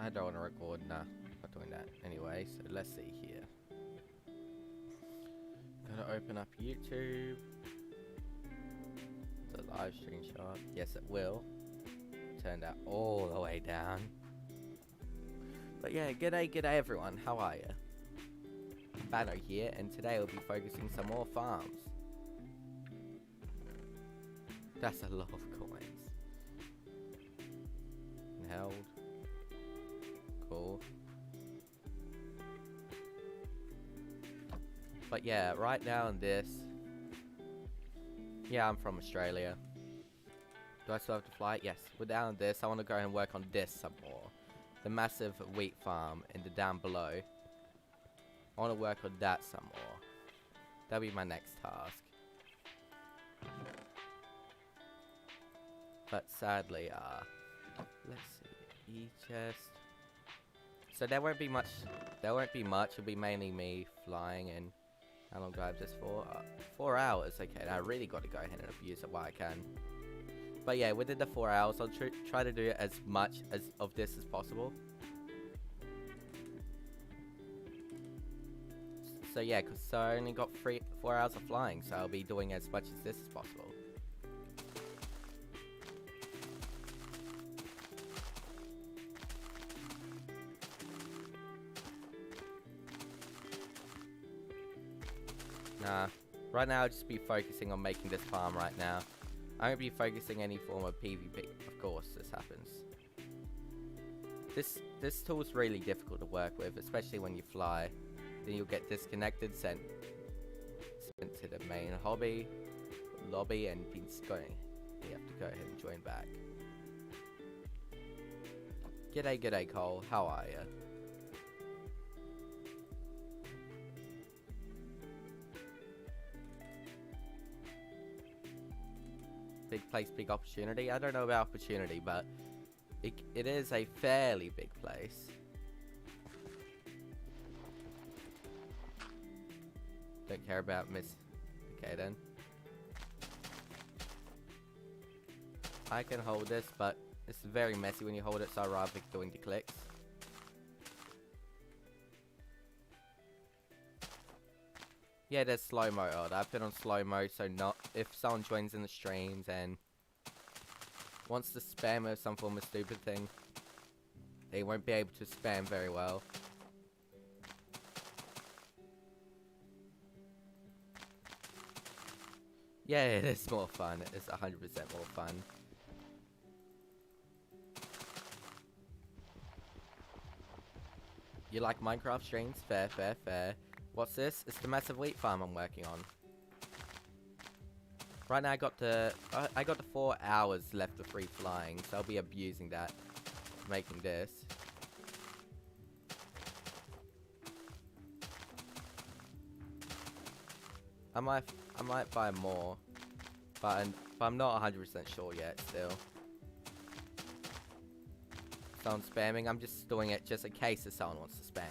I don't want to record. Nah, not doing that. Anyway, so let's see here. Gotta open up YouTube. The live stream shot. Yes, it will. Turned out all the way down. But yeah, g'day everyone. How are ya? Bano here, and today we'll be focusing some more farms. That's a lot of coins. And held. Cool. But yeah, right now in this. Yeah, I'm from Australia. Do I still have to fly? Yes. We're down this. I want to go and work on this some more. The massive wheat farm in the down below. I want to work on that some more. That'll be my next task. But sadly, let's see. E-chest. So there won't be much. It'll be mainly me flying and how long do I have this for? 4 hours. Okay, now I really got to go ahead and abuse it while I can. But yeah, within the 4 hours, I'll try to do as much of this as possible. So yeah, because I only got 4 hours of flying, so I'll be doing as much as this as possible. Nah, right now I'll just be focusing on making this farm right now. I won't be focusing any form of PvP. Of course, this happens. This tool's really difficult to work with, especially when you fly. Then you'll get disconnected, sent to the main lobby, and it's going. You have to go ahead and join back. G'day Cole, how are ya? Big place, big opportunity. I don't know about opportunity, but it is a fairly big place. Don't care about miss. Okay then. I can hold this, but it's very messy when you hold it, so I'd rather be doing the clicks. Yeah, there's slow-mo. I put on slow-mo, so not if someone joins in the streams and wants to spam with some form of stupid thing, they won't be able to spam very well. Yeah, it is more fun. It's 100% more fun. You like Minecraft streams? Fair, fair, fair. What's this? It's the massive wheat farm I'm working on. Right now I got the 4 hours left of free flying, so I'll be abusing that, making this. I might buy more, but I'm not 100% sure yet. Still, someone spamming. I'm just doing it just in case if someone wants to spam.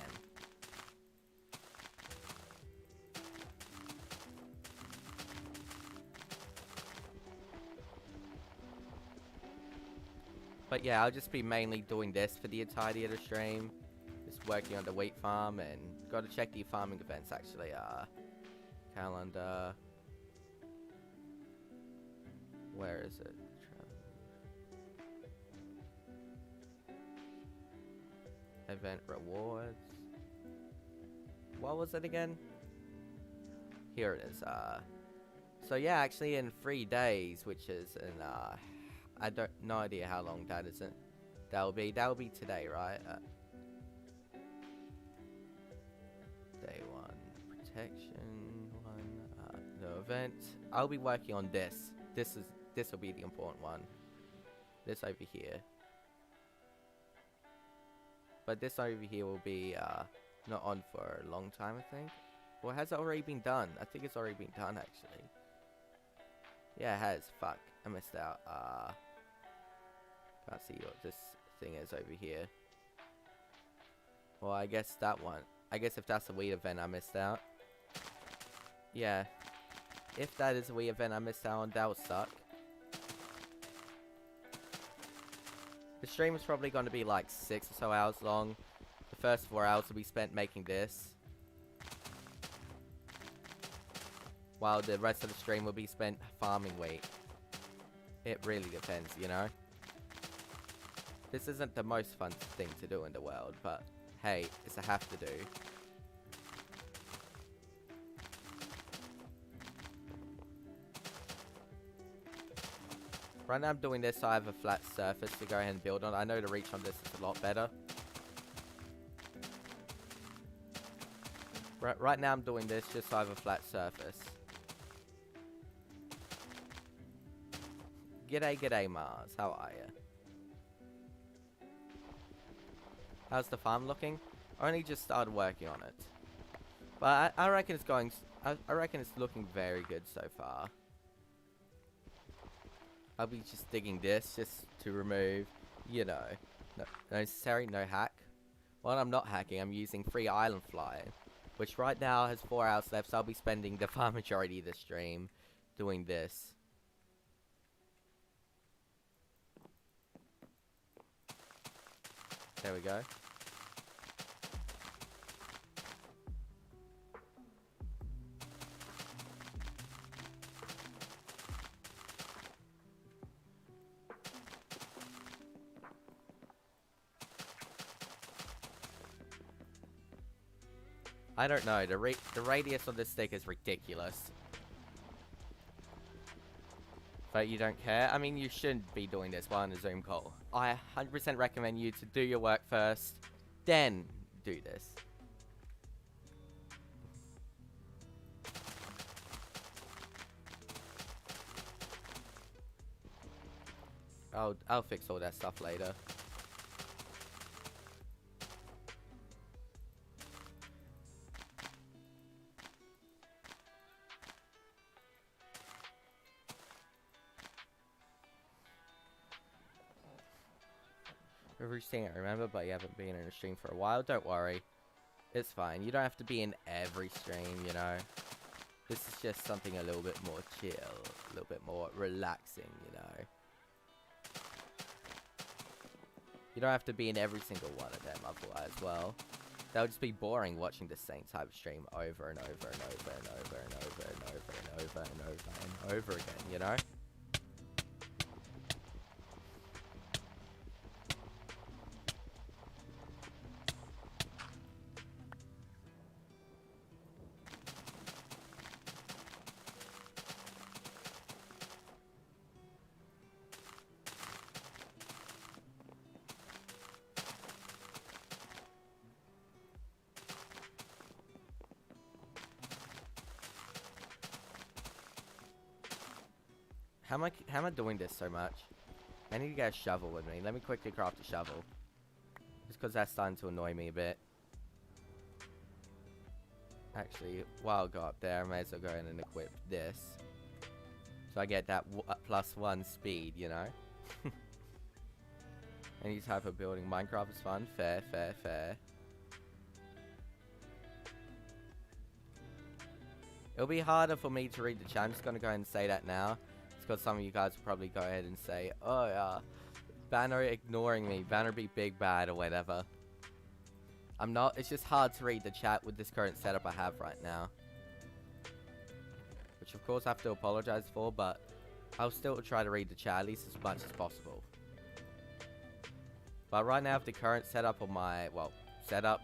But yeah, I'll just be mainly doing this for the entirety of the stream. Just working on the wheat farm and gotta check the farming events actually. Calendar. Where is it? Event rewards. What was it again? Here it is. So yeah, actually in 3 days, which is in no idea how long that is. That'll be today, right? Day 1 protection 1. No event. I'll be working on this. This will be the important one. This over here. But this over here will be not on for a long time, I think. Or has it already been done? I think it's already been done actually. Yeah, it has. Fuck, I missed out. Can't see what this thing is over here. Well, I guess that one. I guess if that's a Wii event, I missed out. Yeah. If that is a Wii event I missed out on, that would suck. The stream is probably going to be like 6 or so hours long. The first 4 hours will be spent making this, while the rest of the stream will be spent farming wheat. It really depends, you know? This isn't the most fun thing to do in the world, but hey, it's a have to do. Right now I'm doing this so I have a flat surface to go ahead and build on. I know the reach on this is a lot better. Right now I'm doing this just so I have a flat surface. G'day Mars, how are ya? How's the farm looking? I only just started working on it. But I reckon it's going... I reckon it's looking very good so far. I'll be just digging this just to remove, you know, no necessary, no hack. Well, I'm not hacking, I'm using free island fly, which right now has 4 hours left, so I'll be spending the far majority of the stream doing this. There we go. I don't know, the radius on this stick is ridiculous. But you don't care? I mean, you shouldn't be doing this while on a Zoom call. I 100% recommend you to do your work first, then do this. I'll fix all that stuff later. Everything I remember, but you haven't been in a stream for a while. Don't worry. It's fine. You don't have to be in every stream, you know. This is just something a little bit more chill, a little bit more relaxing, you know. You don't have to be in every single one of them otherwise, well, that would just be boring watching the same type of stream over and over and over and over and over and over and over and over and over again, you know? How am I doing this so much? I need to get a shovel with me. Let me quickly craft a shovel. Just because that's starting to annoy me a bit. Actually, while I go up there, I may as well go in and equip this. So I get that +1 speed, you know? Any type of building. Minecraft is fun. Fair, fair, fair. It'll be harder for me to read the chat. I'm just going to go ahead and say that now. Because some of you guys will probably go ahead and say, oh yeah, Banner ignoring me, Banner be big bad or whatever. I'm not, it's just hard to read the chat with this current setup I have right now. Which of course I have to apologize for, but I'll still try to read the chat at least as much as possible. But right now with the current setup on my, well, setup,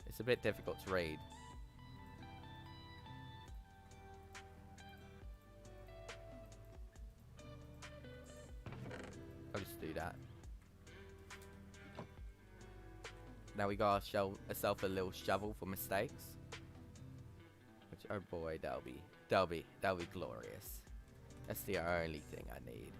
it's a bit difficult to read. I'll just do that. Now we got ourselves a little shovel for mistakes. Which, oh boy, that'll be glorious. That's the only thing I need.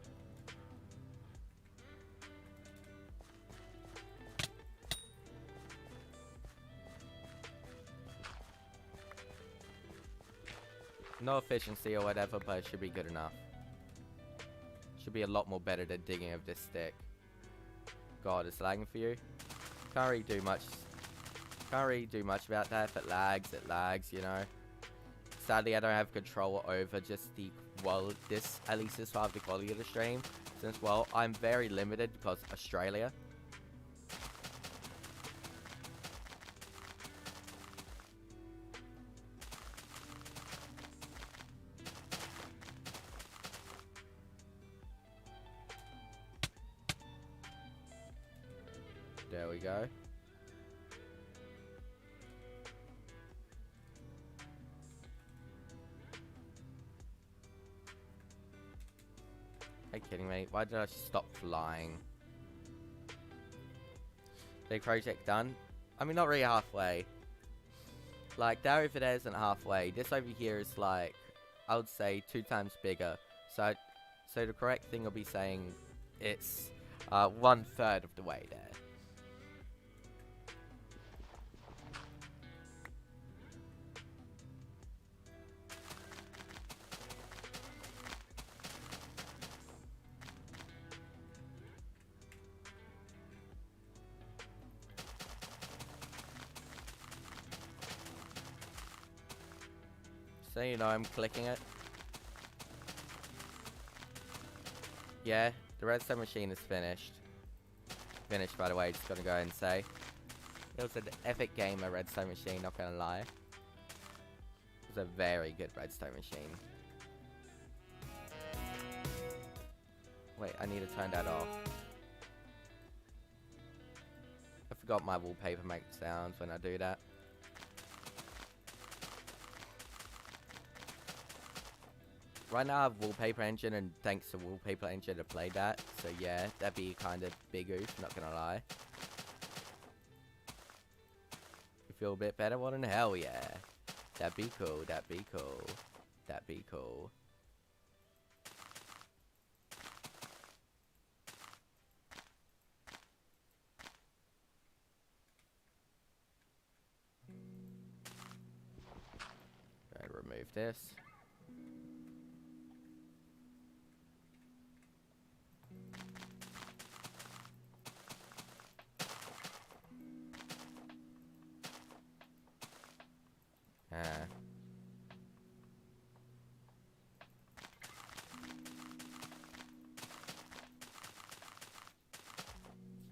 No efficiency or whatever, but it should be good enough. Should be a lot more better than digging with this stick. God, it's lagging for you. Can't really do much. Can't really do much about that. If it lags, you know. Sadly, I don't have control over just the, well, this, at least this part of the quality of the stream. Since, well, I'm very limited because Australia. There we go. Are you kidding me? Why did I stop flying? Big project done. I mean, not really halfway. Like, that over there isn't halfway. This over here is like, I would say 2 times bigger. So the correct thing will be saying it's 1/3 of the way there. So you know I'm clicking it. Yeah, the redstone machine is finished. Finished, by the way, just gonna go ahead and say. It was an epic game, a redstone machine, not gonna lie. It was a very good redstone machine. Wait, I need to turn that off. I forgot my wallpaper makes sounds when I do that. Right now I have Wallpaper Engine, and thanks to Wallpaper Engine I played that. So yeah, that'd be kind of big oof, not gonna lie. You feel a bit better? Well then hell yeah. That'd be cool, that'd be cool. That'd be cool. Gotta remove this.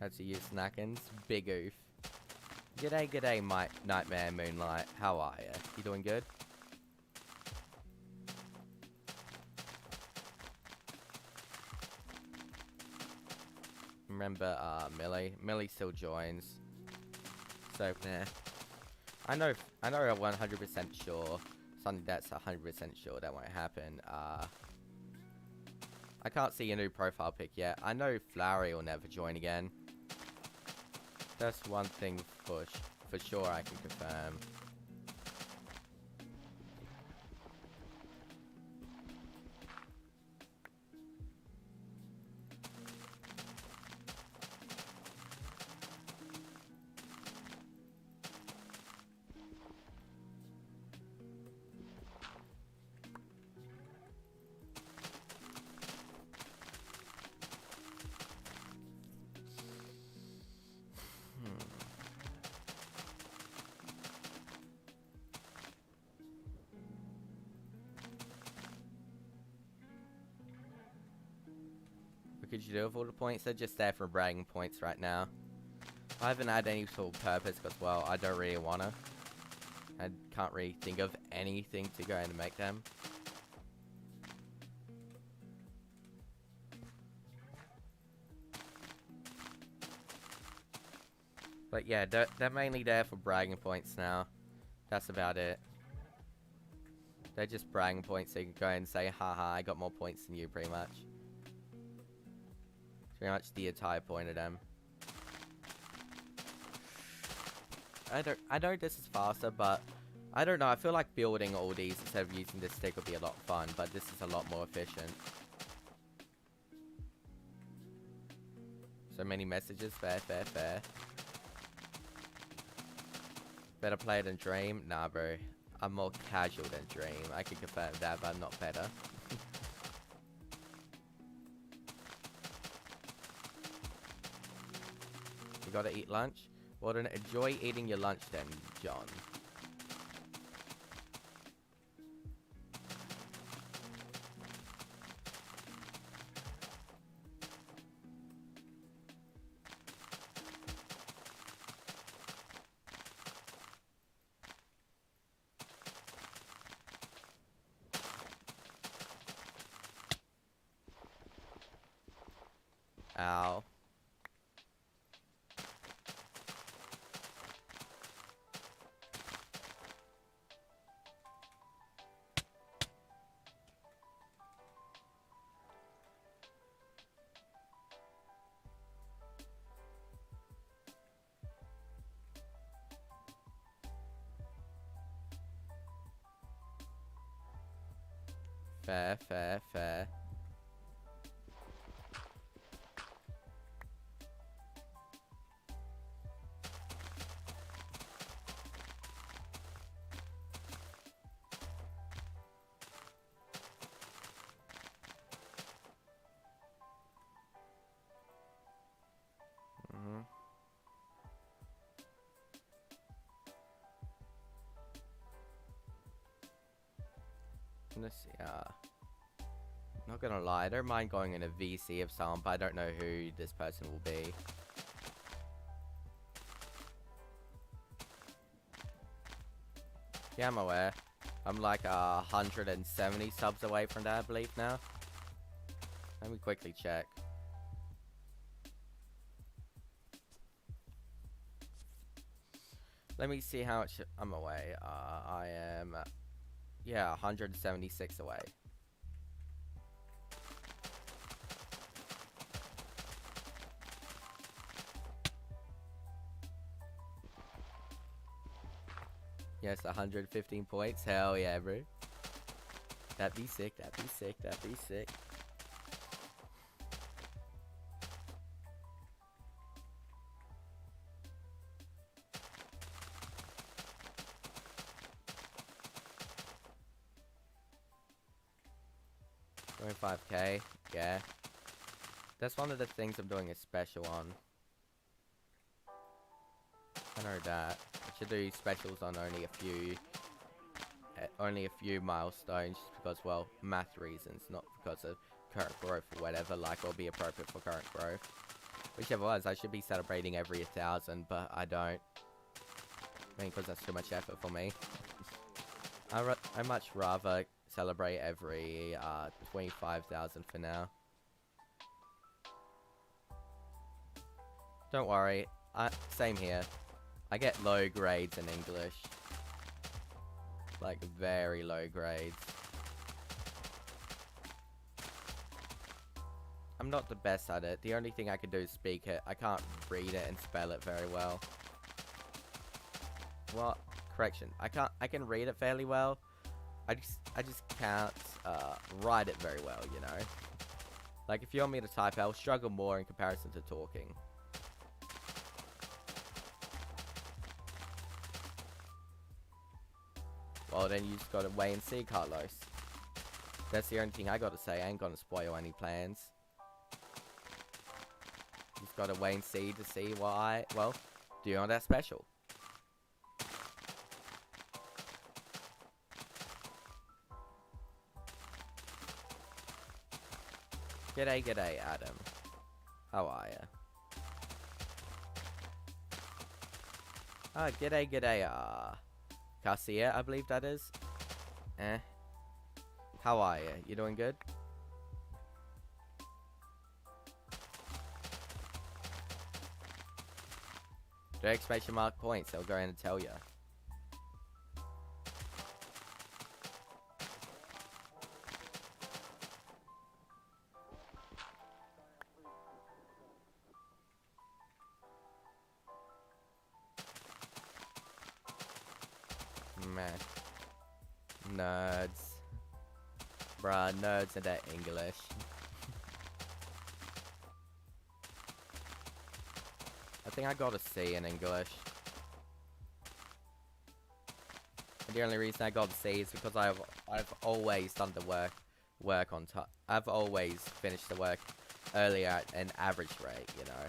Had to use snackins. Big oof. G'day, g'day, Nightmare Moonlight. How are ya? You doing good? Remember, Millie still joins. So, nah. I know I'm 100% sure. Something that's 100% sure that won't happen. I can't see a new profile pic yet. I know Flowery will never join again. That's one thing for sure I can confirm. What could you do with all the points? They're just there for bragging points right now. I haven't had any sort of purpose because, well, I don't really wanna. I can't really think of anything to go and make them. But yeah, they're mainly there for bragging points now. That's about it. They're just bragging points so you can go and say, haha, I got more points than you, pretty much. Pretty much the entire point of them. I know this is faster, but I don't know. I feel like building all these instead of using this stick would be a lot of fun, but this is a lot more efficient. So many messages. Fair, fair, fair. Better play than Dream? Nah, bro. I'm more casual than Dream. I can confirm that, but I'm not better. You gotta eat lunch? Well then, enjoy eating your lunch then, John. Ow. Fair, fair, fair. Let's see, not gonna lie, I don't mind going in a VC of someone, but I don't know who this person will be. Yeah, I'm aware. I'm like 170 subs away from that, I believe now. Let me quickly check. Let me see how much I'm away. I am, yeah, 176 away. Yes, 115 points. Hell yeah, bro. That'd be sick, that'd be sick, that'd be sick. $25K, yeah. That's one of the things I'm doing a special on. I know that. I should do specials on only a few milestones, just because, well, math reasons, not because of current growth or whatever, like, will be appropriate for current growth. Whichever was, I should be celebrating every 1,000, but I don't. I mean, because that's too much effort for me. I much rather celebrate every 25,000 for now. Don't worry, same here. I get low grades in English. Like, very low grades. I'm not the best at it. The only thing I can do is speak it. I can't read it and spell it very well. What? Correction. I can read it fairly well. I just can't write it very well, you know? Like, if you want me to type, I'll struggle more in comparison to talking. Well, then you just gotta wait and see, Carlos. That's the only thing I gotta say. I ain't gonna spoil any plans. Just gotta wait and see to see what I, well, do on that special. G'day, g'day, Adam. How are ya? Ah, g'day, g'day, Garcia, I believe that is. How are ya? You doing good? Do exclamation mark points, they'll go in and tell ya. Man. Nerds. Bruh, nerds in that English. I think I got a C in English. And the only reason I got a C is because I've always done the work on time. I've always finished the work earlier at an average rate, you know.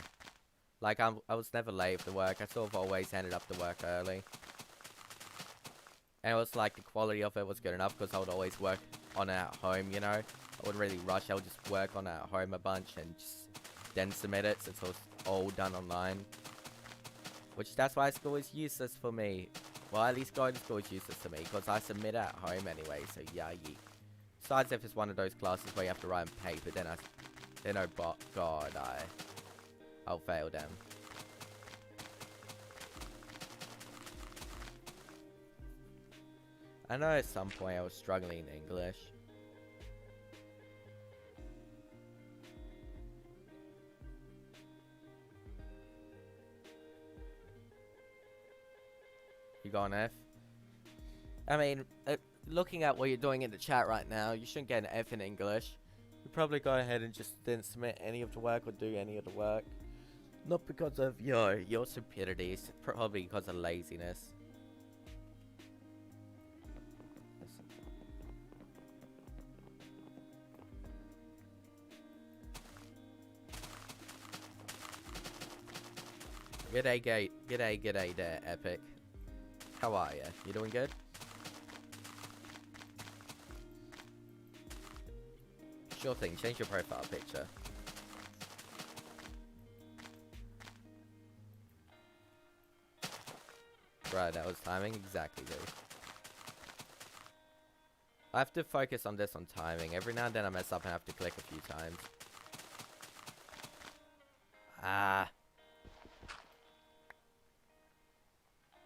Like, I was never late for the work. I sort of always ended up the work early. And it was like the quality of it was good enough because I would always work on it at home, you know. I wouldn't really rush. I would just work on it at home a bunch and just then submit it since it was all done online. Which, that's why school is useless for me. Well, at least going to school is useless to me because I submit at home anyway, so yeah, besides if it's one of those classes where you have to write on paper, then oh god, I'll fail them. I know at some point I was struggling in English. You got an F? I mean, looking at what you're doing in the chat right now, you shouldn't get an F in English. You probably go ahead and just didn't submit any of the work or do any of the work. Not because of your stupidity, it's probably because of laziness. G'day there, Epic. How are ya? You doing good? Sure thing, change your profile picture. Right, that was timing, exactly, dude. I have to focus on this on timing. Every now and then I mess up and have to click a few times. Ah.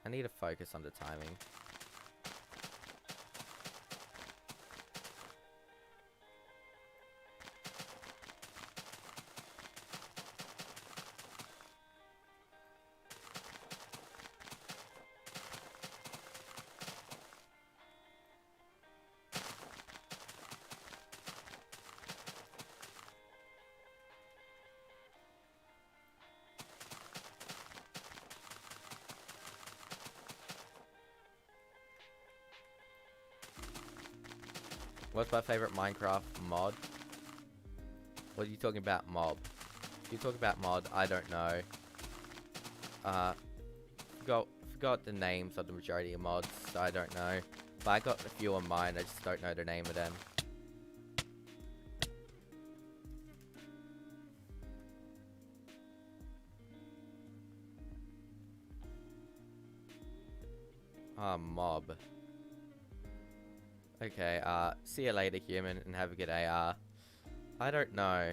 I need to focus on the timing. What's my favorite Minecraft mod? What are you talking about, mob? If you talk about mod, I don't know. Forgot the names of the majority of mods, so I don't know. But I got a few on mine, I just don't know the name of them. Mob. Okay, see you later, human, and have a good day. I don't know.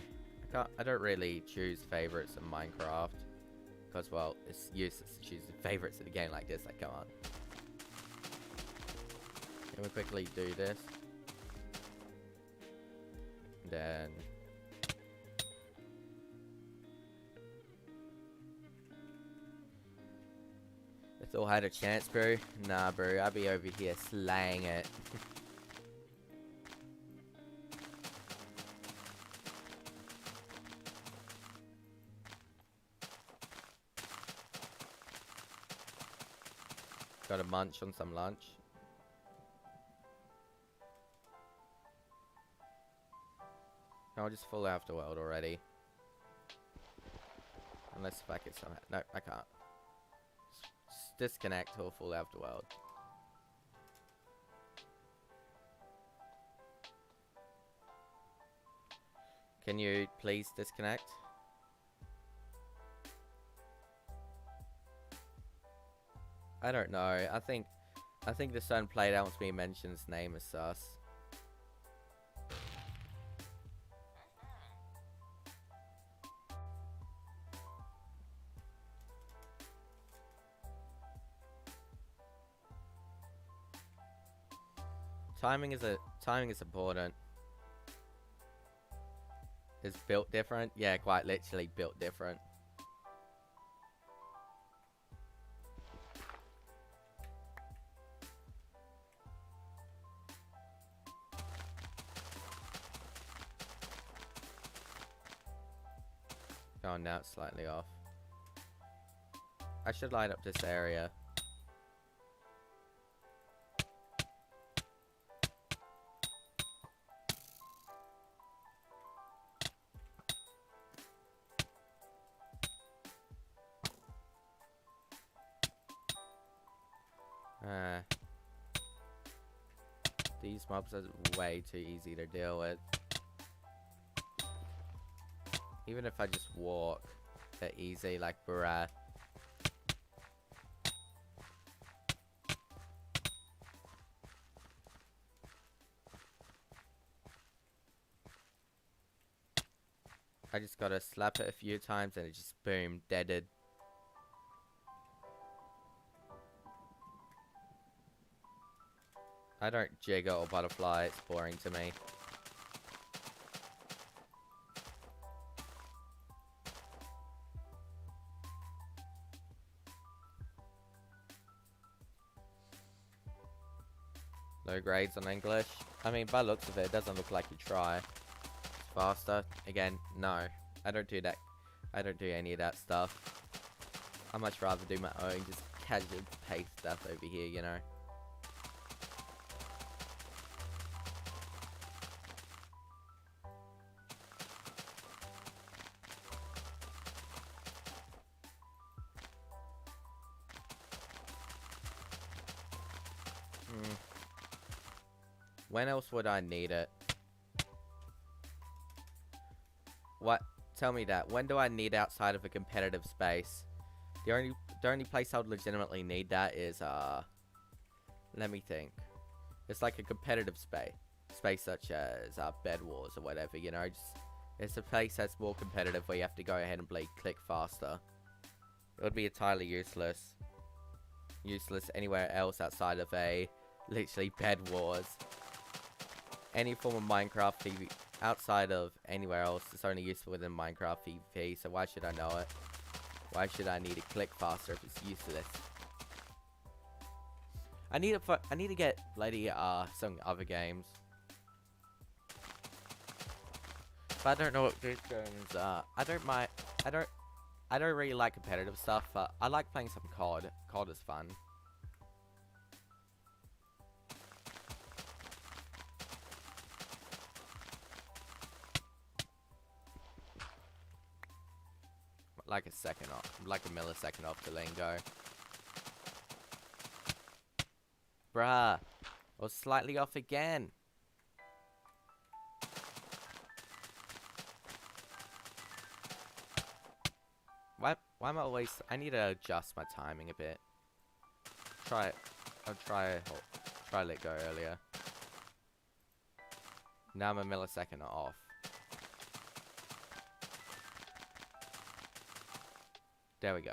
I don't really choose favorites in Minecraft. Because, well, it's useless to choose favorites in a game like this. Like, come on. Can we quickly do this? And then... If all had a chance, bro. Nah, bro. I'll be over here slaying it. Got to munch on some lunch. No, I'll just fall out of the world already. Unless if I can somehow... No, I can't. Just disconnect or fall out of the world. Can you please disconnect? I don't know. I think the certain player that wants me to mention his name is sus. Timing is important. Is built different? Yeah, quite literally built different. Oh, now it's slightly off. I should light up this area. These mobs are way too easy to deal with. Even if I just walk, they're easy, like bruh. I just gotta slap it a few times and it just boom, deaded. I don't jigger or butterfly, it's boring to me. No grades on English. I mean, by the looks of it, it doesn't look like you try. It's faster. Again, no. I don't do that. I don't do any of that stuff. I much rather do my own, just casual pace stuff over here, you know. When else would I need it? What? Tell me that. When do I need outside of a competitive space? The only place I would legitimately need that is let me think. It's like a competitive space such as Bed Wars or whatever. You know, just it's a place that's more competitive where you have to go ahead and click faster. It would be entirely useless anywhere else outside of a literally Bed Wars. Any form of Minecraft PvP outside of anywhere else is only useful within Minecraft PvP, so why should I know it? Why should I need to click faster if it's useless? I need to get bloody some other games. But I don't know what these games are. I don't really like competitive stuff, but I like playing some COD. COD is fun. Like a second off, like a millisecond off the lane go. Bruh, I was slightly off again. Why am I always? I need to adjust my timing a bit. I'll try let go earlier. Now I'm a millisecond off. There we go.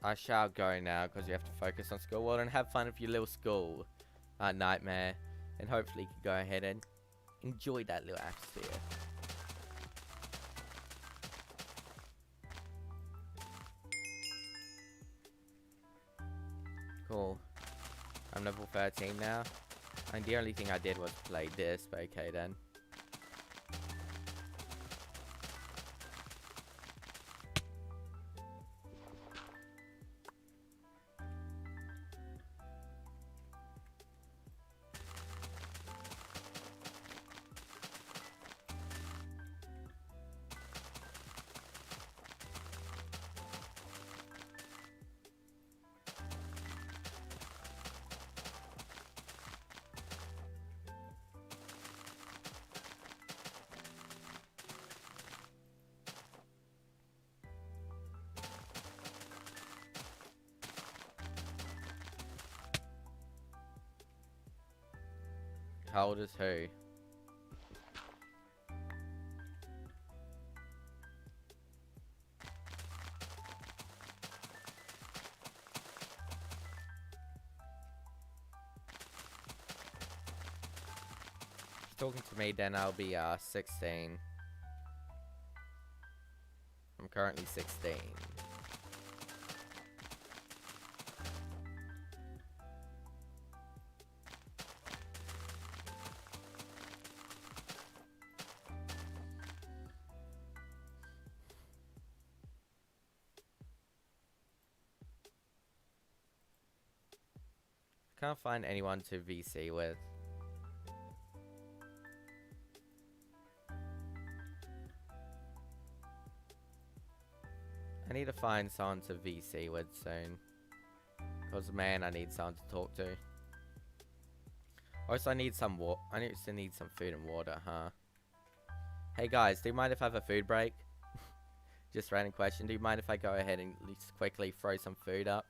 I shall go now because you have to focus on school. Well, and have fun with your little school nightmare, and hopefully you can go ahead and enjoy that little atmosphere. Cool. I'm level 13 now, and the only thing I did was play this, but okay then. How old is who? Talking to me, then I'll be 16. I'm currently 16. Can't find anyone to VC with. I need to find someone to VC with soon. Because, man, I need someone to talk to. Also, I need some need some food and water, huh? Hey, guys, do you mind if I have a food break? Just random question. Do you mind if I go ahead and just quickly throw some food up?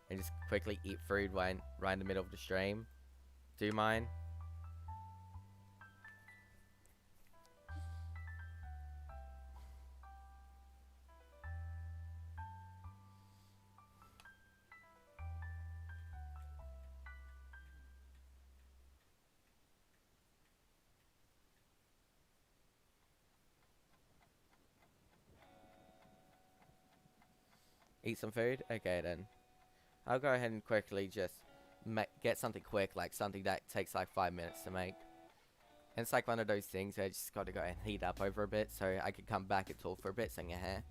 And just quickly eat food right in the middle of the stream? Do you mind? Eat some food? Okay then. I'll go ahead and quickly just get something quick, like something that takes like 5 minutes to make. And it's like one of those things I just gotta go and heat up over a bit so I can come back and talk for a bit, sing your hair.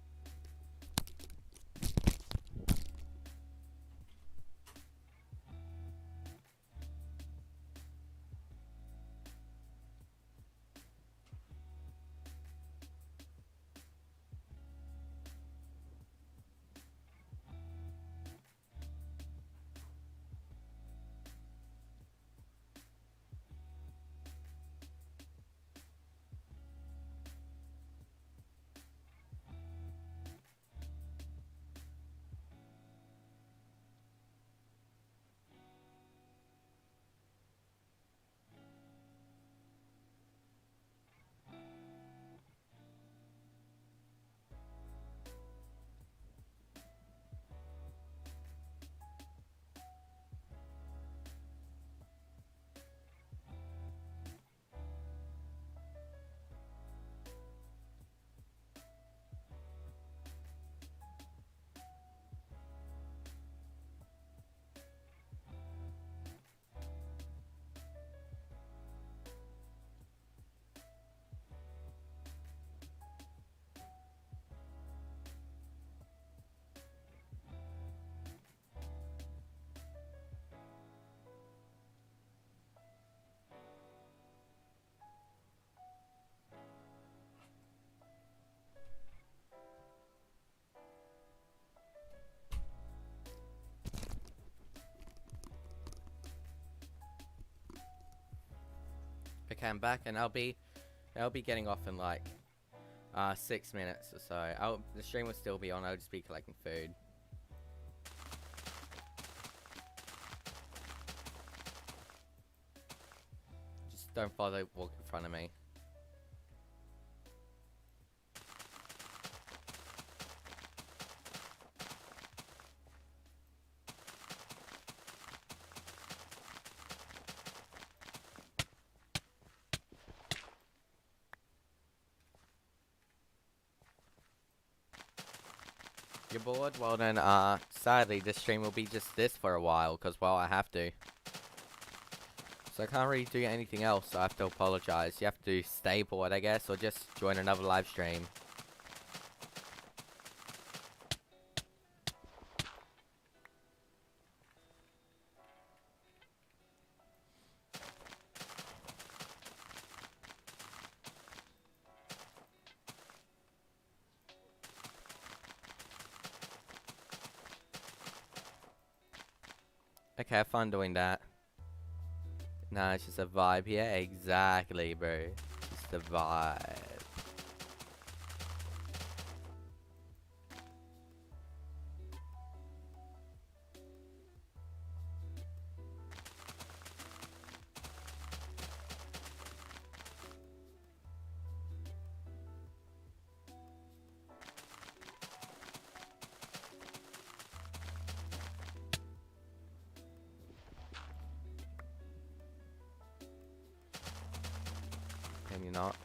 Okay, I'm back and I'll be getting off in like 6 minutes or so. The stream will still be on, I'll just be collecting food. Just don't bother walk in front of me. You're bored? Well then, sadly this stream will be just this for a while, because, well, I have to. So I can't really do anything else, so I have to apologize. You have to stay bored, I guess, or just join another live stream. Okay, have fun doing that. Nah, it's just a vibe. Yeah, exactly, bro. Just a vibe. Can you not?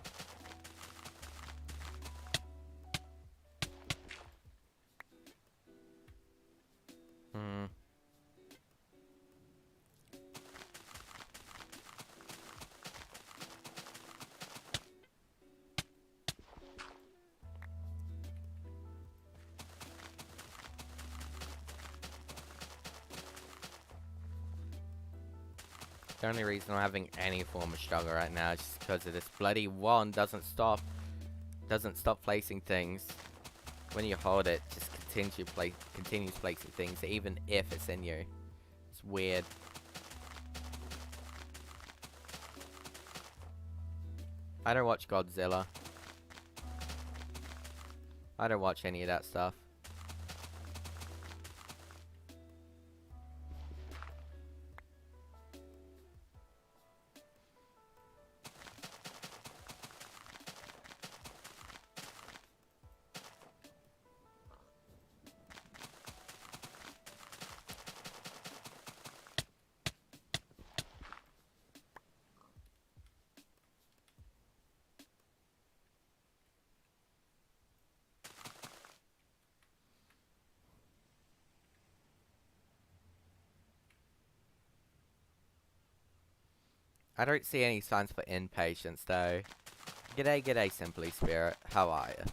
Hmm. The only reason I'm having any form of struggle right now is just because of this bloody wand doesn't stop placing things. When you hold it, just continues placing things, even if it's in you. It's weird. I don't watch Godzilla. I don't watch any of that stuff. I don't see any signs for impatience though. G'day, g'day, Simply Spirit. How are ya?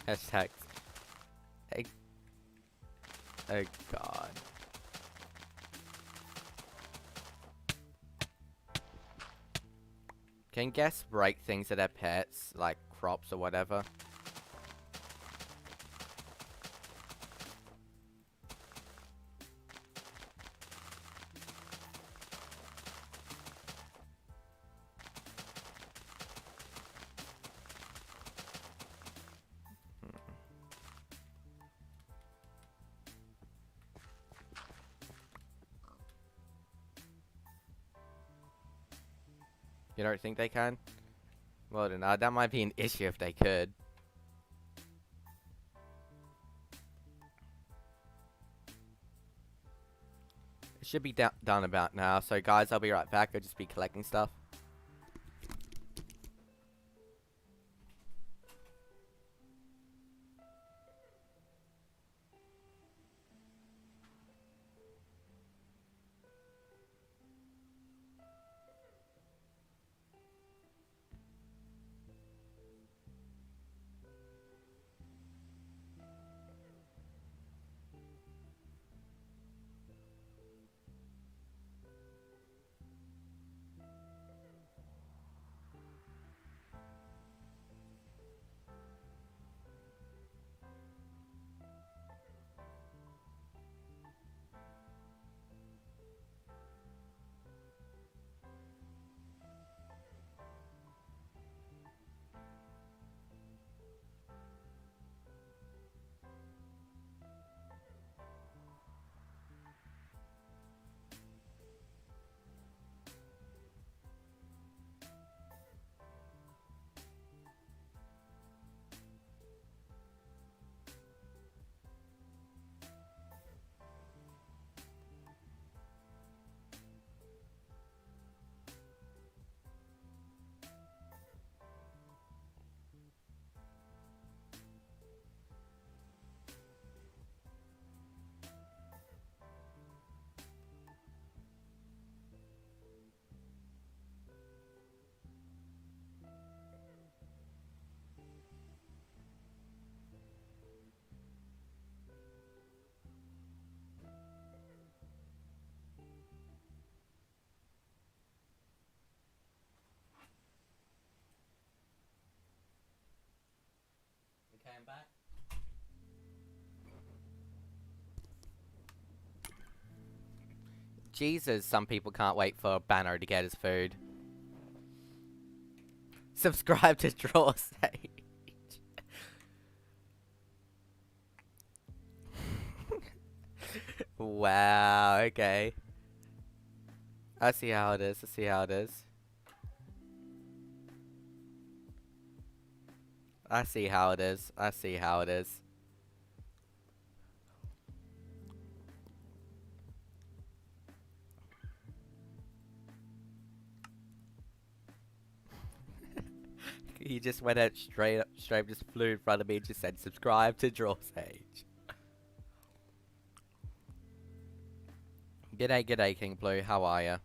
Hashtag. Hey. Oh god. Can guests break things to their pets, like crops or whatever? You don't think they can? Well then, that might be an issue if they could. It should be done about now. So guys, I'll be right back. I'll just be collecting stuff. Okay, I'm back. Jesus, some people can't wait for Banner to get his food. Subscribe to Draw Sage. Wow, okay. I see how it is, I see how it is. I see how it is, I see how it is. He just went out straight just flew in front of me and just said, subscribe to Draw Sage. G'day, g'day, King Blue, how are ya?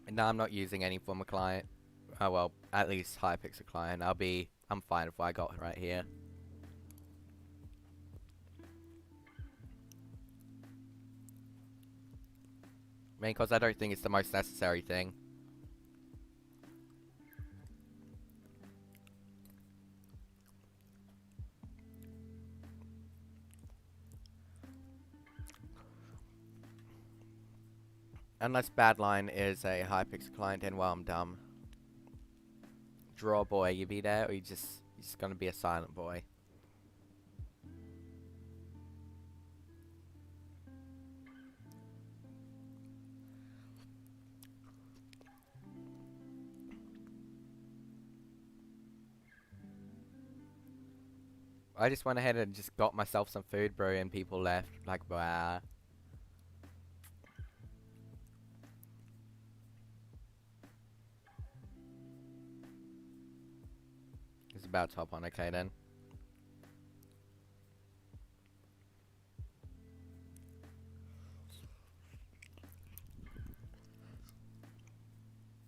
No, I'm not using any form of client. Oh well, at least hypixel client. I'm fine with what I got right here. I mean, because I don't think it's the most necessary thing. Unless Badline is a hypixel client, and well, I'm dumb. Draw boy, you be there, or you just gonna be a silent boy? I just went ahead and just got myself some food, bro, and people left. Like, wow. It's about to hop on, okay then.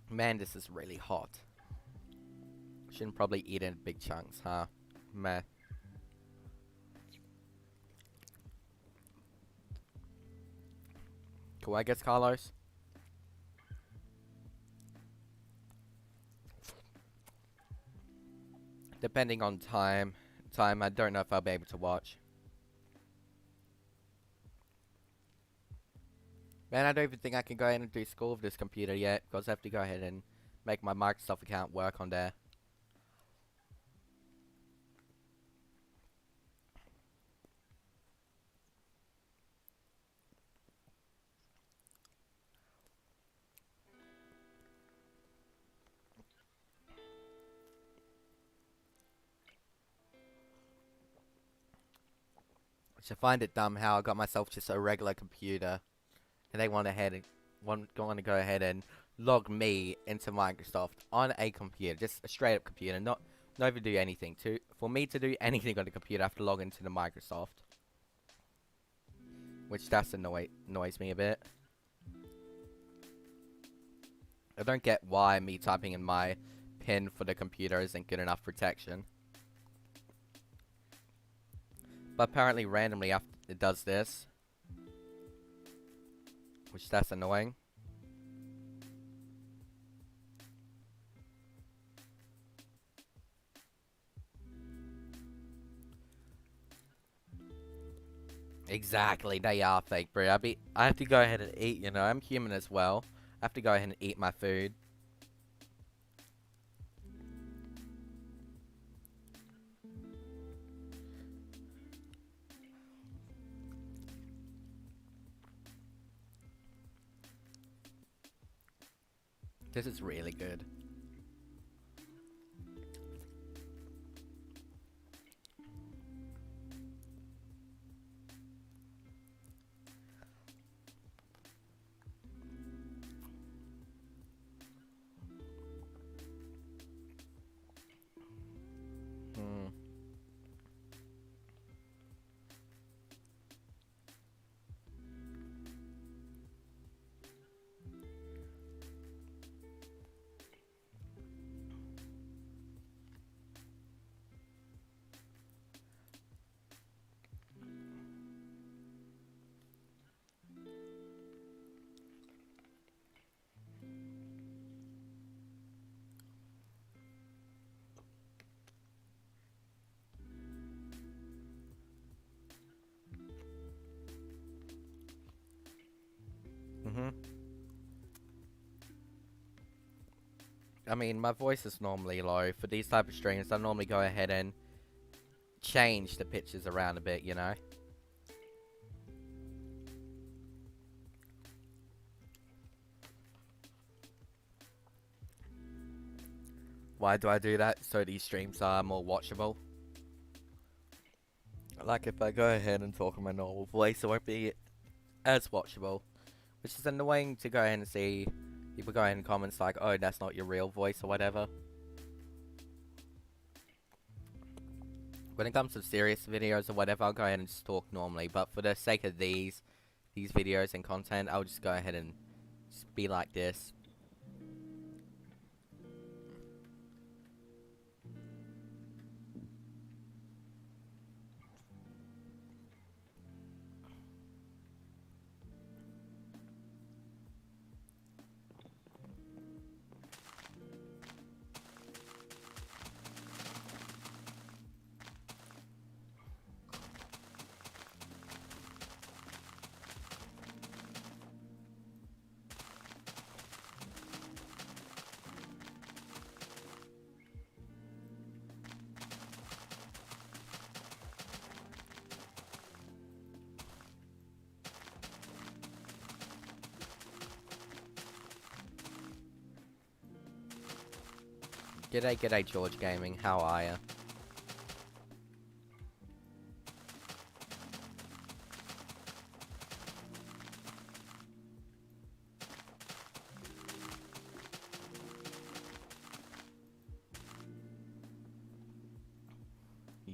Man, this is really hot. Shouldn't probably eat in big chunks, huh? Meh. Cool, I guess, Carlos. Depending on time, I don't know if I'll be able to watch. Man, I don't even think I can go ahead and do school with this computer yet, because I have to go ahead and make my Microsoft account work on there. Which I find it dumb how I got myself just a regular computer, and they want to go ahead and log me into Microsoft on a computer, just a straight up computer, not even do anything. For me to do anything on the computer, I have to log into the Microsoft, which annoys me a bit. I don't get why me typing in my PIN for the computer isn't good enough protection. But apparently randomly after it does this, which that's annoying. Exactly, they are fake, bro. I have to go ahead and eat, you know, I'm human as well. I have to go ahead and eat my food. This is really good. Hmm. Mm-hmm. I mean, my voice is normally low. For these type of streams, I normally go ahead and change the pitches around a bit, you know? Why do I do that? So these streams are more watchable. Like, if I go ahead and talk in my normal voice, it won't be as watchable. Which is annoying to go ahead and see people go ahead in comments like, oh, that's not your real voice or whatever. When it comes to serious videos or whatever, I'll go ahead and just talk normally. But for the sake of these videos and content, I'll just go ahead and just be like this. G'day George Gaming, how are ya?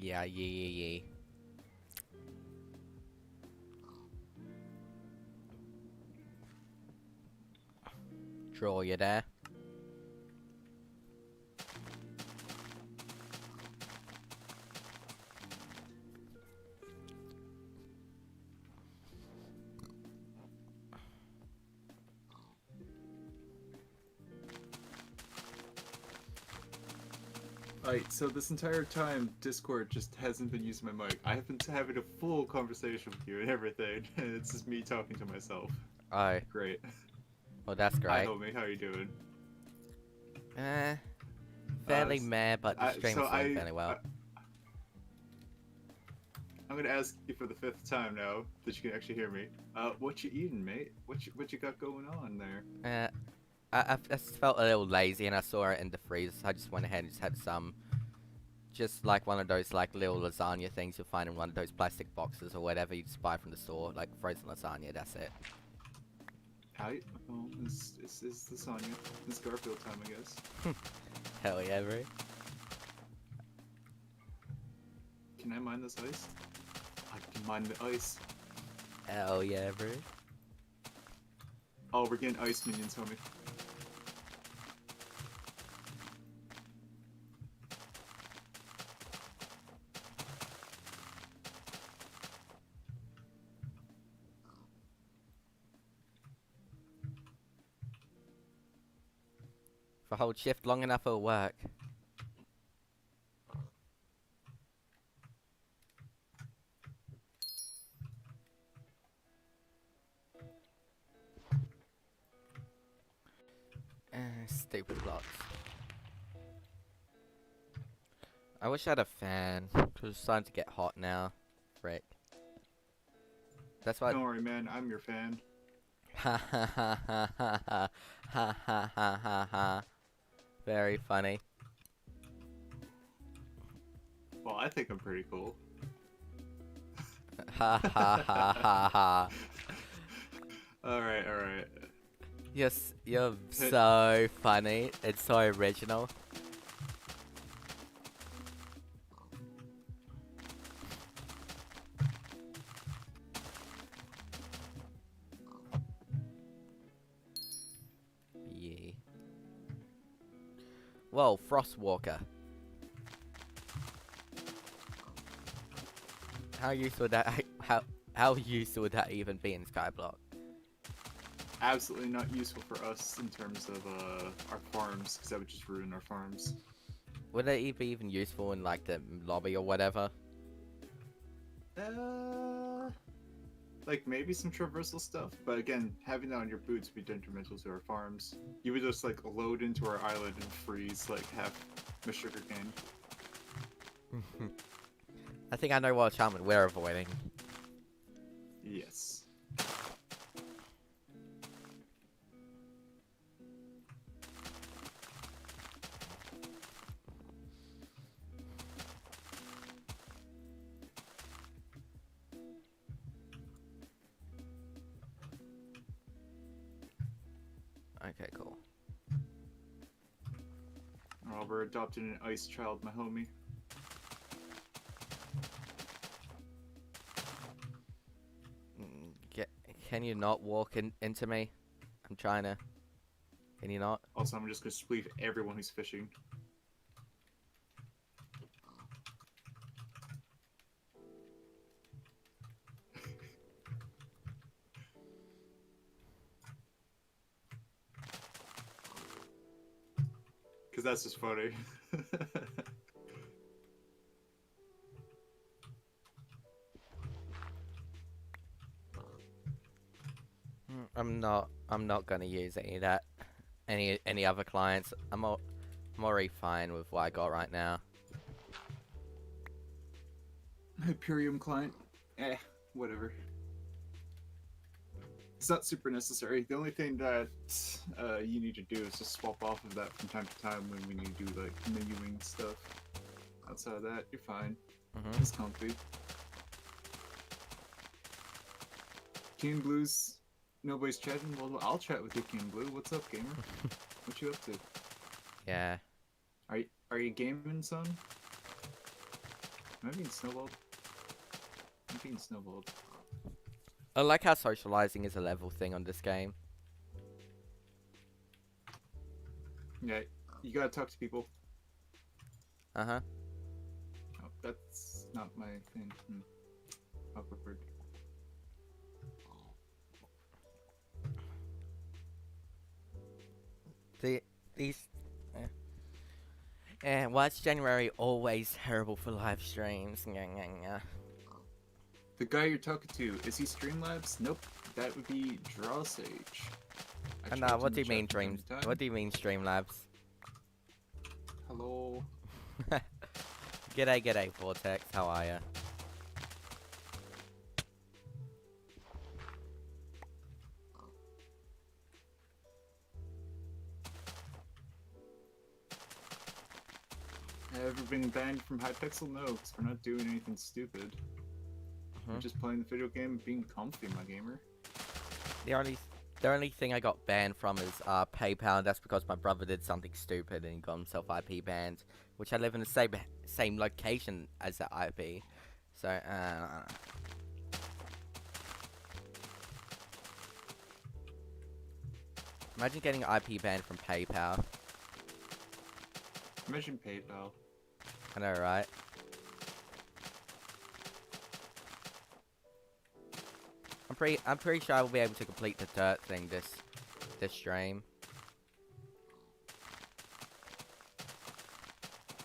Yeah. Draw you there. Alright, so this entire time, Discord just hasn't been using my mic. I have been having a full conversation with you and everything, and it's just me talking to myself. Oh, Great. well that's Hi, great. homie, how are you doing? Fairly meh, but the stream is doing fairly well. I'm gonna ask you for the 5th time now that you can actually hear me. What you eating, mate? What you got going on there? I just felt a little lazy and I saw it in the freezer, so I just went ahead and just had some, just like one of those like little lasagna things you'll find in one of those plastic boxes or whatever you just buy from the store, like frozen lasagna, that's it. Hi. Oh, this is lasagna. It's Garfield time, I guess. Hell yeah, bro. Can I mine this ice? I can mine the ice. Hell yeah, bro. Oh, we're getting ice minions, homie. If I hold shift long enough, it'll work. Stupid blocks. I wish I had a fan, because it's starting to get hot now. Frick. That's why. Don't worry, man. I'm your fan. Ha ha ha ha ha ha ha ha ha ha ha. Very funny. Well, I think I'm pretty cool. Ha ha ha ha ha. Alright. Yes, you're so funny. It's so original. Yeah. Whoa, Frostwalker. How useful would that? How useful would that even be in Skyblock? Absolutely not useful for us in terms of our farms, because that would just ruin our farms. Would it be even useful in like the lobby or whatever? Like maybe some traversal stuff, but again, having that on your boots would be detrimental to our farms. You would just like load into our island and freeze like half a sugar cane. I think I know what enchantment we're avoiding. Yes. Okay, cool. Oh, we're adopting an ice child, my homie. Can you not walk into me? I'm trying to. Can you not? Also, I'm just gonna spleef everyone who's fishing. Because that's just funny. I'm not gonna use any of that. Any other clients. I'm already fine with what I got right now. Hyperium client. Whatever. It's not super necessary. The only thing that you need to do is just swap off of that from time to time when we need to do like menuing stuff. Outside of that, you're fine. It's comfy. King Blues, nobody's chatting. Well, I'll chat with you, King Blue. What's up, gamer? What you up to? Yeah. Are you gaming, son? Am I being snowballed? I'm being snowballed. I like how socializing is a level thing on this game. Yeah, you gotta talk to people. Uh-huh. Oh, that's not my thing. Awkward. These... why is January always terrible for live streams? The guy you're talking to, is he Streamlabs? Nope, that would be Draw Sage. Nah, what do you mean What do you mean Streamlabs? Hello. G'day, Vortex. How are ya? Ever been banned from hypixel? No, because we're not doing anything stupid. We're just playing the video game and being comfy, my gamer. The only thing I got banned from is PayPal, and that's because my brother did something stupid and he got himself IP banned, which I live in the same location as that IP. So, imagine getting IP banned from PayPal. Imagine PayPal. I know, right? I'm pretty sure I will be able to complete the dirt thing this stream.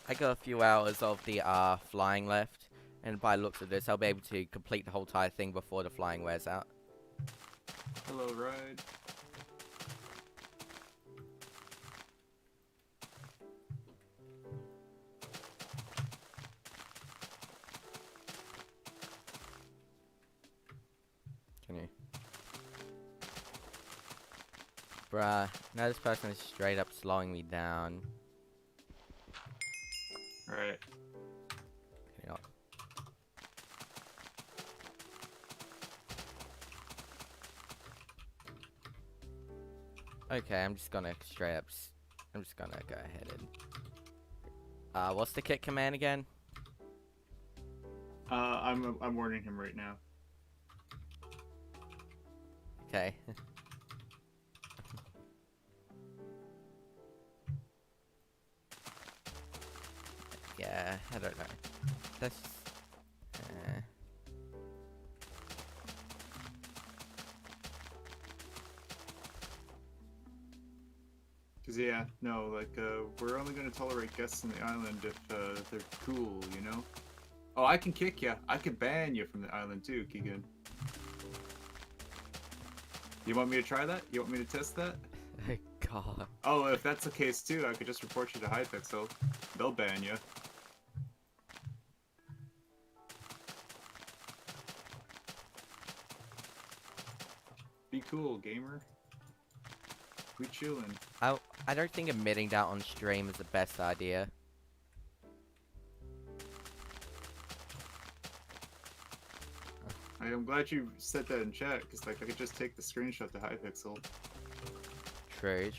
I got a few hours of the flying left, and by the looks of this, I'll be able to complete the whole entire thing before the flying wears out. Hello, Ride. Can you? Bruh, now this person is straight up slowing me down. Alright. You know. Okay, I'm just gonna I'm just gonna go ahead and what's the kit command again? I'm warning him right now. Okay. Yeah, I don't know. That's Cause yeah, no, like we're only gonna tolerate guests on the island if they're cool, you know. Oh, I can kick you. I can ban you from the island too, Keegan. You want me to try that? You want me to test that? God. Oh, if that's the case too, I could just report you to hypixel. They'll ban you. Be cool, gamer. We chillin'. I don't think admitting that on stream is the best idea. I am glad you said that in chat, because like I could just take the screenshot to hypixel. True.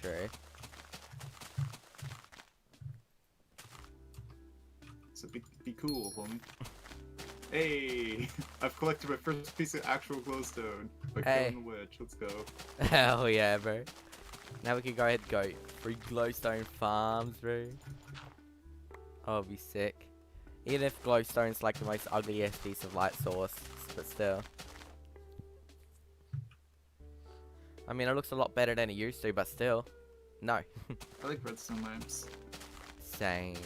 So be cool, homie. Hey! I've collected my first piece of actual glowstone by killing the witch. Let's go. Hell yeah, bro. Now we can go ahead and go free glowstone farms, bro. Oh, it'll be sick. Even if glowstone's like the most ugliest piece of light source, but still. I mean, it looks a lot better than it used to, but still. No. I like redstone lamps. Same.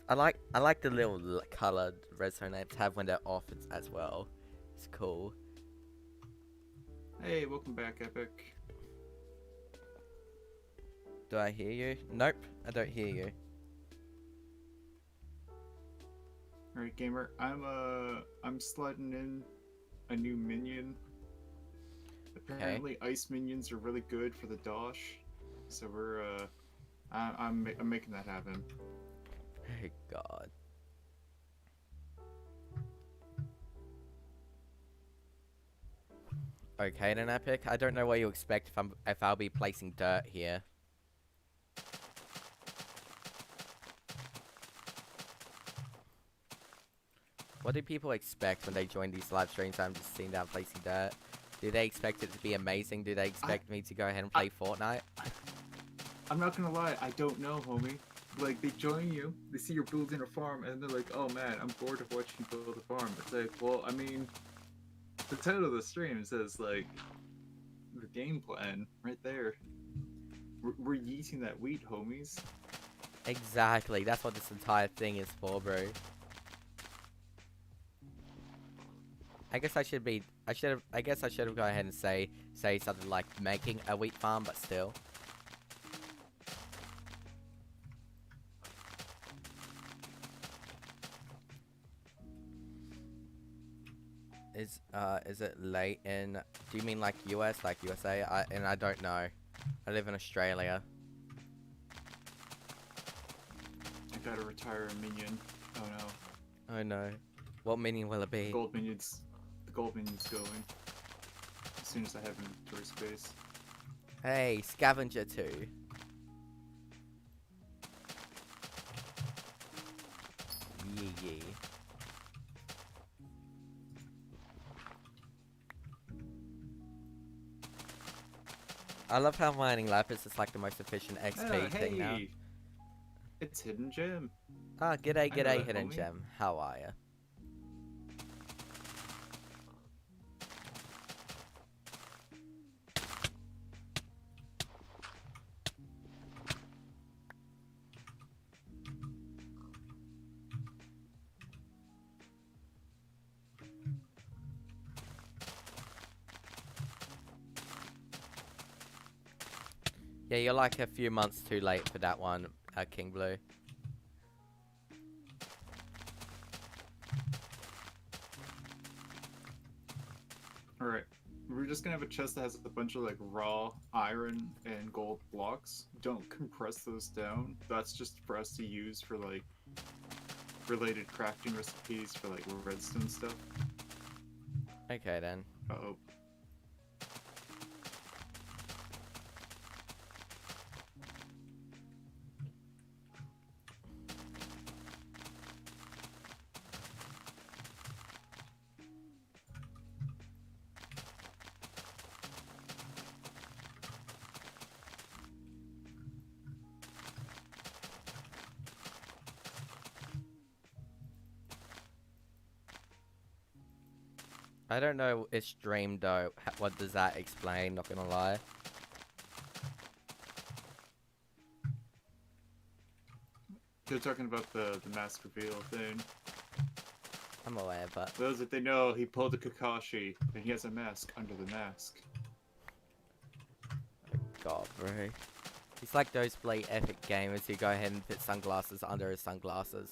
I like the little colored redstone lamps have when they're off as well. It's cool. Hey, welcome back, Epic. Do I hear you? Nope, I don't hear you. Alright, gamer. I'm sliding in a new minion. Apparently, ice minions are really good for the dosh. So we're I'm making that happen. Oh God. Okay then, Epic. I don't know what you expect if I'll be placing dirt here. What do people expect when they join these live streams? I'm just sitting down placing dirt. Do they expect it to be amazing? Do they expect me to go ahead and play Fortnite? I'm not gonna lie, I don't know, homie. Like, they join you, they see you're building a farm, and they're like, oh man, I'm bored of watching you build a farm. It's like, well, I mean, the title of the stream says, like, the game plan right there. We're yeeting that wheat, homies. Exactly. That's what this entire thing is for, bro. I guess I should have gone ahead and say something like making a wheat farm, but still. Is it late in, do you mean like US, like USA? I don't know. I live in Australia. I gotta retire a minion. Oh no. Oh no. What minion will it be? The gold minion's going. As soon as I have inventory space. Hey, scavenger 2. Yee. I love how mining lapis is like the most efficient XP thing now. It's Hidden Gem. Ah, g'day, Hidden homie. Gem. How are ya? Yeah, you're like a few months too late for that one, King Blue. Alright. We're just gonna have a chest that has a bunch of like raw iron and gold blocks. Don't compress those down. That's just for us to use for like related crafting recipes for like redstone stuff. Okay then. Uh-oh. I don't know it's streamed though. What does that explain? Not gonna lie. They're talking about the mask reveal thing. I'm aware, but Those that they know, he pulled a Kakashi, and he has a mask under the mask. God, bro. He's like those play epic gamers who go ahead and put sunglasses under his sunglasses.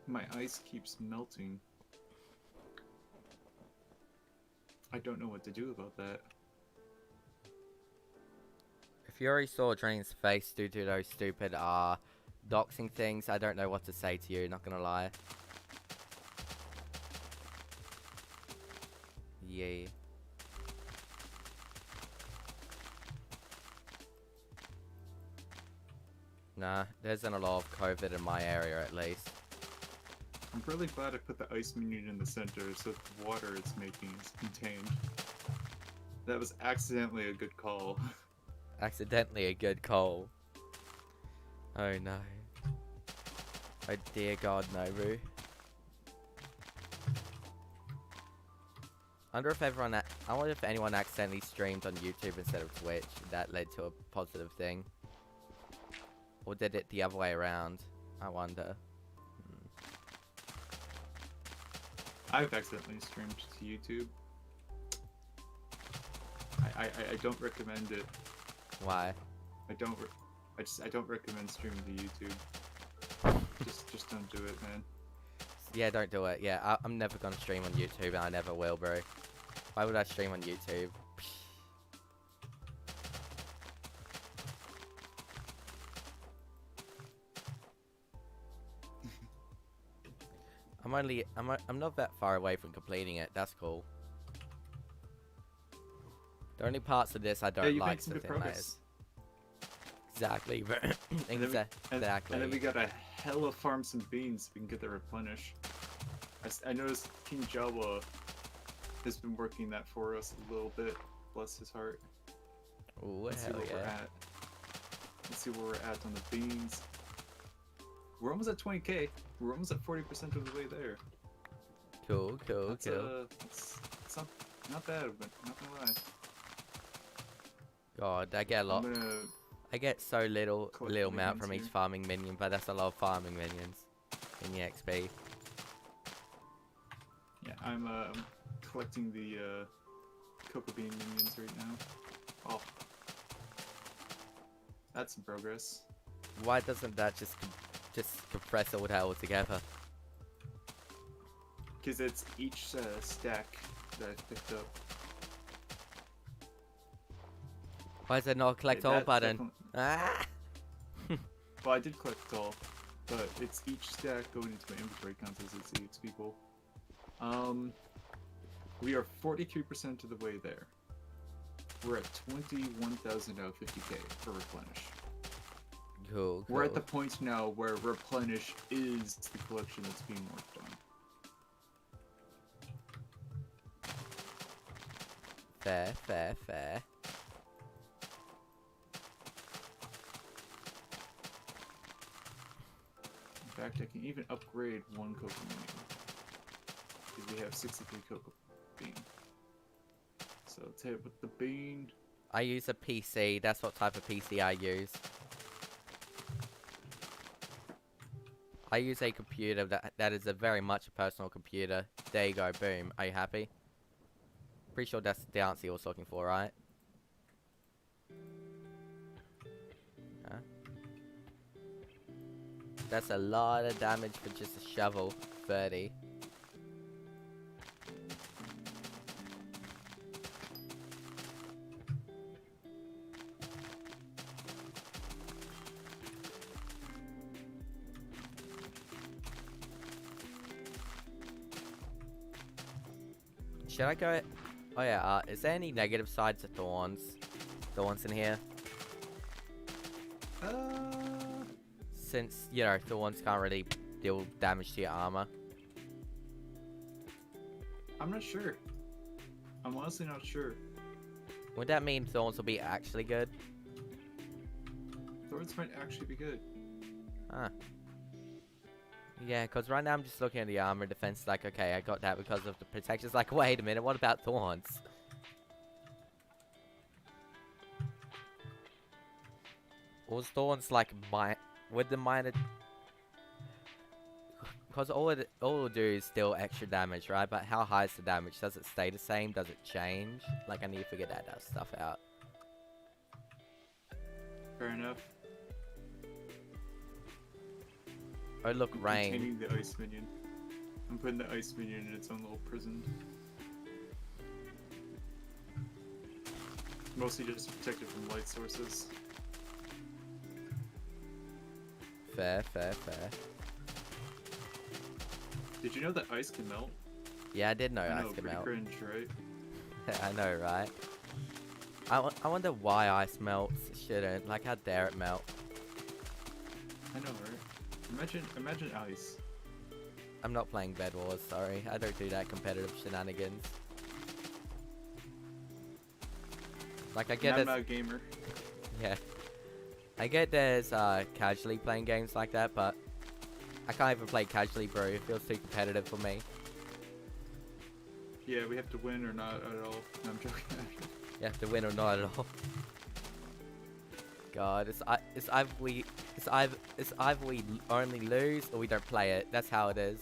My ice keeps melting. I don't know what to do about that. If you already saw Drain's face due to those stupid doxing things, I don't know what to say to you, not gonna lie. Yeah. Nah, there isn't a lot of COVID in my area at least. I'm really glad I put the ice minion in the center so the water it's making is contained. That was accidentally a good call. Accidentally a good call. Oh no. Oh dear God, no, Roo. I wonder if anyone accidentally streamed on YouTube instead of Twitch. That led to a positive thing. Or did it the other way around? I wonder. I've accidentally streamed to YouTube. I don't recommend it. Why? I don't recommend streaming to YouTube. Just don't do it, man. Yeah, don't do it. Yeah, I'm never gonna stream on YouTube, and I never will, bro. Why would I stream on YouTube? I'm not that far away from completing it. That's cool. The only parts of this I Yeah, don't you like made some the good thin layers. progress. Exactly. And then, Exactly. and then we gotta hella farm some beans so we can get that replenished. I noticed King Jawa has been working that for us a little bit. Bless his heart. Ooh, Let's see hell where we're yeah. at. Let's see where we're at on the beans. We're almost at 20k. We're almost at 40% of the way there. Cool, cool, That's cool. that's not bad, but not gonna lie. God, I get a I'm lot. gonna I get so little collect the amount beans from each here. farming minion, but that's a lot of farming minions in the XP. Yeah, I'm collecting the cocoa bean minions right now. Oh, that's some progress. Why doesn't that just compress all that all together? Because it's each stack that I picked up. Why is there not a collect Okay, all that button? Ah! Well, I did collect it all, but it's each stack going into my inventory counts as it's EXP pool. We are 43% of the way there. We're at 21,000 out of 50k for replenish. Cool, cool. We're at the point now where replenish is the collection that's being worked on. Fair, fair, fair. In fact, I can even upgrade one cocoa minion. Because we have 63 cocoa bean. So let's hit it with the bean. I use a PC. That's what type of PC I use. I use a computer that is a very much a personal computer. There you go, boom. Are you happy? Pretty sure that's the answer you was looking for, right? Huh? That's a lot of damage for just a shovel. 30. Should I go? Oh yeah, is there any negative sides to thorns? Thorns in here? Since, you know, thorns can't really deal damage to your armor. I'm not sure. I'm honestly not sure. Would that mean thorns will be actually good? Thorns might actually be good. Huh. Yeah, because right now I'm just looking at the armor defense like, okay, I got that because of the protections. Like, wait a minute, what about thorns? Was thorns like with the minor? Because all it'll do is still extra damage, right? But how high is the damage? Does it stay the same? Does it change? Like, I need to figure that stuff out. Fair enough. Oh, look, I'm rain. containing the ice minion. I'm putting the ice minion in its own little prison. Mostly just protected from light sources. Fair, fair, fair. Did you know that ice can melt? Yeah, I did know I ice know, can pretty melt. cringe, right? I know, right? I wonder why ice melts. It shouldn't. Like, how dare it melt? I know, right? Imagine ice. I'm not playing Bed Wars, sorry. I don't do that competitive shenanigans. Like, I get I'm it. not a gamer. Yeah. I get there's casually playing games like that, but I can't even play casually, bro. It feels too competitive for me. Yeah, we have to win or not at all. No, I'm joking. You have to win or not at all. God, it's either we only lose or we don't play it. That's how it is.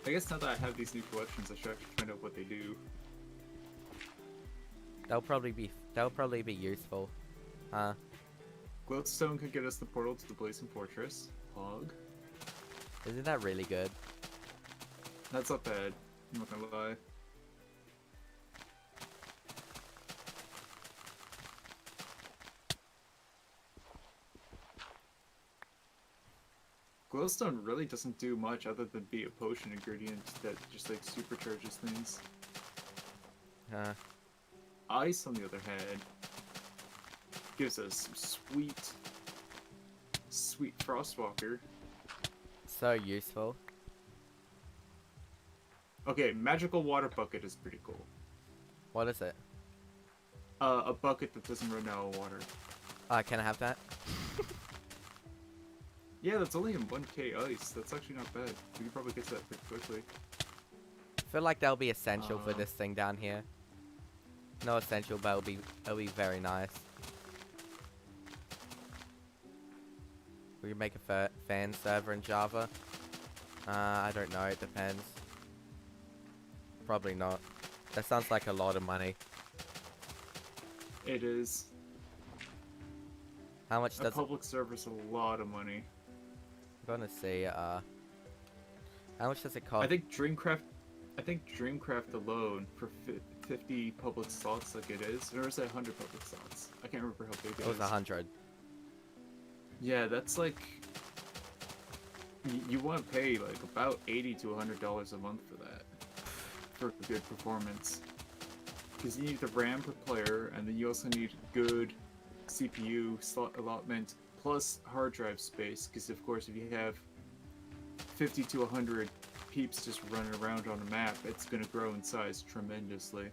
I guess now that I have these new collections, I should actually find out what they do. That'll probably be useful. Huh? Glowstone could get us the portal to the Blazing Fortress. Pog. Isn't that really good? That's not bad. I'm not gonna lie. Glowstone really doesn't do much other than be a potion ingredient that just like supercharges things. Ice, on the other hand, gives us some sweet Frostwalker. So useful. Okay, magical water bucket is pretty cool. What is it? A bucket that doesn't run out of water. Can I have that? Yeah, that's only in 1k ice. That's actually not bad. We can probably get to that pretty quickly. I feel like that'll be essential for this thing down here. No essential, but it'll be very nice. We can make a fan server in Java. I don't know. It depends. Probably not. That sounds like a lot of money. It is. How much A does public server's a lot of money. I'm gonna see. How much does it cost? I think Dreamcraft alone for 50 public slots like it is, or is it 100 public slots? I can't remember how big it is. It was 100. Yeah, that's like you want to pay like about $80 to $100 a month for that for good performance. Because you need the RAM per player, and then you also need good CPU slot allotment plus hard drive space. Because of course, if you have 50 to 100 peeps just running around on a map, it's going to grow in size tremendously.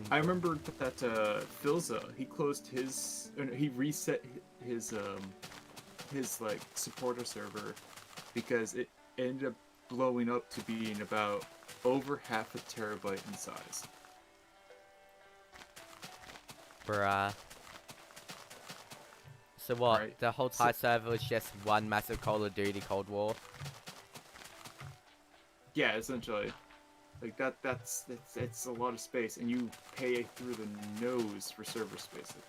I remember that Filza, he closed his, he reset his like supporter server because it ended up blowing up to being about over half a terabyte in size. Bruh. So what? Right. The whole Thai server was just one massive Call of Duty Cold War? Yeah, essentially. Like that's it's a lot of space, and you pay through the nose for server space like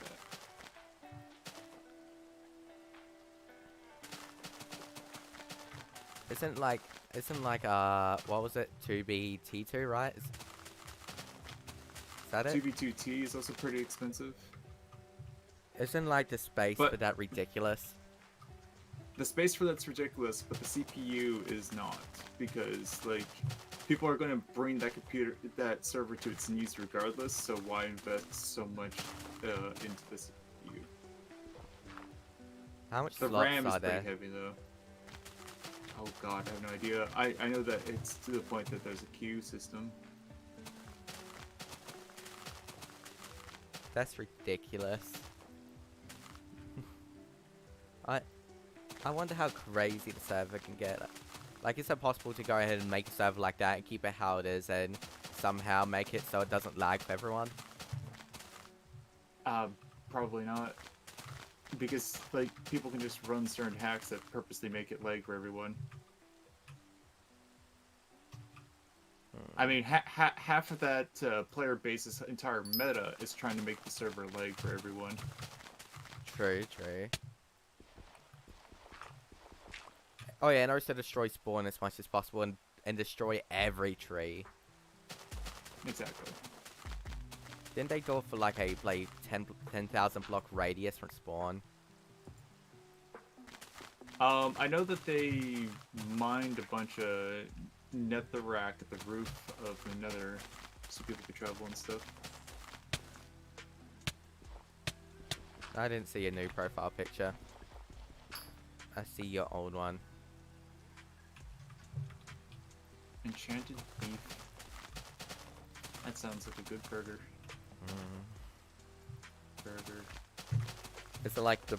that. Isn't like what was it? 2B-T2, right? Is that it? 2v2T is also pretty expensive. Isn't like the space But- for that ridiculous? The space for that's ridiculous, but the CPU is not, because like people are going to bring that server to its knees regardless. So why invest so much into the CPU? How much The slots RAM is are there? pretty heavy though. Oh god, I have no idea. I know that it's to the point that there's a queue system. That's ridiculous. I wonder how crazy the server can get. Like, is it possible to go ahead and make a server like that and keep it how it is and somehow make it so it doesn't lag for everyone? Probably not. Because, like, people can just run certain hacks that purposely make it lag for everyone. I mean, half of that player base's entire meta is trying to make the server lag for everyone. True, true. Oh yeah, and also destroy spawn as much as possible and destroy every tree. Exactly. Didn't they go for like a 10,000 block radius from spawn? I know that they mined a bunch of netherrack at the roof of the nether so people could travel and stuff. I didn't see a new profile picture. I see your old one. Enchanted beef. That sounds like a good burger. Burger. Is it like the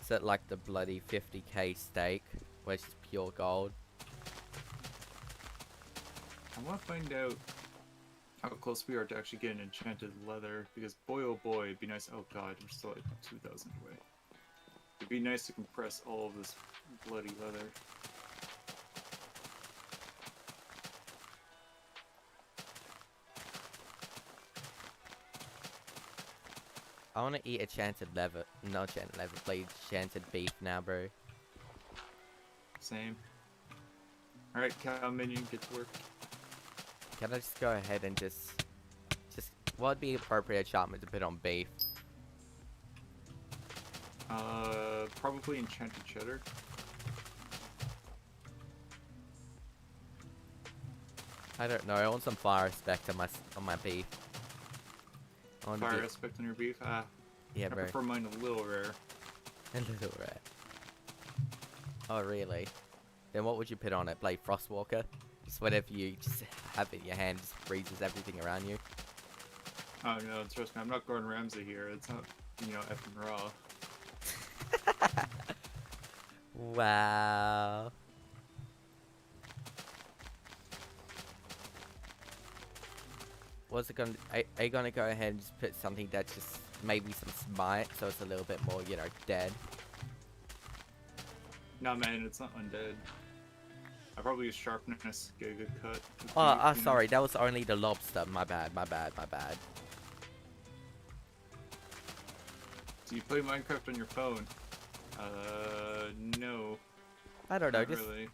is it like the bloody 50k steak, which is pure gold? I want to find out how close we are to actually getting enchanted leather, because boy oh boy, it'd be nice. Oh god, we're still like 2,000 away. It'd be nice to compress all of this bloody leather. I want to eat enchanted leather. No enchanted leather, please. Enchanted beef now, bro. Same. Alright, cow minion, get to work. Can I just go ahead and just what would be appropriate enchantment to put on beef? Probably enchanted cheddar. I don't know. I want some fire aspect on my beef. I want to Fire be aspect on your beef? Ah, yeah, I bro. prefer mine a little rare. A little red. Oh really? Then what would you put on it? Play Frostwalker? Just whatever you just have it in your hand, just freezes everything around you. Oh no, trust me, I'm not Gordon Ramsay here. It's not, effing raw. Wow. What's it gonna? Are you gonna go ahead and just put something that's just maybe some smite, so it's a little bit more, dead? Nah, man, it's not undead. I probably use sharpness, get a good cut. With Oh, beef, sorry, that was only the lobster. My bad. Do you play Minecraft on your phone? No. I don't know. Not Just really.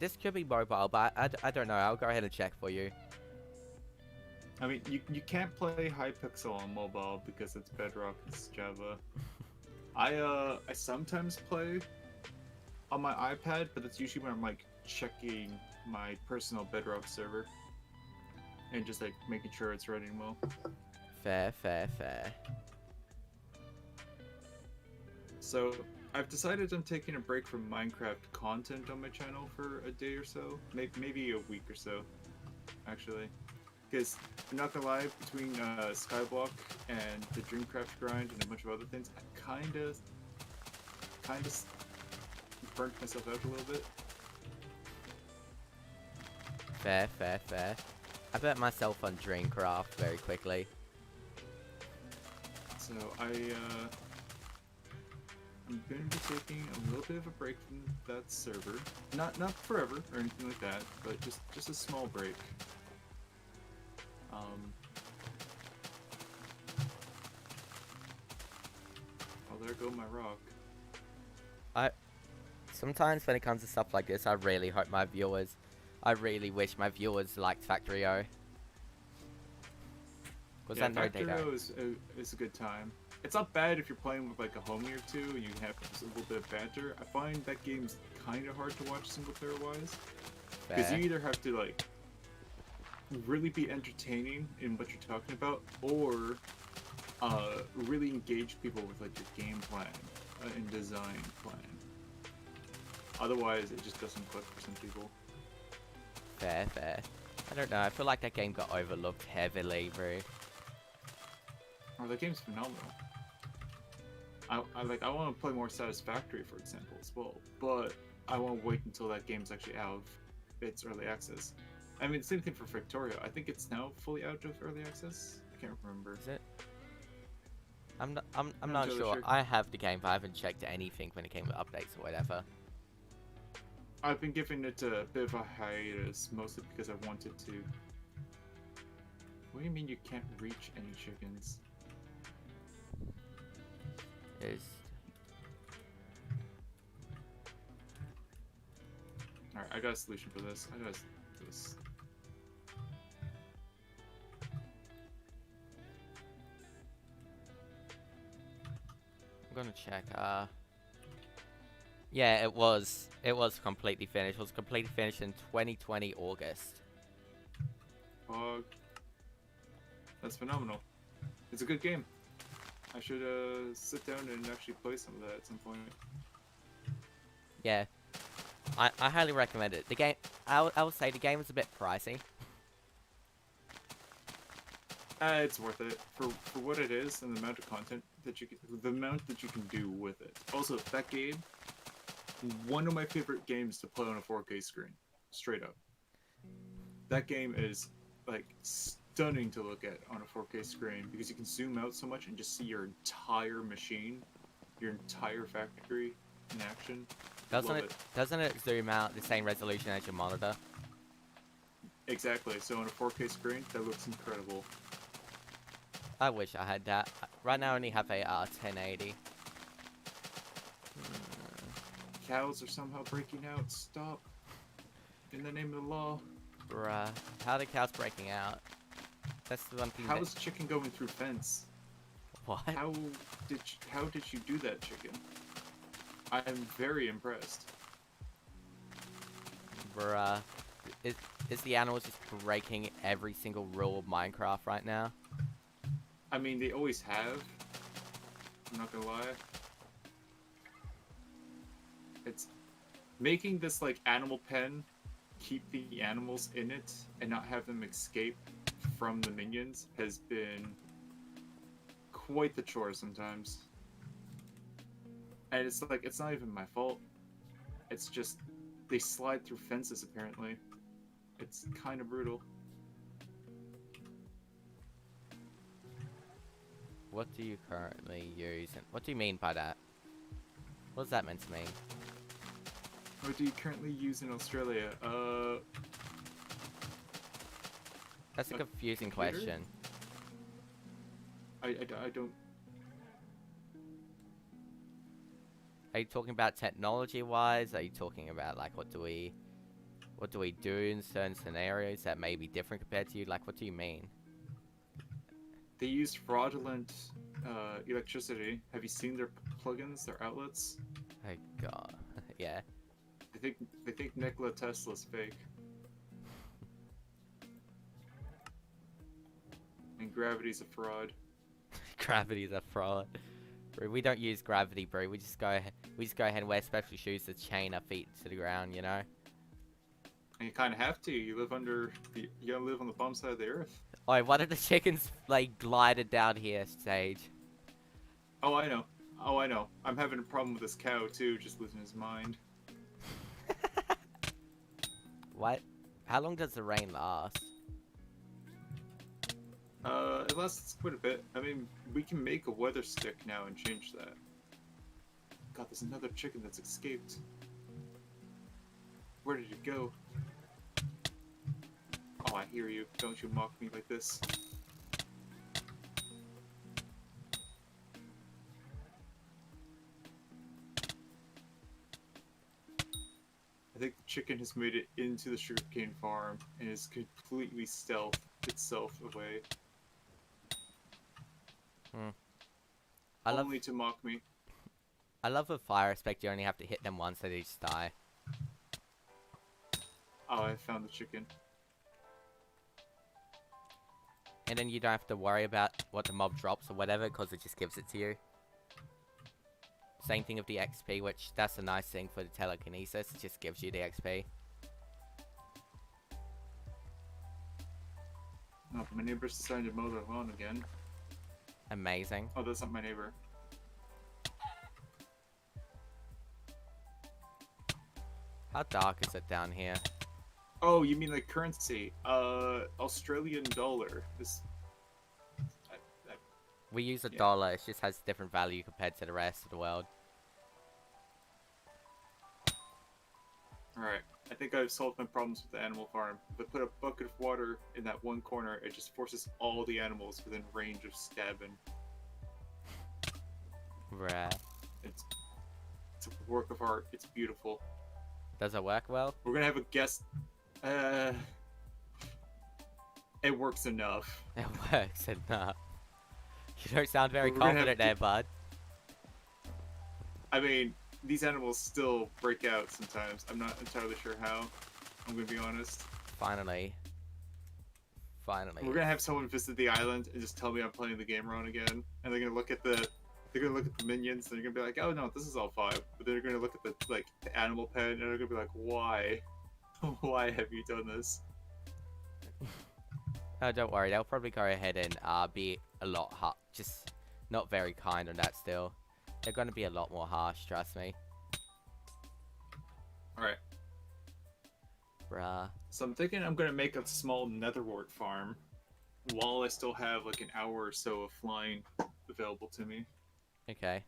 this could be mobile, but I don't know. I'll go ahead and check for you. I mean, you can't play hypixel on mobile because it's Bedrock, it's Java. I sometimes play on my iPad, but that's usually when I'm like checking my personal Bedrock server and just like making sure it's running well. Fair. So I've decided I'm taking a break from Minecraft content on my channel for a day or so, maybe a week or so, actually. Because I'm not gonna lie, between Skyblock and the Dreamcraft grind and a bunch of other things, I kind of burnt myself out a little bit. Fair. I bet myself on Dreamcraft very quickly. So I'm going to be taking a little bit of a break from that server. Not forever or anything like that, but just a small break. Oh, there go my rock. Sometimes when it comes to stuff like this, I really wish my viewers liked Factory O. Yeah, Factory O is a good time. It's not bad if you're playing with like a homie or two and you have a little bit of banter. I find that game's kind of hard to watch single player wise. Because you either have to like really be entertaining in what you're talking about, or really engage people with like your game plan and design plan. Otherwise, it just doesn't click for some people. Fair. I don't know. I feel like that game got overlooked heavily, bro. Oh, that game's phenomenal. I want to play more Satisfactory, for example, as well. But I want to wait until that game's actually out of its early access. I mean, same thing for Victoria. I think it's now fully out of early access. I can't remember. Is it? I'm not totally sure. sure. I have the game, but I haven't checked anything when it came with updates or whatever. I've been giving it a bit of a hiatus, mostly because I wanted to. What do you mean you can't reach any chickens? Alright, I got a solution for this. I got this. I'm gonna check. Yeah, it was completely finished. It was completely finished in 2020 August. That's phenomenal. It's a good game. I should sit down and actually play some of that at some point. Yeah, I highly recommend it. The game, I would say the game is a bit pricey. It's worth it for what it is and the amount of content that you can do with it. Also, that game, one of my favorite games to play on a 4K screen, straight up. That game is like stunning to look at on a 4K screen because you can zoom out so much and just see your entire machine, your entire factory in action. Doesn't it zoom out the same resolution as your monitor? Exactly. So on a 4K screen, that looks incredible. I wish I had that. Right now I only have a 1080. Cows are somehow breaking out. Stop. In the name of the law. Bruh. How are the cows breaking out? That's the one thing. How is chicken going through fence? What? How did you do that, chicken? I am very impressed. Bruh. is the animals just breaking every single rule of Minecraft right now? I mean, they always have. I'm not gonna lie. It's making this like animal pen, keep the animals in it and not have them escape from the minions has been quite the chore sometimes. And it's like, it's not even my fault. It's just, they slide through fences apparently. It's kind of brutal. What do you currently use? And what do you mean by that? What's that meant to mean? What do you currently use in Australia? That's a confusing computer? question. I don't... Are you talking about technology-wise? Are you talking about, like, what do we do in certain scenarios that may be different compared to you? Like, what do you mean? They use fraudulent electricity. Have you seen their plugins, their outlets? Oh god, yeah. They think Nikola Tesla's fake. And gravity's a fraud. Gravity's a fraud. Bro, we don't use gravity, bro. We just go ahead and wear special shoes that chain our feet to the ground, you know? And you kind of have to. You live under the... You gotta live on the bottom side of the earth. Oh, why did the chickens, like, glided down here, Sage? Oh, I know. Oh, I know. I'm having a problem with this cow, too, just losing his mind. What? How long does the rain last? It lasts quite a bit. I mean, we can make a weather stick now and change that. God, there's another chicken that's escaped. Where did it go? Oh, I hear you. Don't you mock me like this. I think the chicken has made it into the sugarcane farm and is completely stealthed itself away. Only to mock me. I love with fire aspect, you only have to hit them once, they just die. Oh, I found the chicken. And then you don't have to worry about what the mob drops or whatever, because it just gives it to you. Same thing with the XP, which that's a nice thing for the telekinesis, it just gives you the XP. Oh, my neighbor's decided to mow their lawn again. Amazing. Oh, that's not my neighbor. How dark is it down here? Oh, you mean like currency? Australian dollar. This. We use a Yeah. dollar, it just has different value compared to the rest of the world. Alright, I think I've solved my problems with the animal farm. If I put a bucket of water in that one corner, it just forces all the animals within range of stabbing. Bruh. It's a work of art. It's beautiful. Does it work well? We're gonna have a guest. It works enough. It works enough. You don't sound very We're gonna confident there, bud. I mean, these animals still break out sometimes. I'm not entirely sure how. I'm gonna be honest. Finally. Finally. We're gonna have someone visit the island and just tell me I'm playing the game wrong again, and they're gonna look at the minions and they're gonna be like, oh no, this is all fine. But they're gonna look at the animal pen and they're gonna be like, why? Why have you done this? Oh, don't worry. They'll probably go ahead and be a lot just not very kind on that still. They're gonna be a lot more harsh, trust me. Alright. Bruh. So I'm thinking I'm gonna make a small netherwort farm while I still have like an hour or so of flying available to me. Okay.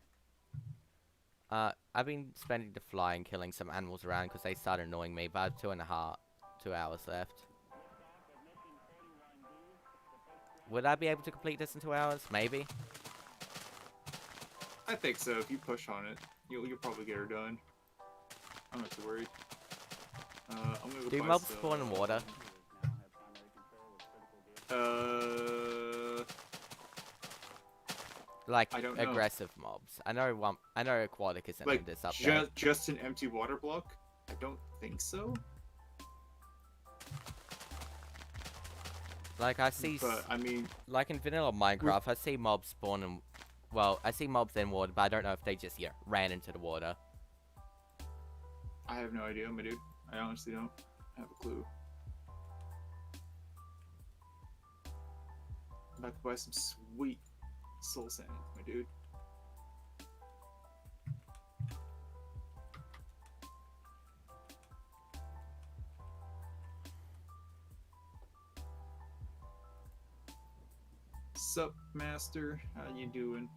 I've been spending the flying killing some animals around because they started annoying me, but I have 2 hours left. Would I be able to complete this in 2 hours? Maybe. I think so. If you push on it, you'll probably get her done. I'm not too worried. I'm gonna go Do buy mobs some- spawn in water? Like I don't know. aggressive mobs. I know aquatic isn't like in this update. just an empty water block? I don't think so. Like I see, But I mean, like in vanilla Minecraft, I see mobs spawn in. Well, I see mobs in water, but I don't know if they just ran into the water. I have no idea, my dude. I honestly don't have a clue. I'm about to buy some sweet soul sand, my dude. Sup, master? How you doing?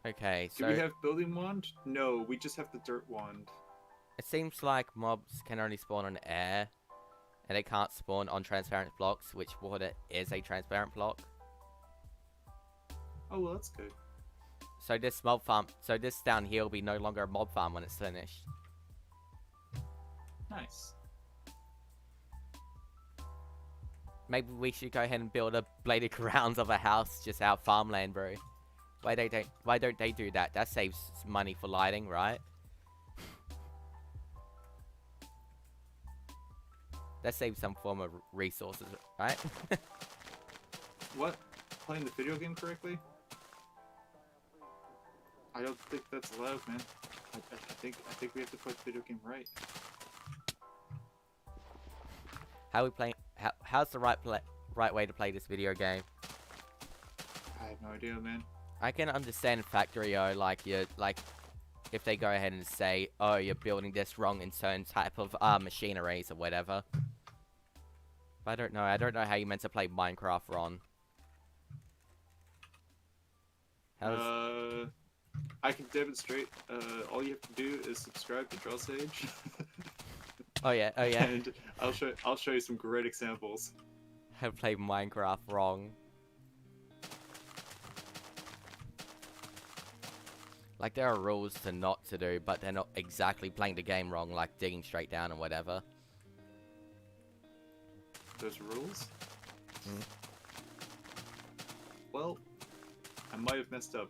Okay, Do so we have building wand? No, we just have the dirt wand. it seems like mobs can only spawn on air, and they can't spawn on transparent blocks, which water is a transparent block. Oh, well, that's good. So this mob farm, so this down here will be no longer a mob farm when it's finished. Nice. Maybe we should go ahead and build a bladed grounds of a house just out farmland, bro. Why don't they do that? That saves money for lighting, right? That saves some form of resources, right? What? Playing the video game correctly? I don't think that's allowed, man. I think we have to play the video game right. How we play? How's the right way to play this video game? I have no idea, man. I can understand Factorio, like if they go ahead and say, oh, you're building this wrong in certain type of machineries or whatever. But I don't know. I don't know how you meant to play Minecraft, Ron. I can demonstrate. All you have to do is subscribe to Draw Sage. Oh yeah, oh yeah. And I'll show you some great examples. How to play Minecraft wrong. Like, there are rules to not to do, but they're not exactly playing the game wrong, like digging straight down and whatever. There's rules? Mm. Well, I might have messed up.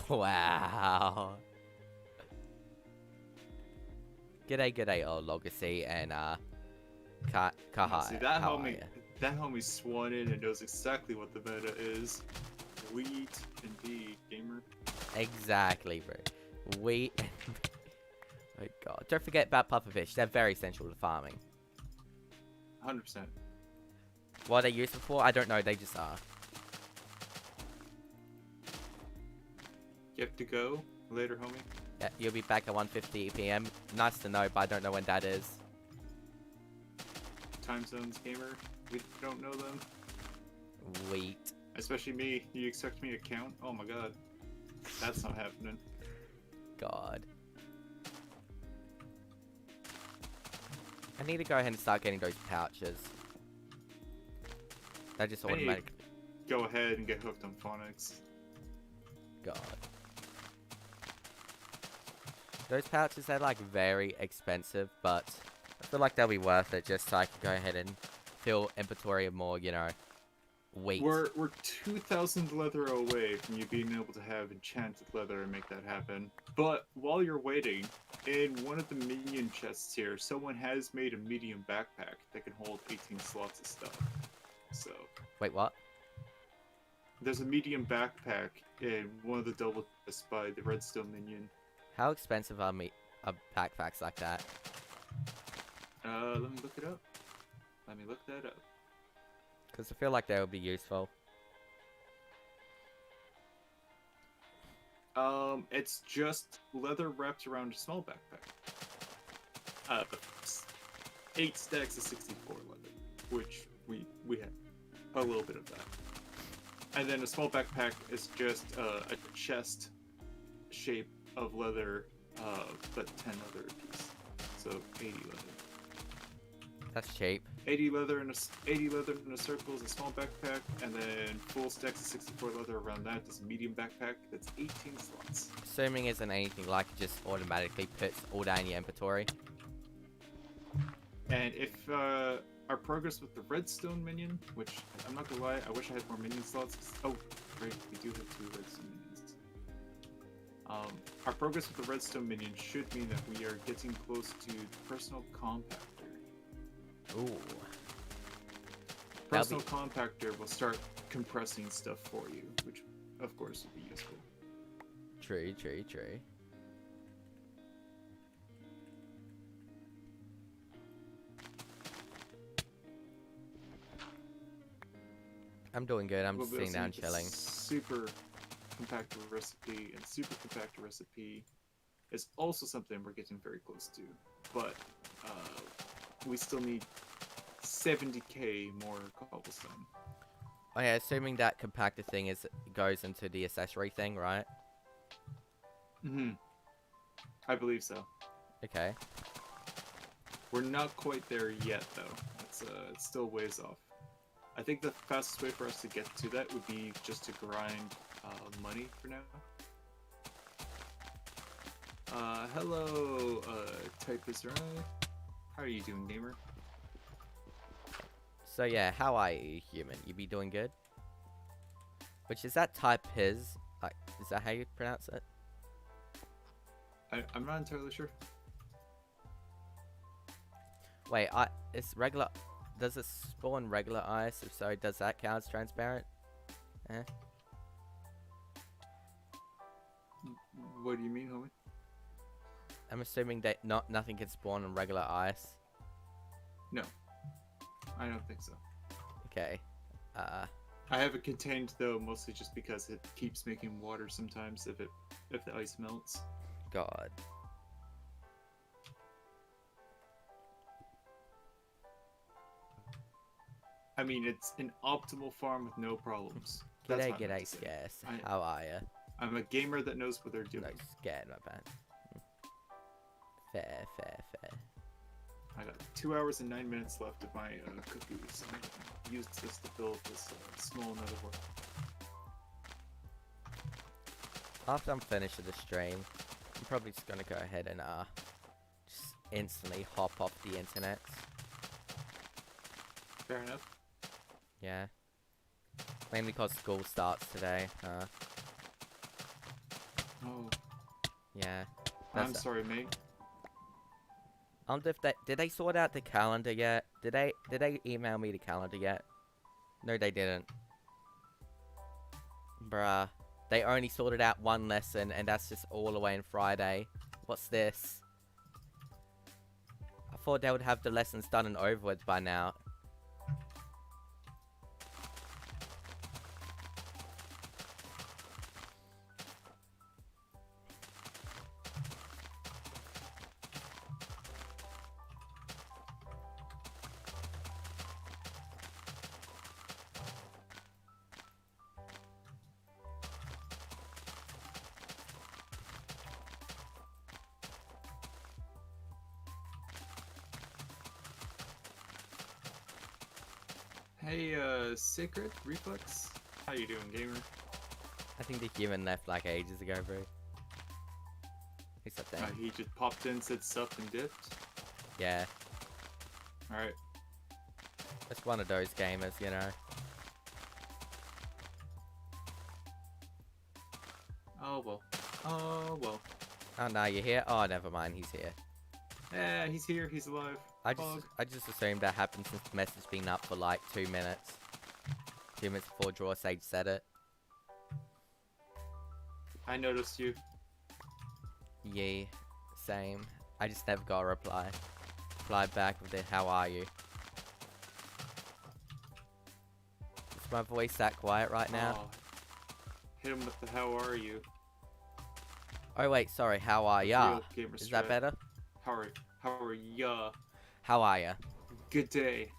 Wow. G'day, old Legacy, and, Kaha. See, that homie swan in and knows exactly what the meta is. Sweet indeed, gamer. Exactly, bro. Oh god. Don't forget about pufferfish. They're very essential to farming. 100%. What are they useful for? I don't know. They just are. You have to go later, homie. Yeah, you'll be back at 1:50 p.m. Nice to know, but I don't know when that is. Time zones, gamer. We don't know them. Wait. Especially me. You expect me to count? Oh my god. That's not happening. God. I need to go ahead and start getting those pouches. They just automatically... Go ahead and get hooked on phonics. God. Those pouches, they're like very expensive, but I feel like they'll be worth it just so I can go ahead and fill inventory of more, you know, weight. We're 2,000 leather away from you being able to have enchanted leather and make that happen. But while you're waiting, in one of the minion chests here, someone has made a medium backpack that can hold 18 slots of stuff. So. Wait, what? There's a medium backpack in one of the double chests by the redstone minion. How expensive are backpacks like that? Let me look it up. Let me look that up. Because I feel like they would be useful. It's just leather wrapped around a small backpack. 8 stacks of 64 leather, which we have a little bit of that. And then a small backpack is just a chest shape of leather, but 10 leather apiece. So 80 leather. That's cheap. 80 leather in a circle is a small backpack, and then full stacks of 64 leather around that is a medium backpack. That's 18 slots. Assuming it isn't anything like it just automatically puts all down your inventory. And if our progress with the redstone minion, which I'm not gonna lie, I wish I had more minion slots. Oh, great, we do have 2 redstone minions. Our progress with the redstone minion should mean that we are getting close to the personal compactor. Ooh. Personal compactor will start compressing stuff for you, which of course would be useful. True, true, true. I'm doing good. I'm just sitting down chilling. Super compactor recipe, and super compactor recipe is also something we're getting very close to, but we still need 70k more cobblestone. Oh yeah, assuming that compactor thing goes into the accessory thing, right? Mm-hmm. I believe so. Okay. We're not quite there yet, though. It's still ways off. I think the fastest way for us to get to that would be just to grind money for now. Hello, Typist Rai. How are you doing, gamer? So yeah, how are you, human? You be doing good? Which is that type his? Like, is that how you pronounce it? I'm not entirely sure. Wait, it's regular. Does it spawn regular ice? If so, does that count as transparent? Eh? What do you mean, homie? I'm assuming that nothing can spawn on regular ice. No, I don't think so. Okay. I have it contained though, mostly just because it keeps making water sometimes if the ice melts. God. I mean, it's an optimal farm with no problems. That's what I meant G'day, to say. scarce. How are ya? I'm a gamer that knows what they're doing. No, scared, my bad. Fair, fair, fair. I got 2 hours and 9 minutes left of my cookies. I used this to build this small nether world. After I'm finished with the stream, I'm probably just gonna go ahead and just instantly hop off the internet. Fair enough. Yeah. Mainly because school starts today. Oh, Yeah. I'm sorry, mate. I wonder if did they sort out the calendar yet? Did they email me the calendar yet? No, they didn't. Bruh. They only sorted out one lesson, and that's just all the way on Friday. What's this? I thought they would have the lessons done and over with by now. Hey, Sacred Reflex. How you doing, gamer? I think the human left like ages ago, bro. Except that. He just popped in, said sup, and dipped. Yeah. Alright. It's one of those gamers, you know. Oh well. Oh well. Oh no, you're here? Oh, never mind, he's here. Yeah, he's here. He's alive. I just assumed that happened since the message been up for like 2 minutes. 2 minutes before Draw Sage said it. I noticed you. Yeah, same. I just never got a reply. Replied back with the how are you? Is my voice that quiet right now? Oh. Hit him with the how are you. Oh wait, sorry, how are ya? Is that better? How are ya? How are ya? Good day.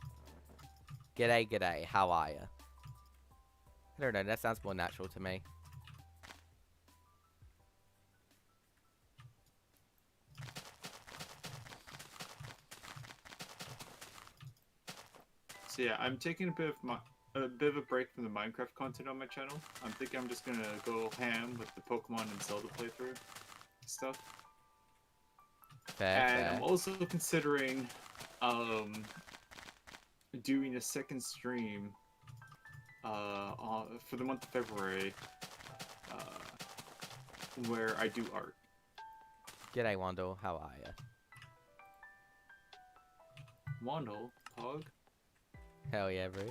G'day, g'day, how are ya? I don't know, that sounds more natural to me. So yeah, I'm taking a bit of a break from the Minecraft content on my channel. I'm thinking I'm just gonna go ham with the Pokemon and Zelda playthrough stuff. Fair, And fair. I'm also considering doing a second stream for the month of February where I do art. G'day, Wandle, how are ya? Wandle? Pog. Hell yeah, bro.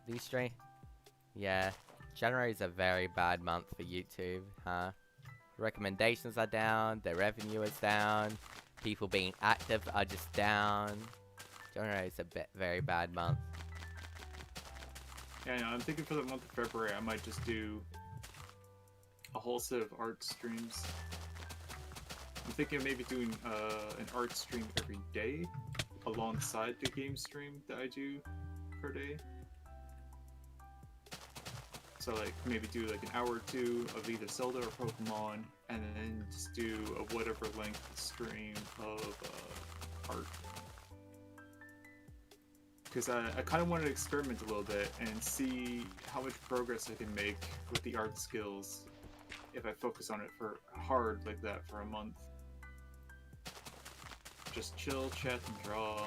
These stream. Yeah. January is a very bad month for YouTube, huh? Recommendations are down, the revenue is down, people being active are just down. January is a very bad month. Yeah, I know. I'm thinking for the month of February, I might just do a whole set of art streams. I'm thinking of maybe doing an art stream every day alongside the game stream that I do per day. So like maybe do like an hour or two of either Zelda or Pokemon, and then just do a whatever length stream of art. Because I kind of want to experiment a little bit and see how much progress I can make with the art skills if I focus on it for hard like that for a month. Just chill, chat, and draw.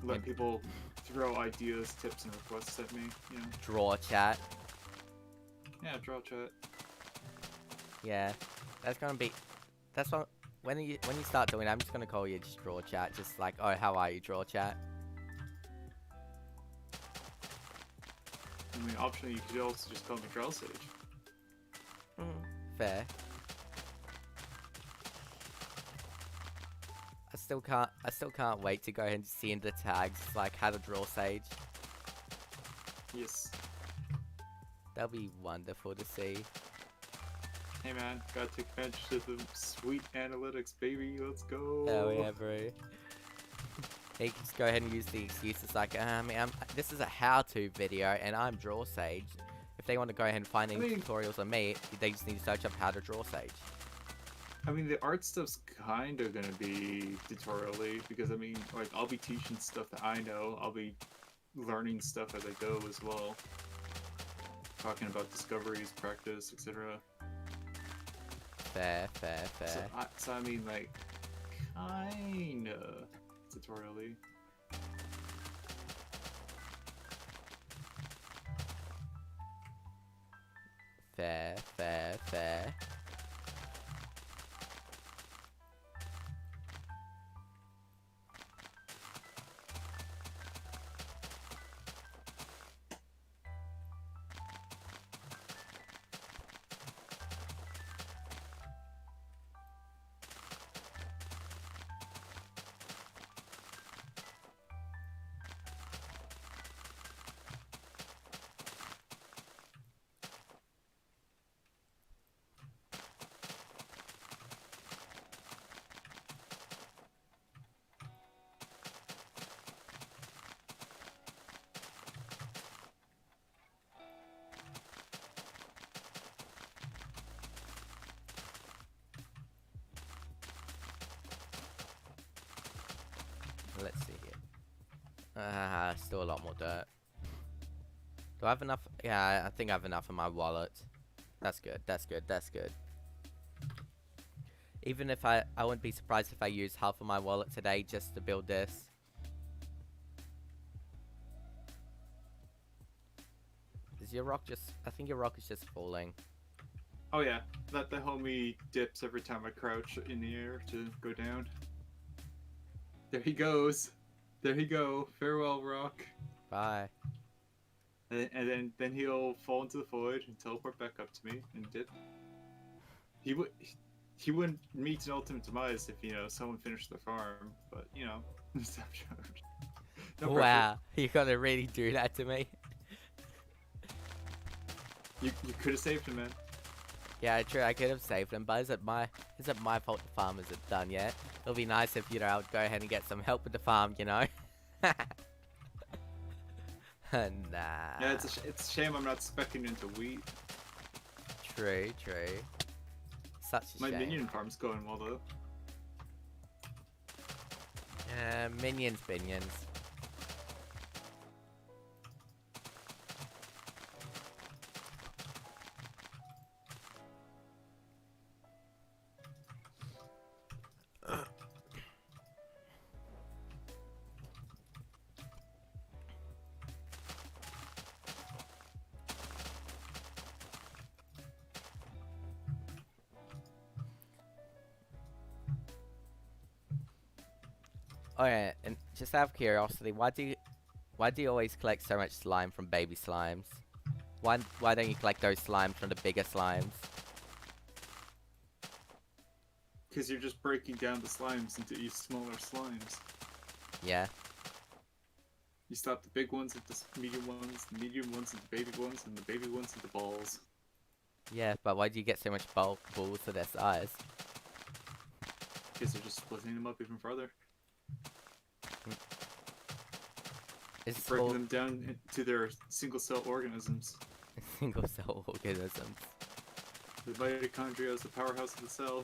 Let people throw ideas, tips, and requests at me, you know. Draw chat. Yeah, draw chat. Yeah. That's gonna be... That's what... When you start doing it, I'm just gonna call you just draw chat. Just like, oh, how are you, draw chat? I mean, optionally, you could also just call me Draw Sage. Fair. I still can't wait to go ahead and see in the tags like how to draw Sage. Yes. That'll be wonderful to see. Hey man, gotta take advantage of the sweet analytics, baby. Let's go. Hell yeah, bro. He can just go ahead and use the excuses like, this is a how-to video and I'm Draw Sage. If they want to go ahead and find any tutorials on me, they just need to search up how to draw Sage. I mean, the art stuff's kind of gonna be tutorial-y, because I mean, like, I'll be teaching stuff that I know. I'll be learning stuff as I go as well. Talking about discoveries, practice, etc. Fair. So I mean, like, kinda tutorial-y. Fair. Let's see here. Still a lot more dirt. Do I have enough? Yeah, I think I have enough in my wallet. That's good. Even if I wouldn't be surprised if I use half of my wallet today just to build this. Is your rock just... I think your rock is just falling. Oh yeah, the homie dips every time I crouch in the air to go down. There he goes. There he go. Farewell, rock. Bye. And then he'll fall into the void and teleport back up to me and dip. He wouldn't meet an ultimate demise if, you know, someone finished the farm, but, you know, no wow, you gotta really do that to me. You could have saved him, man. Yeah, true, I could have saved him, but is it my fault the farm isn't done yet? It'll be nice if, you know, I would go ahead and get some help with the farm, you know? Nah. Yeah, it's a shame I'm not speccing into wheat. True. Such a shame. My minion farm's going well, though. Minions. Oh yeah, and just out of curiosity, why do you always collect so much slime from baby slimes? Why don't you collect those slimes from the bigger slimes? Because you're just breaking down the slimes into each smaller slimes. Yeah. You stop the big ones into medium ones, the medium ones into baby ones, and the baby ones into balls. Yeah, but why do you get so much balls for their size? Because you're just splitting them up even further. It's Breaking all them down into their single-cell organisms. single cell organisms. The mitochondria is the powerhouse of the cell.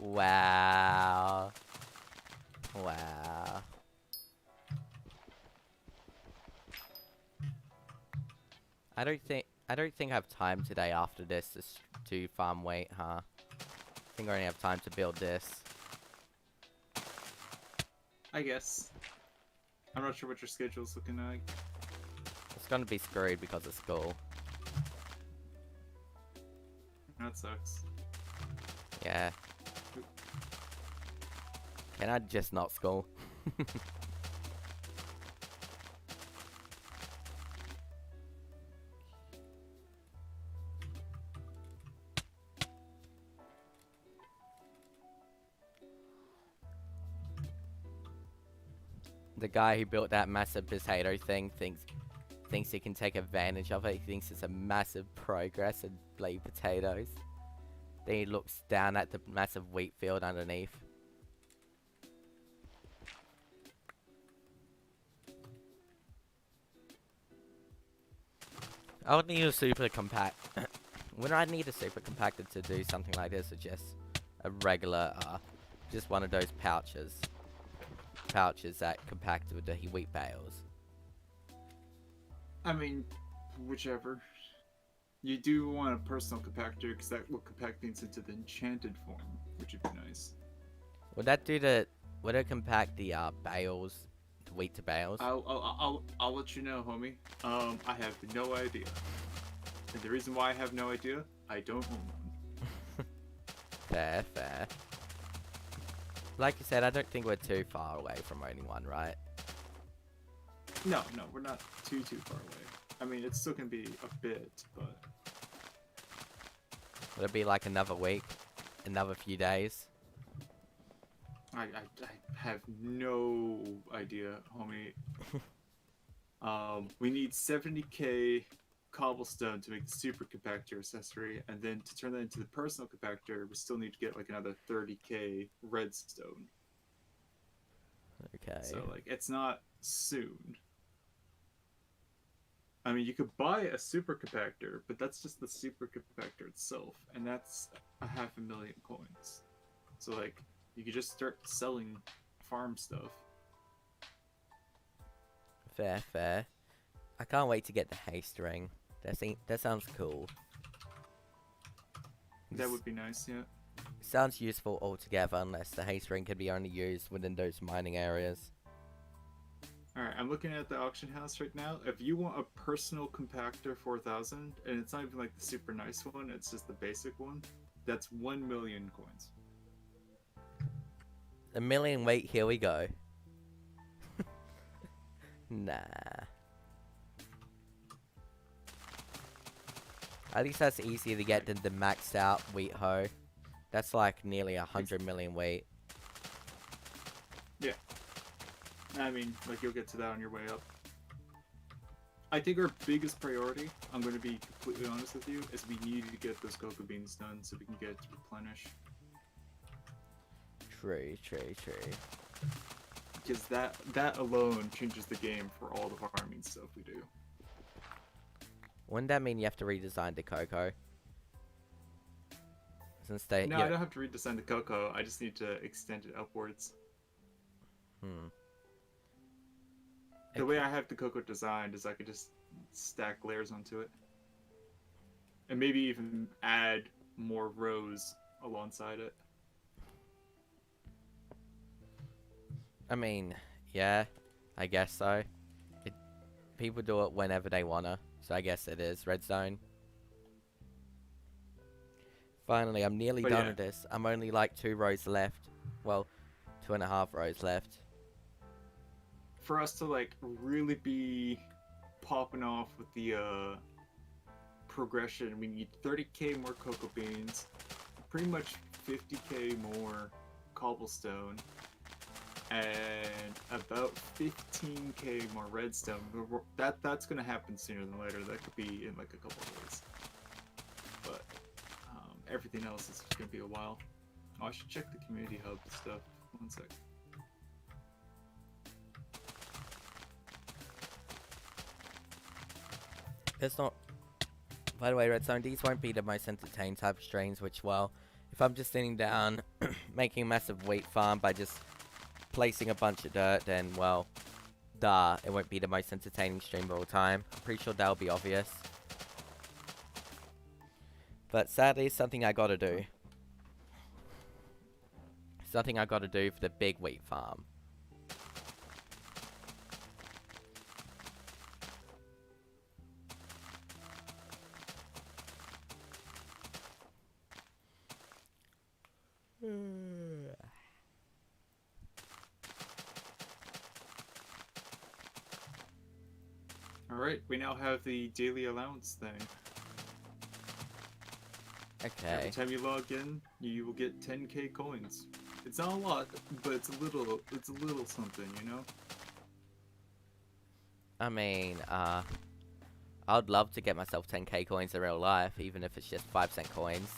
Wow. Wow. I don't think I have time today after this to farm wheat, huh? I think I only have time to build this. I guess. I'm not sure what your schedule's looking like. It's gonna be screwed because of school. That sucks. Yeah. Can I just not school? The guy who built that massive potato thing thinks he can take advantage of it. He thinks it's a massive progress in bloody potatoes. Then he looks down at the massive wheat field underneath. I would need a super compact. When I need a super compactor to do something like this, or just a regular, just one of those pouches that compact with the wheat bales. I mean, whichever. You do want a personal compactor because that will compact things into the enchanted form, which would be nice. Would it compact the bales, the wheat to bales? I'll let you know, homie. I have no idea. And the reason why I have no idea, I don't own one. Fair. Like you said, I don't think we're too far away from owning one, right? No, we're not too far away. I mean, it's still gonna be a bit, but Would it be like another week? Another few days? I have no idea, homie. We need 70k cobblestone to make the super compactor accessory, and then to turn that into the personal compactor, we still need to get like another 30k redstone. Okay. So like, it's not soon. I mean, you could buy a super compactor, but that's just the super compactor itself, and that's 500,000 coins. So like, you could just start selling farm stuff. Fair. I can't wait to get the haste ring. That sounds cool. That would be nice, yeah. Sounds useful altogether, unless the haste ring can be only used within those mining areas. Alright, I'm looking at the auction house right now. If you want a personal compactor 4000, and it's not even like the super nice one, it's just the basic one, that's 1 million coins. A million wheat, here we go. Nah. At least that's easier to get than the maxed out wheat hoe. That's like nearly 100 million wheat. Yeah. I mean, like, you'll get to that on your way up. I think our biggest priority, I'm going to be completely honest with you, is we need to get those cocoa beans done so we can get to replenish. True. Because that alone changes the game for all the farming stuff we do. Wouldn't that mean you have to redesign the cocoa? Since they... No, yeah. I don't have to redesign the cocoa, I just need to extend it upwards. The way I have the cocoa designed is I could just stack layers onto it. And maybe even add more rows alongside it. I mean, yeah, I guess so. People do it whenever they wanna, so I guess it is redstone. Finally, I'm nearly done with this. I'm only like 2 rows left. Well, 2.5 rows left. For us to like really be popping off with the progression, we need 30k more cocoa beans, pretty much 50k more cobblestone, and about 15k more redstone. That's gonna happen sooner than later. That could be in like a couple of days. But everything else is gonna be a while. Oh, I should check the community hub stuff. One sec. It's not. By the way, Redstone, these won't be the most entertaining type of streams, which, well, if I'm just sitting down making a massive wheat farm by just placing a bunch of dirt, then, well, duh, it won't be the most entertaining stream of all time. I'm pretty sure that'll be obvious. But sadly, it's something I gotta do. Something I gotta do for the big wheat farm. Alright, we now have the daily allowance thing. Okay. Every time you log in, you will get 10k coins. It's not a lot, but it's a little something, you know? I mean, I'd love to get myself 10k coins in real life, even if it's just 5-cent coins.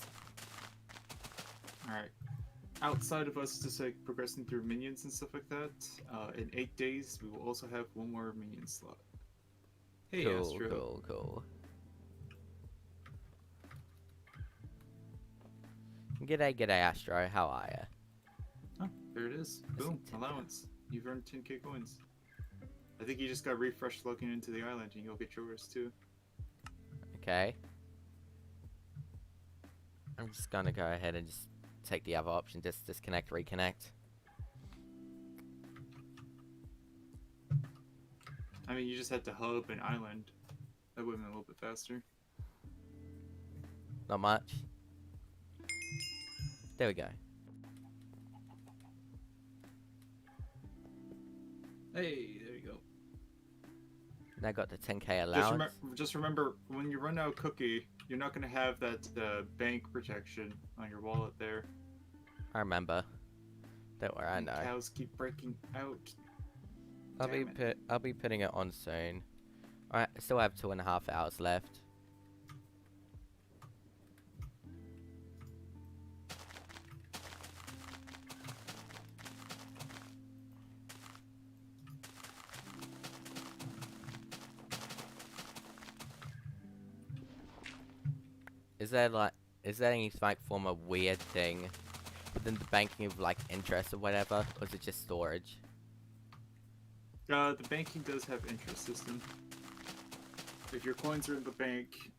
Alright. Outside of us just like progressing through minions and stuff like that, in 8 days we will also have one more minion slot. Hey, Cool, Astro. cool. G'day, Astro. How are ya? Oh, there it is. Boom, allowance. You've earned 10k coins. I think you just got refreshed logging into the island and you'll get yours too. Okay. I'm just gonna go ahead and just take the other option, just disconnect, reconnect. I mean, you just had to hub an island. That would have been a little bit faster. Not much. There we go. Hey, there you go. And I got the 10k allowance. Just remember, when you run out of cookie, you're not going to have that bank protection on your wallet there. I remember. Don't worry, I know. Cows keep breaking out. I'll be putting it on soon. Alright, I still have 2.5 hours left. Is there any like form of weird thing within the banking of like interest or whatever, or is it just storage? The banking does have interest system. If your coins are in the bank,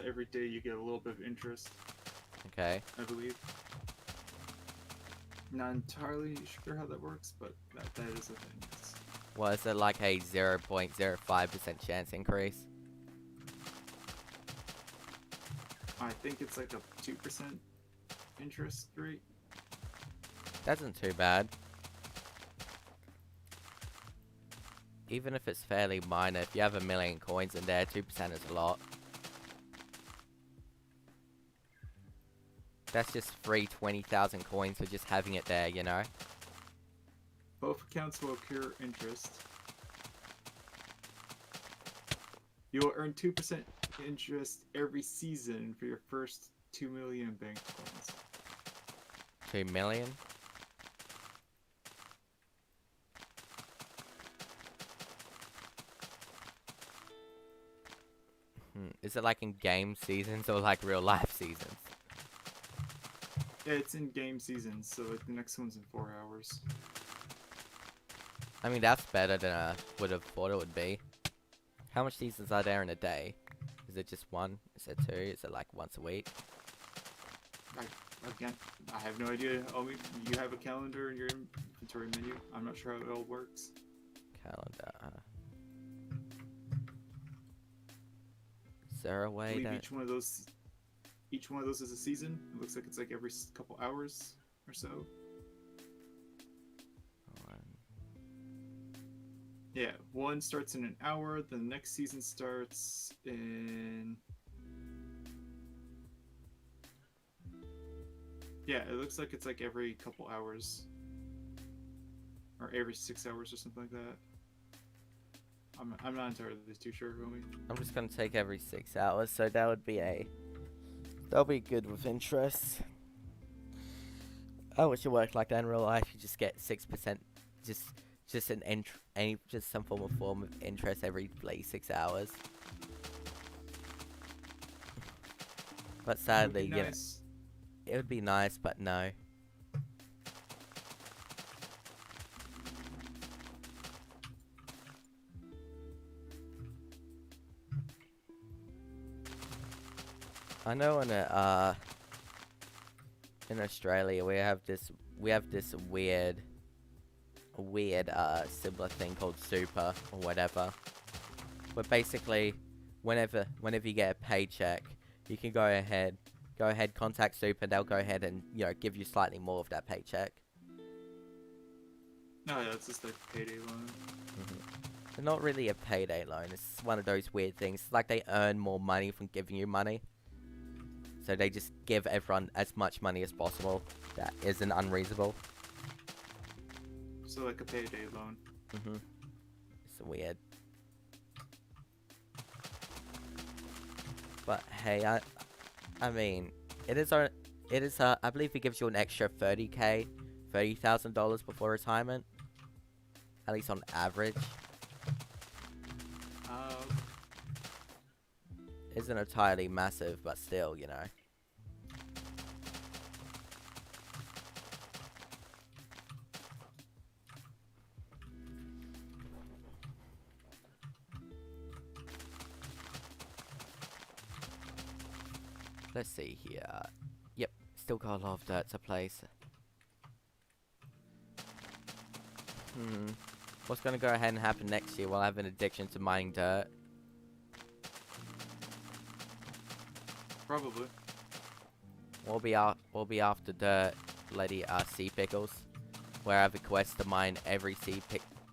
every day you get a little bit of interest. Okay. I believe. Not entirely sure how that works, but that is a thing. Yes. Well, is it like a 0.05% chance increase? I think it's like a 2% interest rate. That isn't too bad. Even if it's fairly minor, if you have 1,000,000 coins in there, 2% is a lot. That's just free 20,000 coins for just having it there, you know? Both accounts will accrue interest. You will earn 2% interest every season for your first 2 million bank coins. 2 million? Is it like in game seasons or like real life seasons? Yeah, it's in game seasons, so like the next one's in 4 hours. I mean, that's better than I would have thought it would be. How much seasons are there in a day? Is it just one? Is it two? Is it like once a week? Again, I have no idea. You have a calendar in your inventory menu. I'm not sure how it all works. Calendar. Is there a I way believe that... each one of those is a season. It looks like it's like every couple hours or so. Yeah, one starts in an hour. The next season starts in. Yeah, it looks like it's like every couple hours, or every 6 hours or something like that. I'm not entirely too sure, homie. I'm just gonna take every 6 hours, so that'll be good with interest. I wish it worked like that in real life. You just get 6%, just just some form of interest every like 6 hours. But sadly, you know, Nice. it would be nice, but no. I know in Australia we have this weird similar thing called super or whatever. But basically, whenever you get a paycheck, you can go ahead contact super. They'll go ahead and give you slightly more of that paycheck. No, yeah, it's just like payday loan. It's not really a payday loan. It's one of those weird things. It's like they earn more money from giving you money. So they just give everyone as much money as possible. That isn't unreasonable. So like a payday loan. It's weird. But hey, I mean, it is I believe it gives you an extra $30,000 before retirement. At least on average. Isn't entirely massive, but still, you know. Let's see here. Yep, still got a lot of dirt to place. What's gonna go ahead and happen next year? We'll have an addiction to mining dirt. Probably. We'll be after dirt, bloody sea pickles. Where I have a quest to mine every sea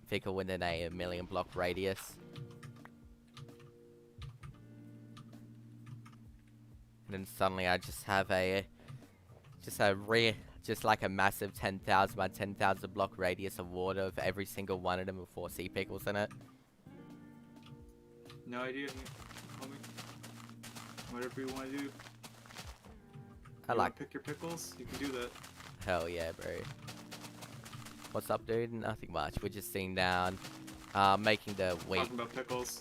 pickle within a million block radius. And then suddenly I just have just like a massive 10,000 by 10,000 block radius of water of every single one of them with 4 sea pickles in it. No idea, homie. Whatever you want to do. I like pick your pickles. You can do that. Hell yeah, bro. What's up, dude? Nothing much. We're just sitting down, making the wheat. Talking about pickles.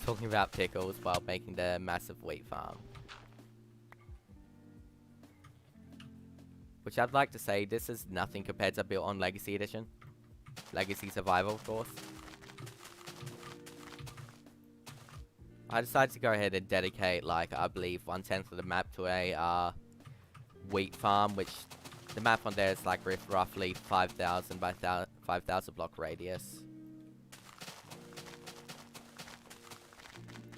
Talking about pickles while making the massive wheat farm. Which I'd like to say, this is nothing compared to built on Legacy Edition. Legacy Survival, of course. I decided to go ahead and dedicate, like, I believe 1/10 of the map to a wheat farm, which the map on there is like roughly 5,000 by 5,000 block radius.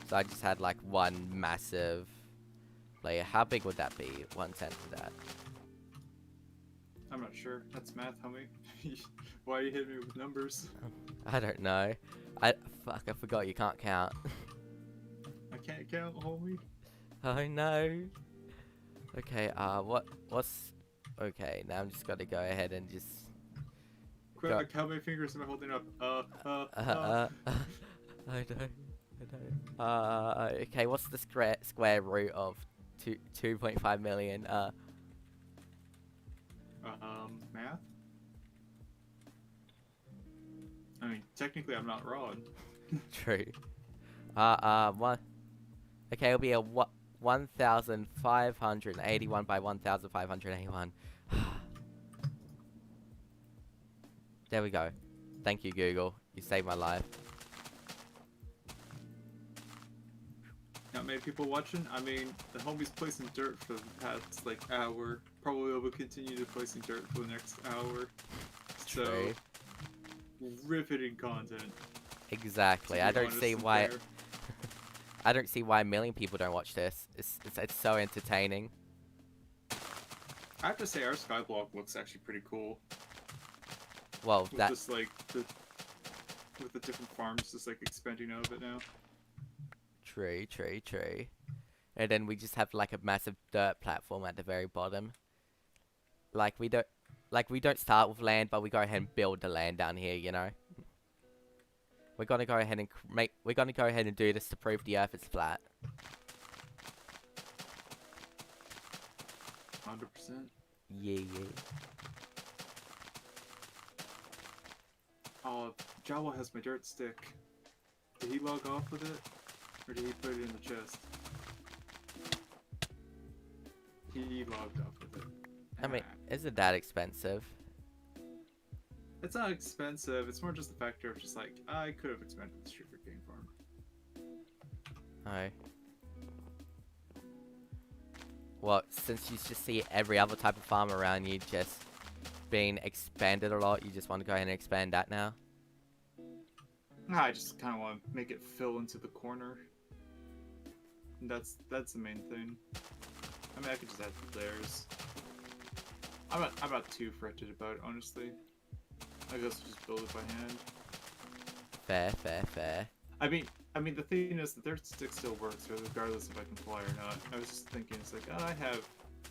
So I just had like one massive layer. How big would that be? 1/10 of that. I'm not sure. That's math, homie. Why are you hitting me with numbers? I don't know. Fuck, I forgot you can't count. I can't count, homie. Oh no. Okay, what's... Okay, now I'm just gonna go ahead and just... Quick, how many fingers am I holding up? I know. Okay, what's the square root of 2.5 million? Math? I mean, technically I'm not wrong. True. What? Okay, it'll be a 1,581 by 1,581. There we go. Thank you, Google. You saved my life. Not many people watching. I mean, the homie's placing dirt for the past like hour. Probably will continue to placing dirt for the next hour. True. So, riveting content. Exactly. I don't see why. I don't see why a million people don't watch this. It's so entertaining. I have to say, our skyblock looks actually pretty cool. Well, with just like the with the different farms just like expanding out of it now. True, true, true. And then we just have like a massive dirt platform at the very bottom. Like we don't start with land, but we go ahead and build the land down here, you know. We're gonna go ahead and do this to prove the Earth is flat. 100%. Yeah, yeah. Oh, Jawa has my dirt stick. Did he log off with it? Or did he put it in the chest? He logged off with it. I mean, is it that expensive? It's not expensive, it's more just the factor of just like, I could have expanded the sugarcane farm. Oh. Well, since you just see every other type of farm around you just being expanded a lot, you just want to go ahead and expand that now? Nah, I just kind of want to make it fill into the corner. That's the main thing. I mean, I could just add layers. I'm not too fretted about it, honestly. I guess just build it by hand. Fair, fair, fair. I mean, the thing is, the dirt stick still works, regardless if I can fly or not. I was just thinking, it's like, oh, I have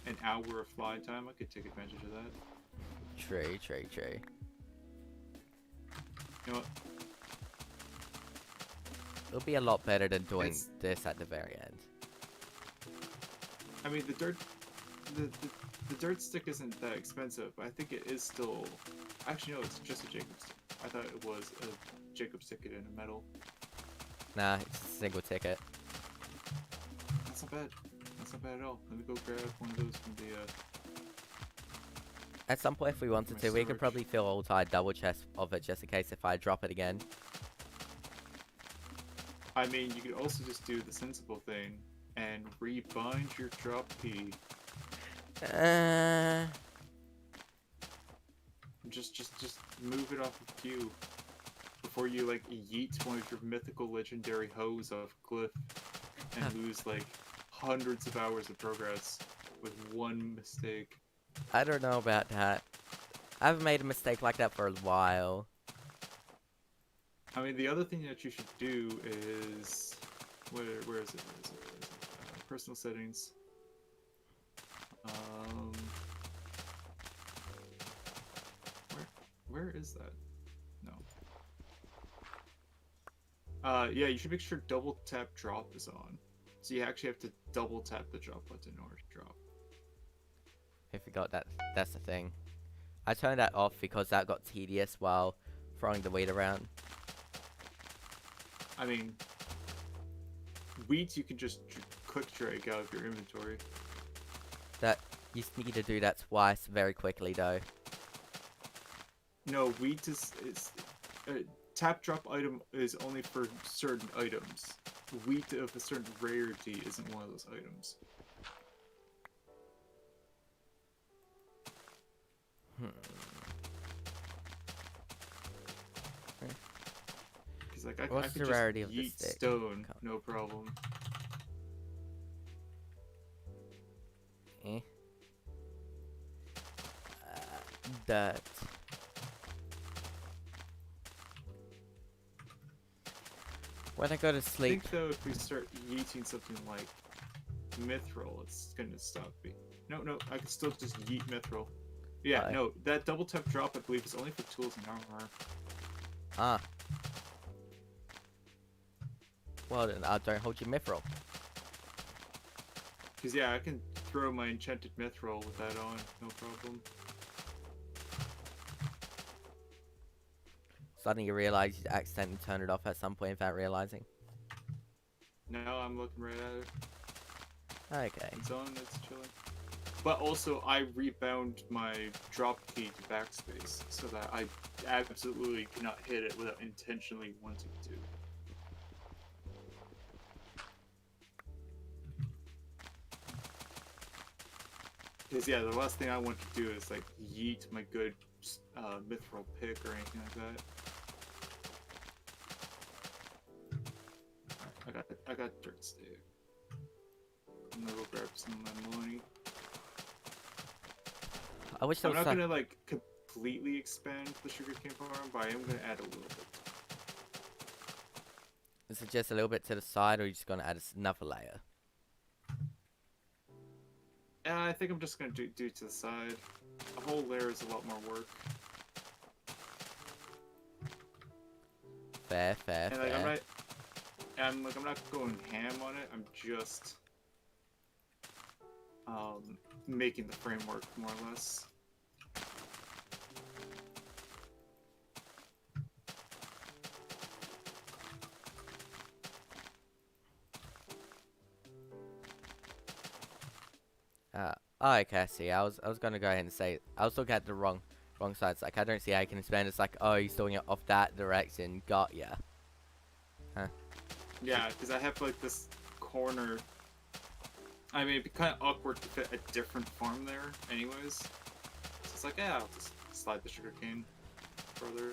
an hour of fly time. I could take advantage of that. True, true, true. You know what? It'll be a lot better than doing this at the very end. I mean, the dirt stick isn't that expensive, but I think it is still... Actually, no, it's just a Jacob stick. I thought it was a Jacob ticket in a metal. Nah, it's a single ticket. That's not bad. That's not bad at all. Let me go grab one of those from the, At some point, if we wanted to, we could probably fill all our double chest of it just in case if I drop it again. I mean, you could also just do the sensible thing and rebind your drop key. Just move it off of Q before you like yeet one of your mythical legendary hoes off cliff and lose like hundreds of hours of progress with one mistake. I don't know about that. I haven't made a mistake like that for a while. I mean, the other thing that you should do is where is it? Personal settings. Where is that? No. Yeah, you should make sure double tap drop is on. So you actually have to double tap the drop button in order to drop. I forgot that's the thing. I turned that off because that got tedious while throwing the weight around. I mean, wheat you can just quick drag out of your inventory. That you need to do that twice very quickly though. No, wheat is tap drop item is only for certain items. Wheat of a certain rarity isn't one of those items. Because like I What's could the just rarity of the yeet stick? stone, no problem. Dirt. When I go to I sleep, think though if we start yeeting something like mithril, it's gonna stop me. No, I can still just yeet mithril. Yeah, Why? no, that double tap drop I believe is only for tools and armor. ah. Well then, I don't hold your mithril. Because yeah, I can throw my enchanted mithril with that on, no problem. Suddenly you realize you accidentally turned it off at some point without realizing. Now I'm looking right at it. Okay. It's on, it's chilling. But also, I rebound my drop key to backspace so that I absolutely cannot hit it without intentionally wanting to. Because yeah, the last thing I want to do is like yeet my good mithril pick or anything like that. I got dirt stick. I'm gonna go grab some of my money. I wish there I'm was not some... gonna like completely expand the sugarcane farm, but I am gonna add a little bit. Is it just a little bit to the side, or are you just gonna add another layer? Yeah, I think I'm just gonna do it to the side. A whole layer is a lot more work. Fair, fair, And like fair. I'm not going ham on it. I'm just making the framework more or less. Oh, okay, I see. I was gonna go ahead and say I was looking at the wrong side. It's like I don't see how you can expand. It's like, oh, he's doing it off that direction. Got ya. Huh. Yeah, because I have like this corner. I mean, it'd be kind of awkward to fit a different farm there, anyways. So it's like, yeah, I'll just slide the sugarcane further.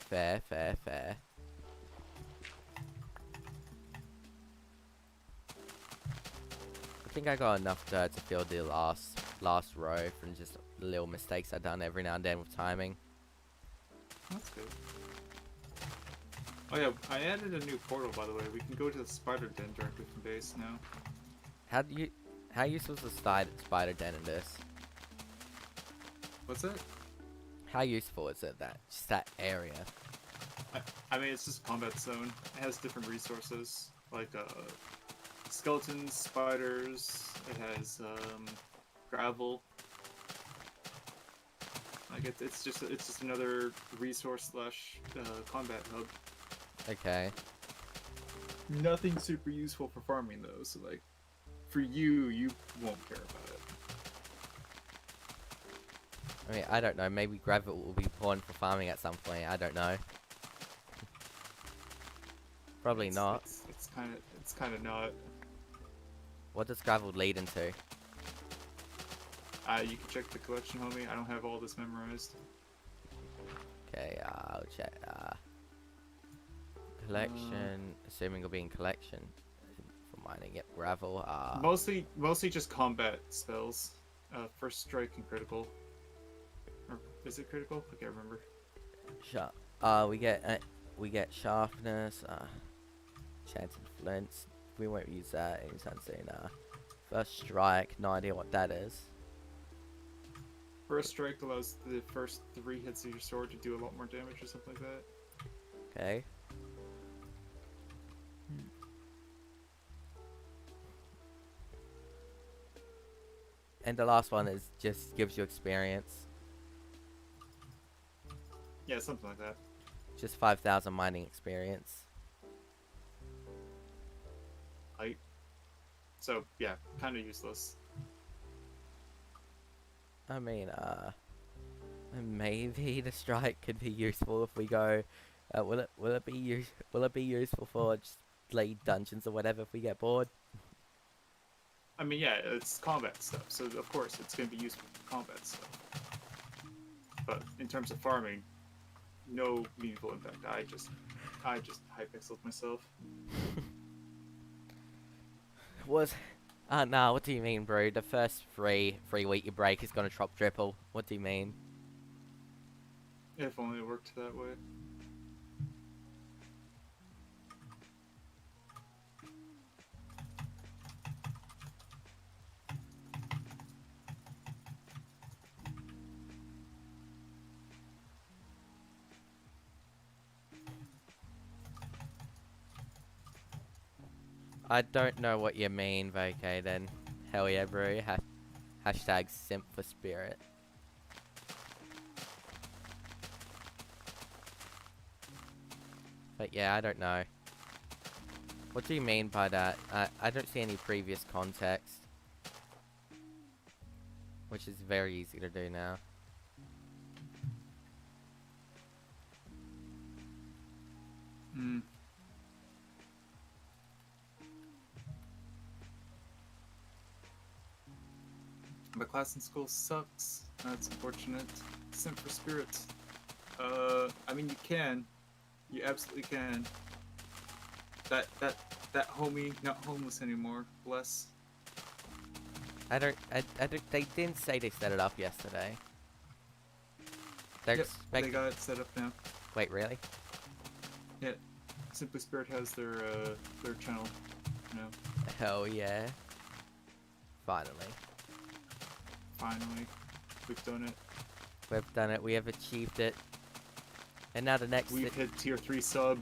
Fair, fair, fair. I think I got enough dirt to fill the last row from just little mistakes I've done every now and then with timing. That's good. Oh yeah, I added a new portal, by the way. We can go to the spider den directly from base now. How useful is the spider den in this? What's that? How useful is it just that area? I mean, it's just a combat zone. It has different resources, like skeletons, spiders. It has gravel. Like it's just another resource slash combat hub. Okay. Nothing super useful for farming though. So like, for you won't care about it. I mean, I don't know. Maybe gravel will be important for farming at some point. I don't know. Probably not. It's kind of not. What does gravel lead into? You can check the collection, homie. I don't have all this memorized. Okay, I'll check. Collection. Assuming it'll be in collection. For mining, yep. Gravel. Mostly just combat spells. First strike and critical. Or is it critical? I can't remember. Sharp. We get sharpness. Enchanted flints. We won't use that anytime soon. First strike. No idea what that is. First strike allows the first 3 hits of your sword to do a lot more damage or something like that. Okay. And the last one is just gives you experience. Yeah, something like that. Just 5,000 mining experience. Height. So yeah, kind of useless. I mean, maybe the strike could be useful if we go. Will it be useful for just lead dungeons or whatever if we get bored? I mean, yeah, it's combat stuff, so of course it's going to be useful for combat stuff. But in terms of farming, no meaningful impact. I just hypixeled myself. Nah, what do you mean, bro? The first free week you break is gonna drop triple. What do you mean? If only it worked that way. I don't know what you mean, Vacay, then. Hell yeah, bro. Hashtag simp for spirit. But yeah, I don't know. What do you mean by that? I don't see any previous context. Which is very easy to do now. Hmm. My class in school sucks. That's unfortunate. Simp for spirit. I mean, you can. You absolutely can. That homie not homeless anymore. Bless. I don't. They didn't say they set it up yesterday. They're Yep, they expecting. got it set up now. Wait, really? Yeah, Simply Spirit has their channel. You know, Hell yeah. Finally. finally, we've done it. We've done it. We have achieved it. And now the next We've hit tier 3 sub.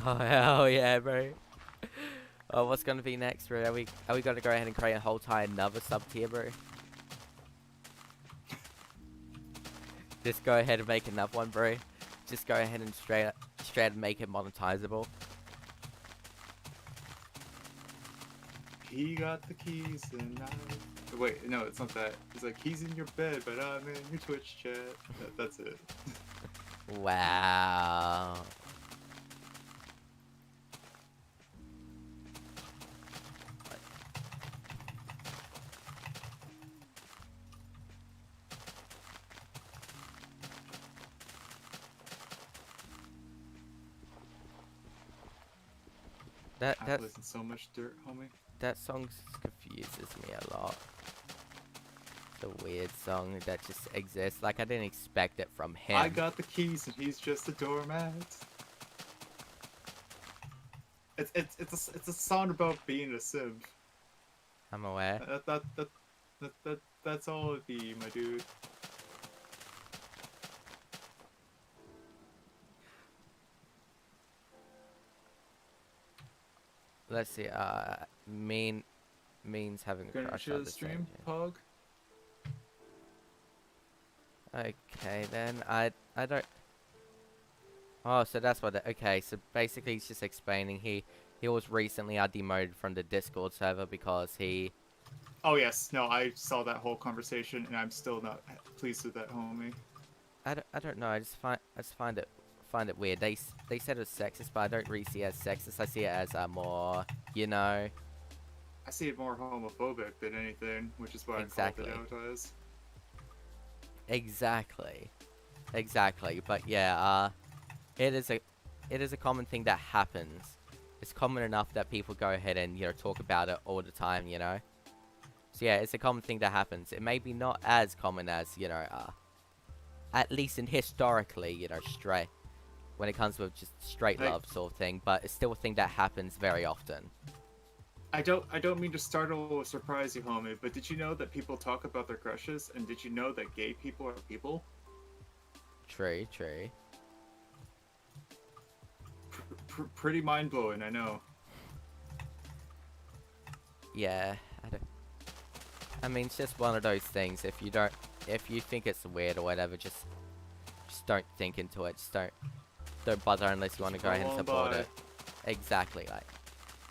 Oh, hell yeah, bro. Oh, what's gonna be next, bro? Are we gonna go ahead and create a whole another sub tier, bro? Just go ahead and make another one, bro. Just go ahead and straight make it monetizable. He got the keys and I... Wait, no, it's not that. He's like, he's in your bed, but I'm in your Twitch chat. That's it. Wow. I've listened so much dirt, homie. That song confuses me a lot. It's a weird song that just exists. Like, I didn't expect it from him. I got the keys and he's just a doormat. It's a song about being a simp. I'm aware. That's all it be, my dude. Let's see, means having a Gonna crush share on the the stream, same Pog? Okay, then, I don't... Oh, so that's what okay, so basically he's just explaining he was recently demoted from the Discord server because he... Oh yes, no, I saw that whole conversation and I'm still not pleased with that, homie. I don't know, I just find it weird. They said it was sexist, but I don't really see it as sexist. I see it as more, you know. I see it more homophobic than anything, which is why Exactly. I called it out as. Exactly. But yeah, it is a common thing that happens. It's common enough that people go ahead and, you know, talk about it all the time, you know. So yeah, it's a common thing that happens. It may be not as common as, you know, at least in historically, you know, straight. When it comes with just straight love sort of thing, but it's still a thing that happens very often. I don't mean to startle or surprise you, homie, but did you know that people talk about their crushes, and did you know that gay people are people? True. Pretty mind-blowing, I know. Yeah, I mean, it's just one of those things. If you think it's weird or whatever, just don't think into it. Just don't bother unless you want to go ahead and support it. Exactly, like,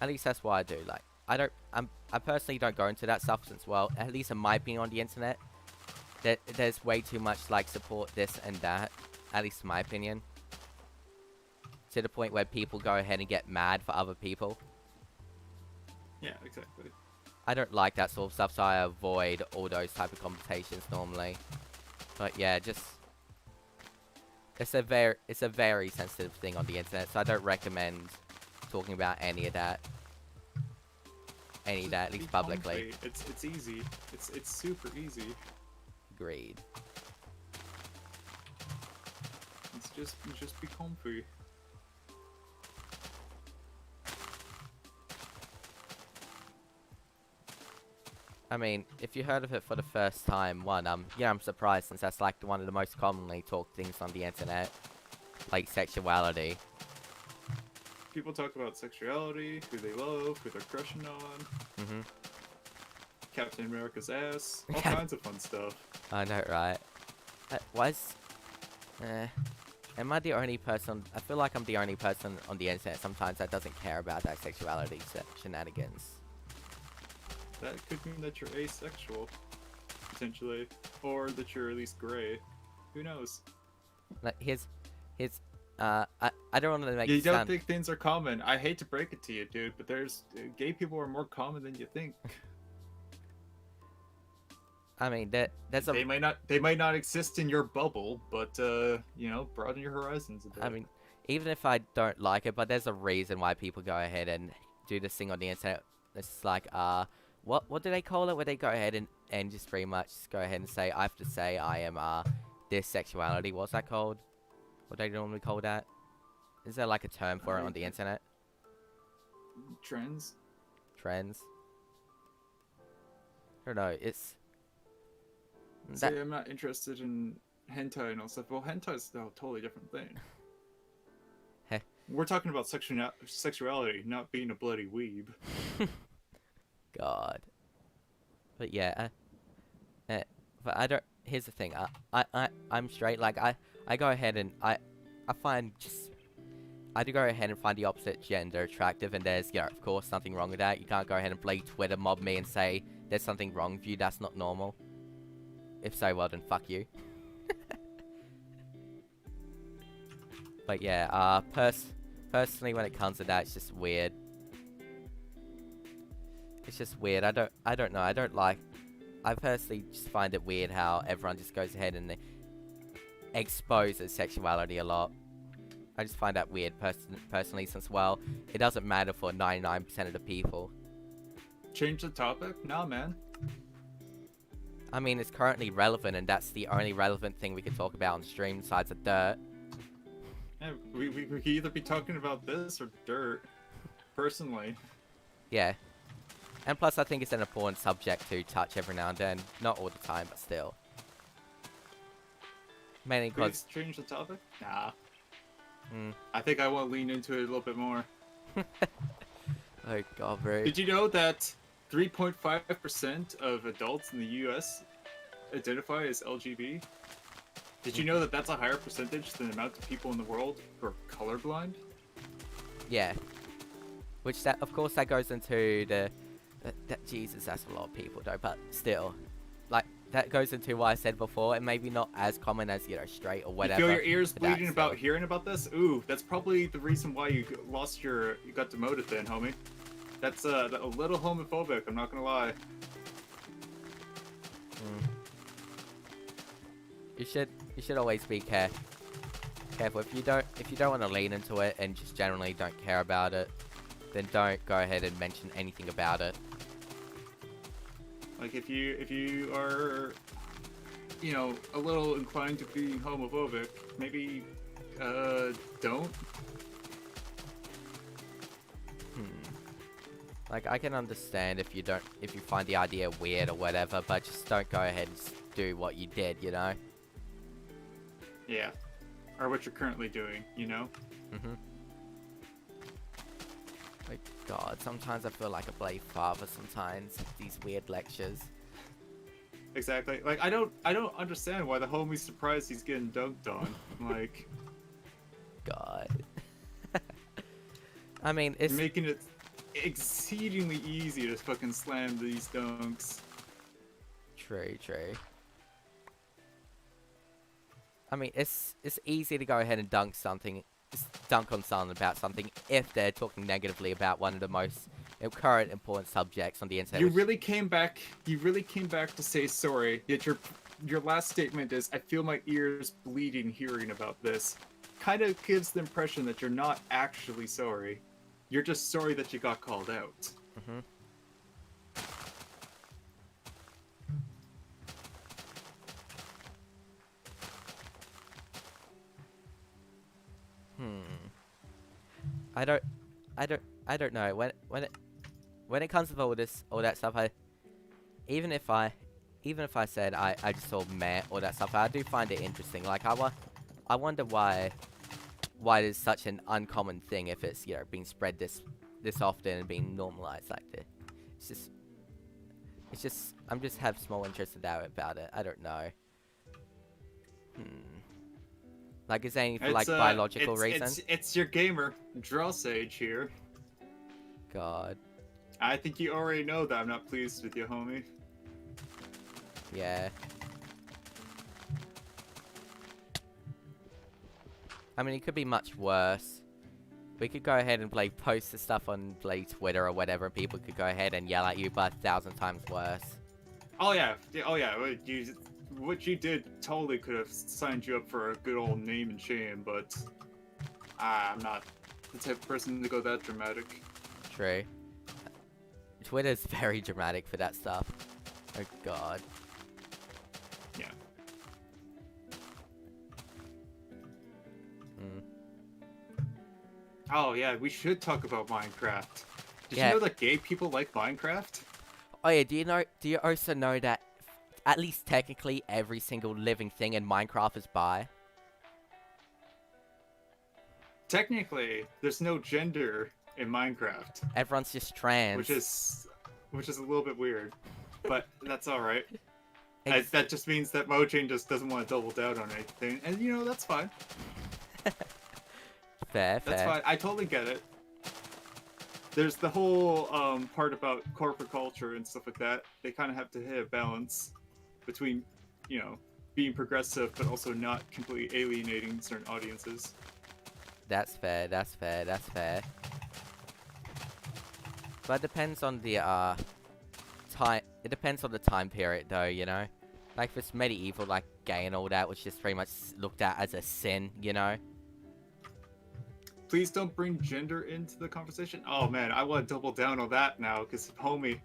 at least that's what I do. Like, I personally don't go into that stuff since, well, at least in my opinion on the internet, there's way too much, like, support this and that, at least in my opinion. To the point where people go ahead and get mad for other people. Yeah, exactly. I don't like that sort of stuff, so I avoid all those type of conversations normally. But yeah, just... It's a very sensitive thing on the internet, so I don't recommend talking about any of that. At least publicly. It's easy. It's super easy. Agreed. It's just be comfy. I mean, if you heard of it for the first time, yeah, I'm surprised since that's like one of the most commonly talked things on the internet, like sexuality. People talk about sexuality, who they love, who they're crushing on. Mhm. Captain America's ass, all kinds of fun stuff. I know, right? Am I the only person? I feel like I'm the only person on the internet sometimes that doesn't care about that sexuality shenanigans. That could mean that you're asexual, potentially, or that you're at least gray. Who knows? Like, I don't want to make You don't think things are common. I hate to break it to you, dude, but there's gay people are more common than you think. I mean, they might not exist in your bubble, but you know, broaden your horizons a bit. I mean, even if I don't like it, but there's a reason why people go ahead and do this thing on the internet. It's like, what do they call it? Where they go ahead and just pretty much go ahead and say, I have to say I am this sexuality. What's that called? What do they normally call that? Is there like a term for it on the internet? Trends? Trends? I don't know, it's... See, I'm not interested in hentai and all stuff. Well, hentai is a totally different thing. Heh. We're talking about sexuality, not being a bloody weeb. God. But yeah, but I don't... Here's the thing, I'm straight, like, I go ahead and I find just... I do go ahead and find the opposite gender attractive, and there's, you know, of course, nothing wrong with that. You can't go ahead and play Twitter mob me and say there's something wrong with you, that's not normal. If so, well then fuck you. But yeah, personally when it comes to that, it's just weird. It's just weird, I don't know, I personally just find it weird how everyone just goes ahead and exposes sexuality a lot. I just find that weird personally, since, well, it doesn't matter for 99% of the people. Change the topic? Nah, man. I mean, it's currently relevant, and that's the only relevant thing we can talk about on stream besides the dirt. Yeah, we could either be talking about this or dirt, personally. Yeah. And plus, I think it's an important subject to touch every now and then. Not all the time, but still. Mainly because... Please change the topic? Nah. Mm. I think I want to lean into it a little bit more. Oh god, bro. Did you know that 3.5% of adults in the US identify as LGB? Did you know that that's a higher percentage than the amount of people in the world who are colorblind? Yeah. Which, that, of course, that goes into the... Jesus, that's a lot of people, though, but still. Like, that goes into what I said before, and maybe not as common as, you know, straight or whatever. You feel your ears bleeding about hearing about this? Ooh, that's probably the reason why you got demoted then, homie. That's a little homophobic, I'm not gonna lie. Mm. You should always be careful. If you don't want to lean into it and just generally don't care about it, then don't go ahead and mention anything about it. Like, if you are, you know, a little inclined to being homophobic, maybe don't. Like, I can understand if you find the idea weird or whatever, but just don't go ahead and do what you did, you know? Yeah. Or what you're currently doing, you know? Mm-hmm. Like, God, sometimes I feel like a bloody father sometimes, these weird lectures. Exactly. Like, I don't understand why the homie's surprised he's getting dunked on. Like... God. I mean, it's... making it exceedingly easy to fucking slam these dunks. True. I mean, it's easy to go ahead and dunk on someone about something if they're talking negatively about one of the most current important subjects on the internet. You really came back to say sorry, yet your last statement is, I feel my ears bleeding hearing about this. Kind of gives the impression that you're not actually sorry. You're just sorry that you got called out. Mm-hmm. I don't know. When it comes to all that stuff, even if I said I just saw meh all that stuff, I do find it interesting. Like, I wonder why it is such an uncommon thing if it's, you know, being spread this often and being normalized like this. It's just I'm just have small interest about it. I don't know. Like, is there any for, like, biological reasons? It's your gamer, Draw Sage here. God. I think you already know that I'm not pleased with you, homie. Yeah. I mean, it could be much worse. We could go ahead and post the stuff on Twitter or whatever, and people could go ahead and yell at you, but 1,000 times worse. Oh yeah. What you did totally could have signed you up for a good old name and shame, but I'm not the type of person to go that dramatic. True. Twitter's very dramatic for that stuff. Oh god. Yeah. Oh yeah, we should talk about Minecraft. Did you Yeah. know that gay people like Minecraft? Oh yeah, do you also know that at least technically every single living thing in Minecraft is bi? Technically, there's no gender in Minecraft, Everyone's just which trans. is which is a little bit weird, but that's all right. Ex That just means that Mojang just doesn't want to double down on anything, and you know that's fine. Fair, That's fair. fine. I totally get it. There's the whole part about corporate culture and stuff like that. They kind of have to hit a balance between, you know, being progressive but also not completely alienating certain audiences. That's fair, that's fair, that's fair. But it depends on the time. It depends on the time period, though. You know, like if it's medieval, like gay and all that, which is pretty much looked at as a sin. You know. Please don't bring gender into the conversation. Oh man, I want to double down on that now because, homie,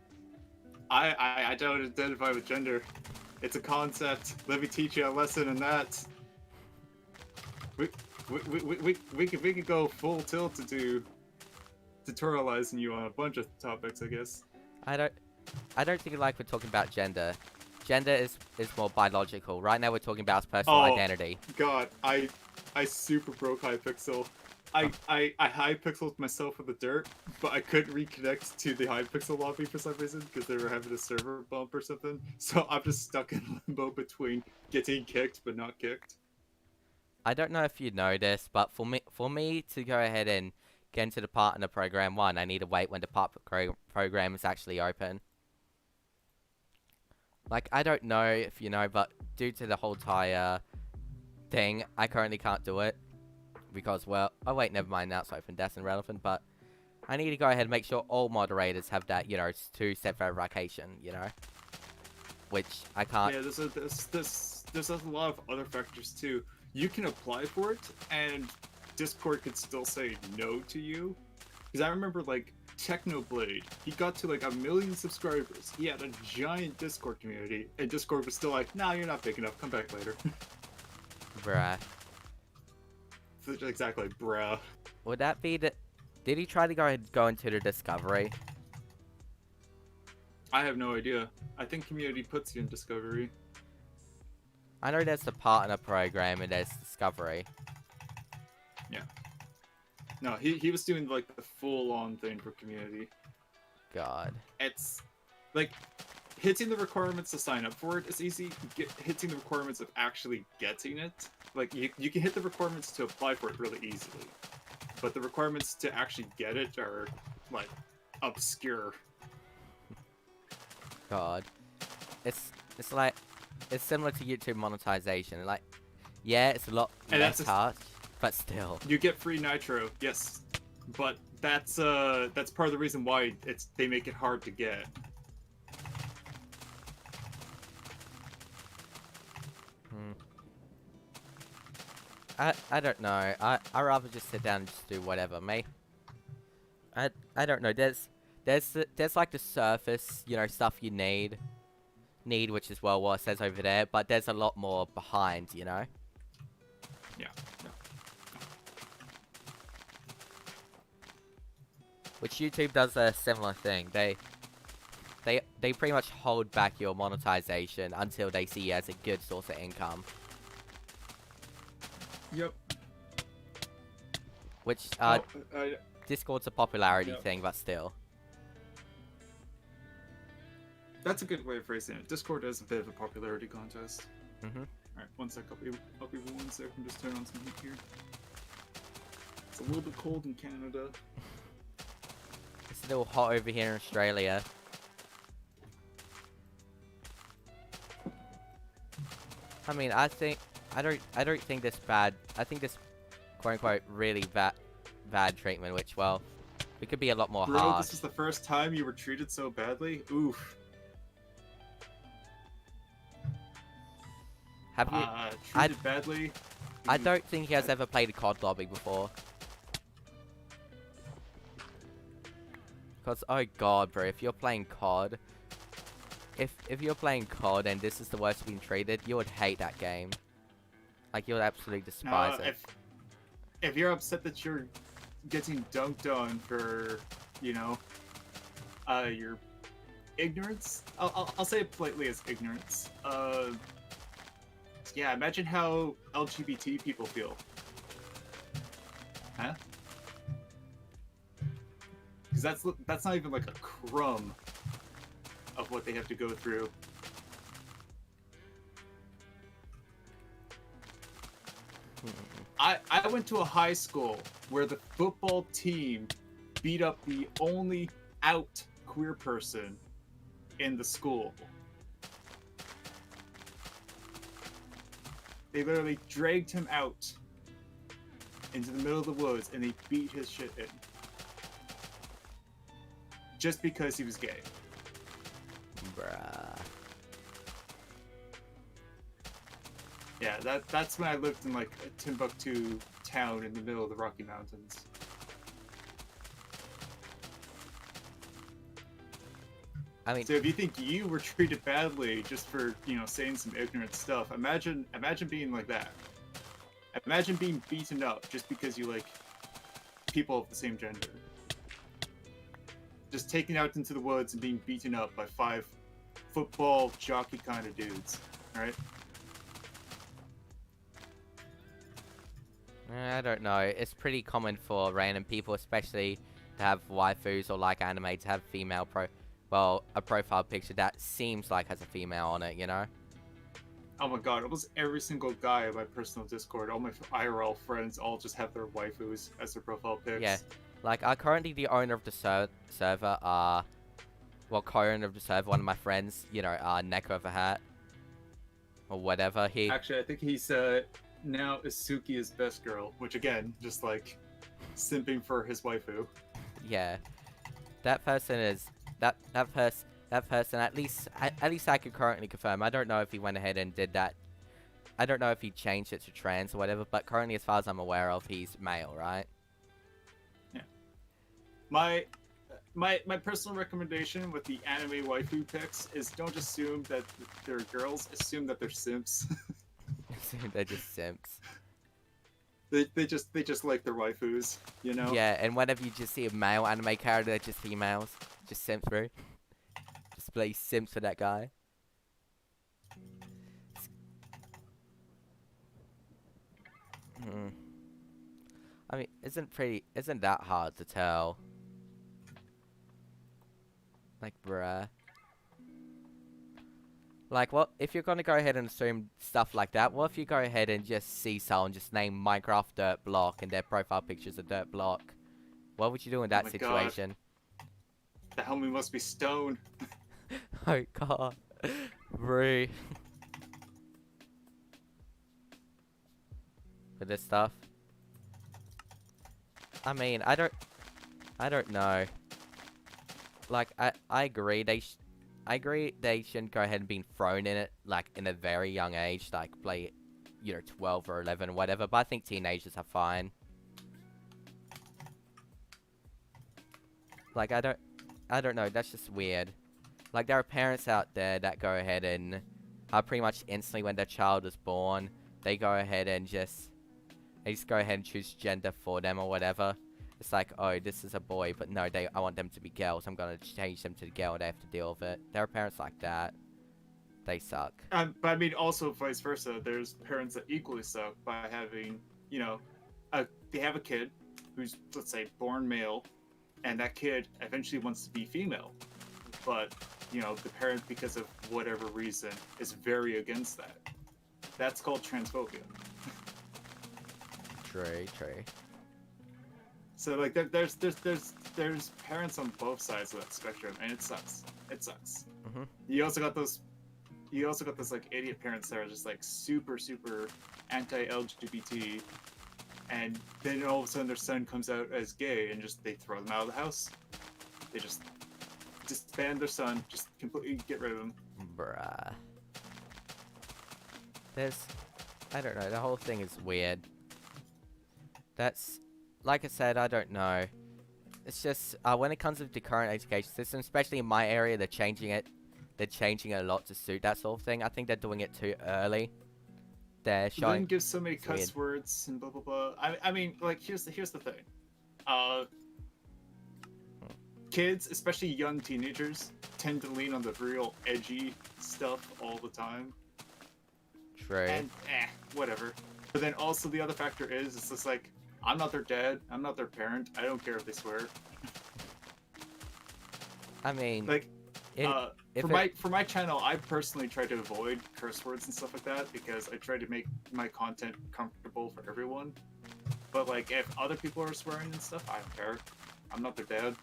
I don't identify with gender. It's a concept. Let me teach you a lesson in that. We could go full tilt to do tutorializing you on a bunch of topics, I guess. I don't think like we're talking about gender. Gender is more biological. Right now we're talking about personal identity. God, I super broke hypixel. I hypixeled myself with the dirt, but I couldn't reconnect to the hypixel lobby for some reason because they were having a server bump or something. So I'm just stuck in limbo between getting kicked but not kicked. I don't know if you know this, but for me to go ahead and get into the partner program, one, I need to wait when the partner program is actually open. Like, I don't know if you know, but due to the whole Tire thing, I currently can't do it. Because, well, oh wait, never mind, now it's open, that's irrelevant, but I need to go ahead and make sure all moderators have that, you know, two-step verification, you know? Which I can't. Yeah, there's a lot of other factors too. You can apply for it, and Discord could still say no to you. Because I remember, like, Technoblade, he got to like 1 million subscribers. He had a giant Discord community, and Discord was still like, "Nah, you're not big enough. Come back later." Bruh. Exactly, bruh. Would that be the... Did he try to go into the Discovery? I have no idea. I think community puts you in Discovery. I know there's the partner program and there's Discovery. Yeah. No, he was doing like the full-on thing for community. God. It's like hitting the requirements to sign up for it is easy. Hitting the requirements of actually getting it, like you can hit the requirements to apply for it really easily, but the requirements to actually get it are like obscure. God. It's like it's similar to YouTube monetization. Like, yeah, it's a lot less harsh, but still. You get free nitro, yes, but that's part of the reason why they make it hard to get. I don't know. I rather just sit down and just do whatever. I don't know. There's like the surface, you know, stuff you need, which is well what it says over there. But there's a lot more behind, you know. Yeah. Which YouTube does a similar thing. They pretty much hold back your monetization until they see you as a good source of income. Yep. Which Discord's a popularity thing, but still. That's a good way of phrasing it. Discord is a bit of a popularity contest. Mm-hmm. Alright, one sec. I'll be 1 second. Just turn on some heat here. It's a little bit cold in Canada. It's a little hot over here in Australia. I mean, I don't think this bad. I think this quote unquote really bad treatment, which, well, it could be a lot more Bro, harsh. this is the first time you were treated so badly? Oof. Have you treated badly? I don't think he has ever played a COD lobby before. Because, oh god, bro, if you're playing COD... If you're playing COD and this is the worst you've been treated, you would hate that game. Like, you would absolutely despise it. If you're upset that getting dunked on for, you know, your ignorance. I'll say it politely as ignorance. Yeah, imagine how LGBT people feel. Huh? Because that's not even like a crumb of what they have to go through. I went to a high school where the football team beat up the only out queer person in the school. They literally dragged him out into the middle of the woods and they beat his shit in. Just because he was gay. Bruh. Yeah, that's when I lived in like a Timbuktu town in the middle of the Rocky Mountains. I mean, So if you think you were treated badly just for, you know, saying some ignorant stuff, imagine being like that. Imagine being beaten up just because you like people of the same gender. Just taken out into the woods and being beaten up by 5 football jockey kind of dudes, right? I don't know. It's pretty common for random people, especially to have waifus or like anime, to have female a profile picture that seems like has a female on it, you know? Oh my god, almost every single guy in my personal Discord, all my IRL friends, all just have their waifus as their profile pics. Yeah. Like, I'm currently the owner of the server, co-owner of the server, one of my friends, you know, Neko of a Hat. Or whatever, he... Actually, I think he's, now Isuki's best girl, which again, just like, simping for his waifu. Yeah. That person is... That person, at least I can currently confirm. I don't know if he went ahead and did that. I don't know if he changed it to trans or whatever, but currently, as far as I'm aware of, he's male, right? Yeah. My personal recommendation with the anime waifu pics is don't assume that they're girls, assume that they're simps. They're just simps. They just like their waifus, you know? Yeah, and whenever you just see a male anime character, they're just females. Just simps, bro. Just play simps for that guy. I mean, isn't that hard to tell? Like, bruh. Like, what if you're gonna go ahead and assume stuff like that? What if you go ahead and just see someone just name Minecraft Dirt Block and their profile picture's a dirt block? What would you do in that situation? God. The homie must be stoned. Oh god. Bro. For this stuff. I mean, I don't know. Like, I agree I agree they shouldn't go ahead and be thrown in it, like, in a very young age, like, play, you know, 12 or 11 or whatever, but I think teenagers are fine. Like, I don't know, that's just weird. Like, there are parents out there that go ahead and, pretty much instantly when their child is born, they go ahead and they just go ahead and choose gender for them or whatever. It's like, oh, this is a boy, but no, I want them to be girls. I'm gonna change them to the girl. They have to deal with it. There are parents like that. They suck. But I mean, also vice versa. There's parents that equally suck by having, you know, they have a kid who's, let's say, born male, and that kid eventually wants to be female, but you know, the parent, because of whatever reason, is very against that. That's called transphobia. True. So like, there's parents on both sides of that spectrum, and it sucks. It sucks. Mm-hmm. You also got those like idiot parents that are just like super anti-LGBT, and then all of a sudden their son comes out as gay, and just they throw them out of the house. They just disband their son, just completely get rid of him. Bruh. I don't know, the whole thing is weird. That's, like I said, I don't know. It's just, when it comes to the current education system, especially in my area, they're changing it. They're changing it a lot to suit that sort of thing. I think they're doing it too early. They're showing... Then give so many cuss words and blah blah blah. I mean, like, here's the thing. Uh, kids, especially young teenagers, tend to lean on the real edgy stuff all the time. True. And whatever. But then also the other factor is, it's just like, I'm not their dad, I'm not their parent, I don't care if they swear. I mean, Like, if for my channel, I personally try to avoid curse words and stuff like that because I try to make my content comfortable for everyone. But like, if other people are swearing and stuff, I don't care. I'm not their dad.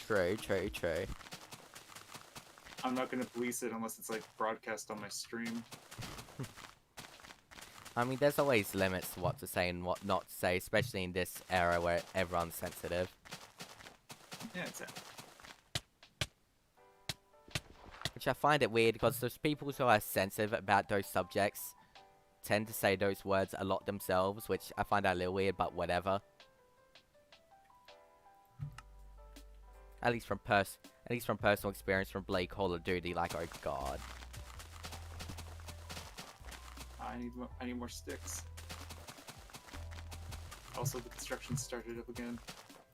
True, true, true. I'm not gonna police it unless it's like broadcast on my stream. I mean, there's always limits to what to say and what not to say, especially in this era where everyone's sensitive. Yeah, exactly. Which I find it weird because those people who are sensitive about those subjects tend to say those words a lot themselves, which I find that a little weird, but whatever. At least from personal experience from Blake Call of Duty, like, oh god. I need more sticks. Also, the construction started up again.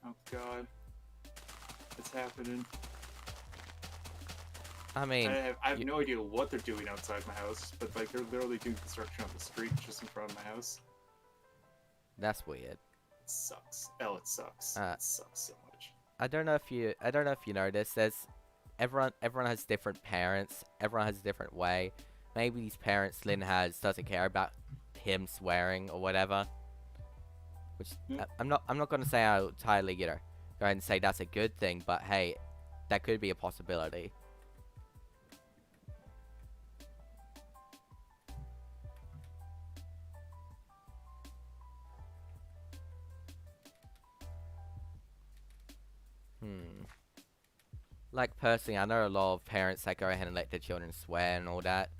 Oh god. It's happening. I mean, I have no idea what they're doing outside my house, but like they're literally doing construction on the street just in front of my house. that's weird. It sucks. Oh, it sucks. It sucks so much. I don't know if you noticed. Everyone has different parents. Everyone has a different way. Maybe these parents Lynn doesn't care about him swearing or whatever. Which Yeah. I'm not gonna say I'll entirely go ahead and say that's a good thing, but hey, that could be a possibility. Like, personally, I know a lot of parents that go ahead and let their children swear and all that,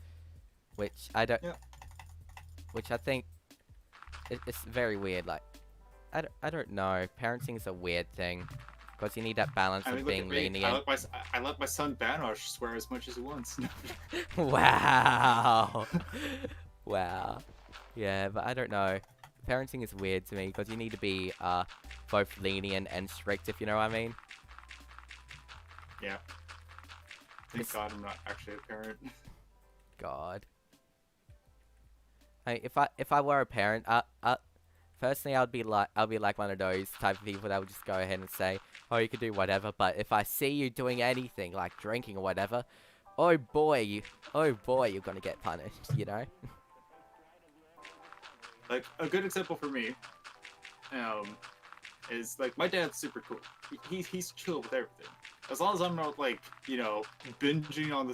which I don't. Yeah. Which I think it's very weird. Like, I don't know. Parenting is a weird thing because you need that balance I mean, of look being at me. lenient. I let my son Banosh swear as much as he wants. Wow. Wow. Yeah, but I don't know. Parenting is weird to me because you need to be both lenient and strict, if you know what I mean. Yeah. Thank God I'm not actually a parent. God. Hey, if I were a parent, personally I'd be like one of those type of people that would just go ahead and say, oh, you could do whatever, but if I see you doing anything like drinking or whatever, oh boy, you're gonna get punished, you know? Like, a good example for me, is like my dad's super cool. He's chill with everything. As long as I'm not like, you know, binging on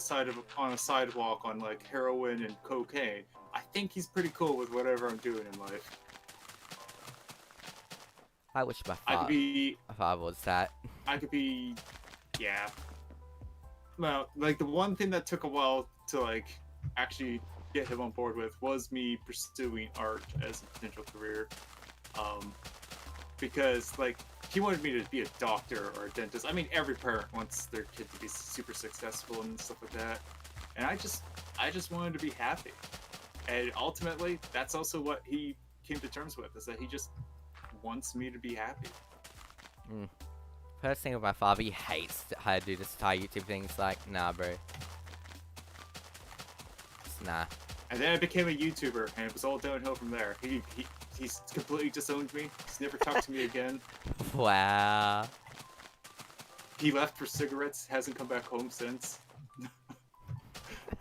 a sidewalk on like heroin and cocaine, I think he's pretty cool with whatever I'm doing in life. I wish my father was that. I could be, yeah. Well, like the one thing that took a while to like actually get him on board with was me pursuing art as a potential career. Because like he wanted me to be a doctor or a dentist. I mean, every parent wants their kid to be super successful and stuff like that. And I just wanted to be happy. And ultimately, that's also what he came to terms with, is that he just wants me to be happy. First thing with my father, he hates how to do this entire YouTube thing. It's like, nah, bro. It's nah. And then I became a YouTuber, and it was all downhill from there. He's completely disowned me. He's never talked to me again. Wow. He left for cigarettes, hasn't come back home since. No,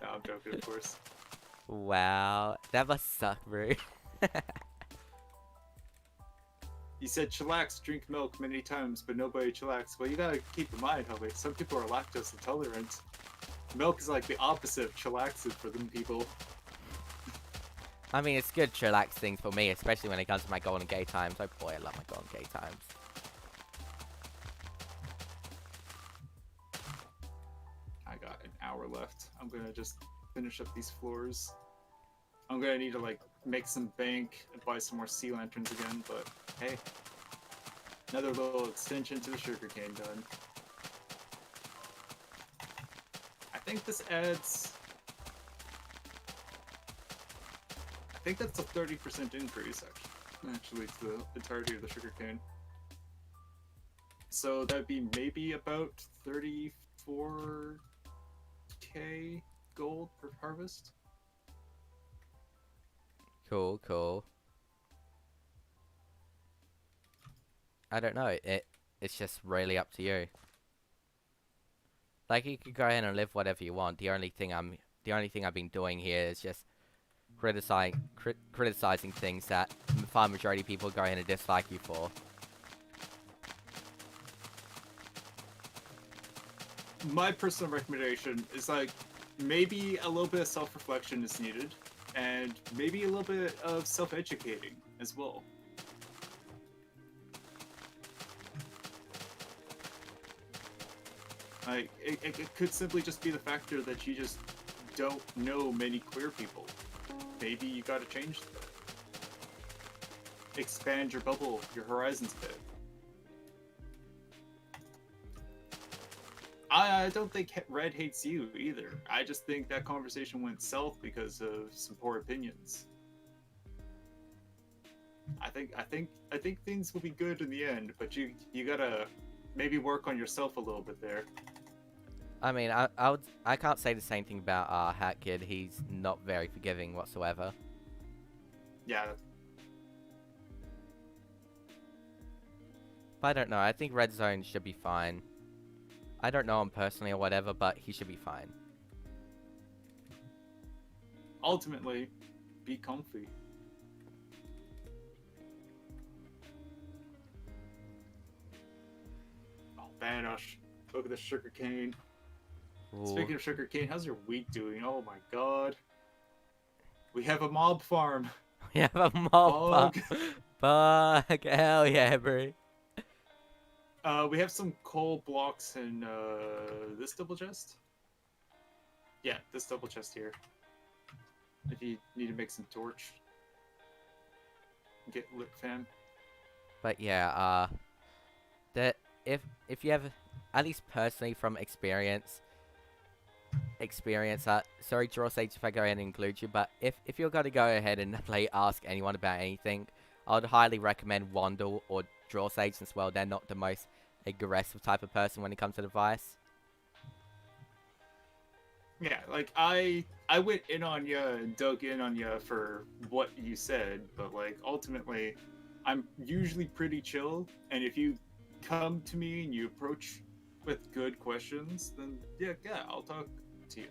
I'm joking, of course. Wow. That must suck, bro. He said, chillax, drink milk many times, but nobody chillax. Well, you gotta keep in mind, homie, some people are lactose intolerant. Milk is like the opposite of chillaxing for them people. I mean, it's good chillaxing for me, especially when it comes to my golden gay times. Oh boy, I love my golden gay times. I got an hour left. I'm gonna just finish up these floors. I'm gonna need to like make some bank and buy some more sea lanterns again, but hey, another little extension to the sugarcane done. I think this adds... I think that's a 30% increase, actually. actually, to the entirety of the sugarcane. So that'd be maybe about 34k gold per harvest. Cool, cool. I don't know. It's just really up to you. Like, you could go ahead and live whatever you want. The only thing I've been doing here is just criticizing things that the far majority of people go ahead and dislike you for. My personal recommendation is like maybe a little bit of self-reflection is needed, and maybe a little bit of self-educating as well. Like it could simply just be the factor that you just don't know many queer people. Maybe you gotta change that. Expand your bubble, your horizons a bit. I don't think Red hates you either. I just think that conversation went south because of some poor opinions. I think things will be good in the end, but you gotta maybe work on yourself a little bit there. I mean, I can't say the same thing about Hat Kid. He's not very forgiving whatsoever. Yeah. But I don't know. I think Red Zone should be fine. I don't know him personally or whatever, but he should be fine. Ultimately, be comfy. Oh, Banosh. Look at the sugarcane. Speaking of sugarcane, how's your wheat doing? Oh my god. We have a mob farm. We have a mob farm. Fuck. Hell yeah, bro. We have some coal blocks in this double chest. Yeah, this double chest here. If you need to make some torch, get lit, fam. But yeah, that if you have, at least personally from experience, sorry, Draw Sage, if I go ahead and include you, but if you're gonna go ahead and play Ask Anyone About Anything, I would highly recommend Wandle or Draw Sage as well. They're not the most aggressive type of person when it comes to device. Yeah, like I went in on you and dug in on you for what you said, but like ultimately, I'm usually pretty chill, and if you come to me and you approach with good questions, then yeah, I'll talk to you.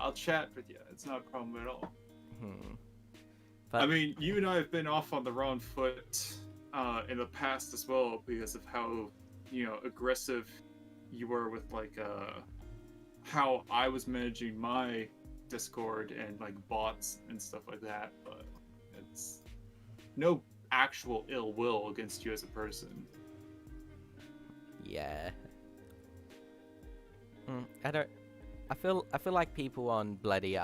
I'll chat with you. It's not a problem at all. But I mean, you and I have been off on the wrong foot in the past as well because of how, aggressive you were with like how I was managing my Discord and like bots and stuff like that. But it's no actual ill will against you as a person. yeah, I feel like people on bloody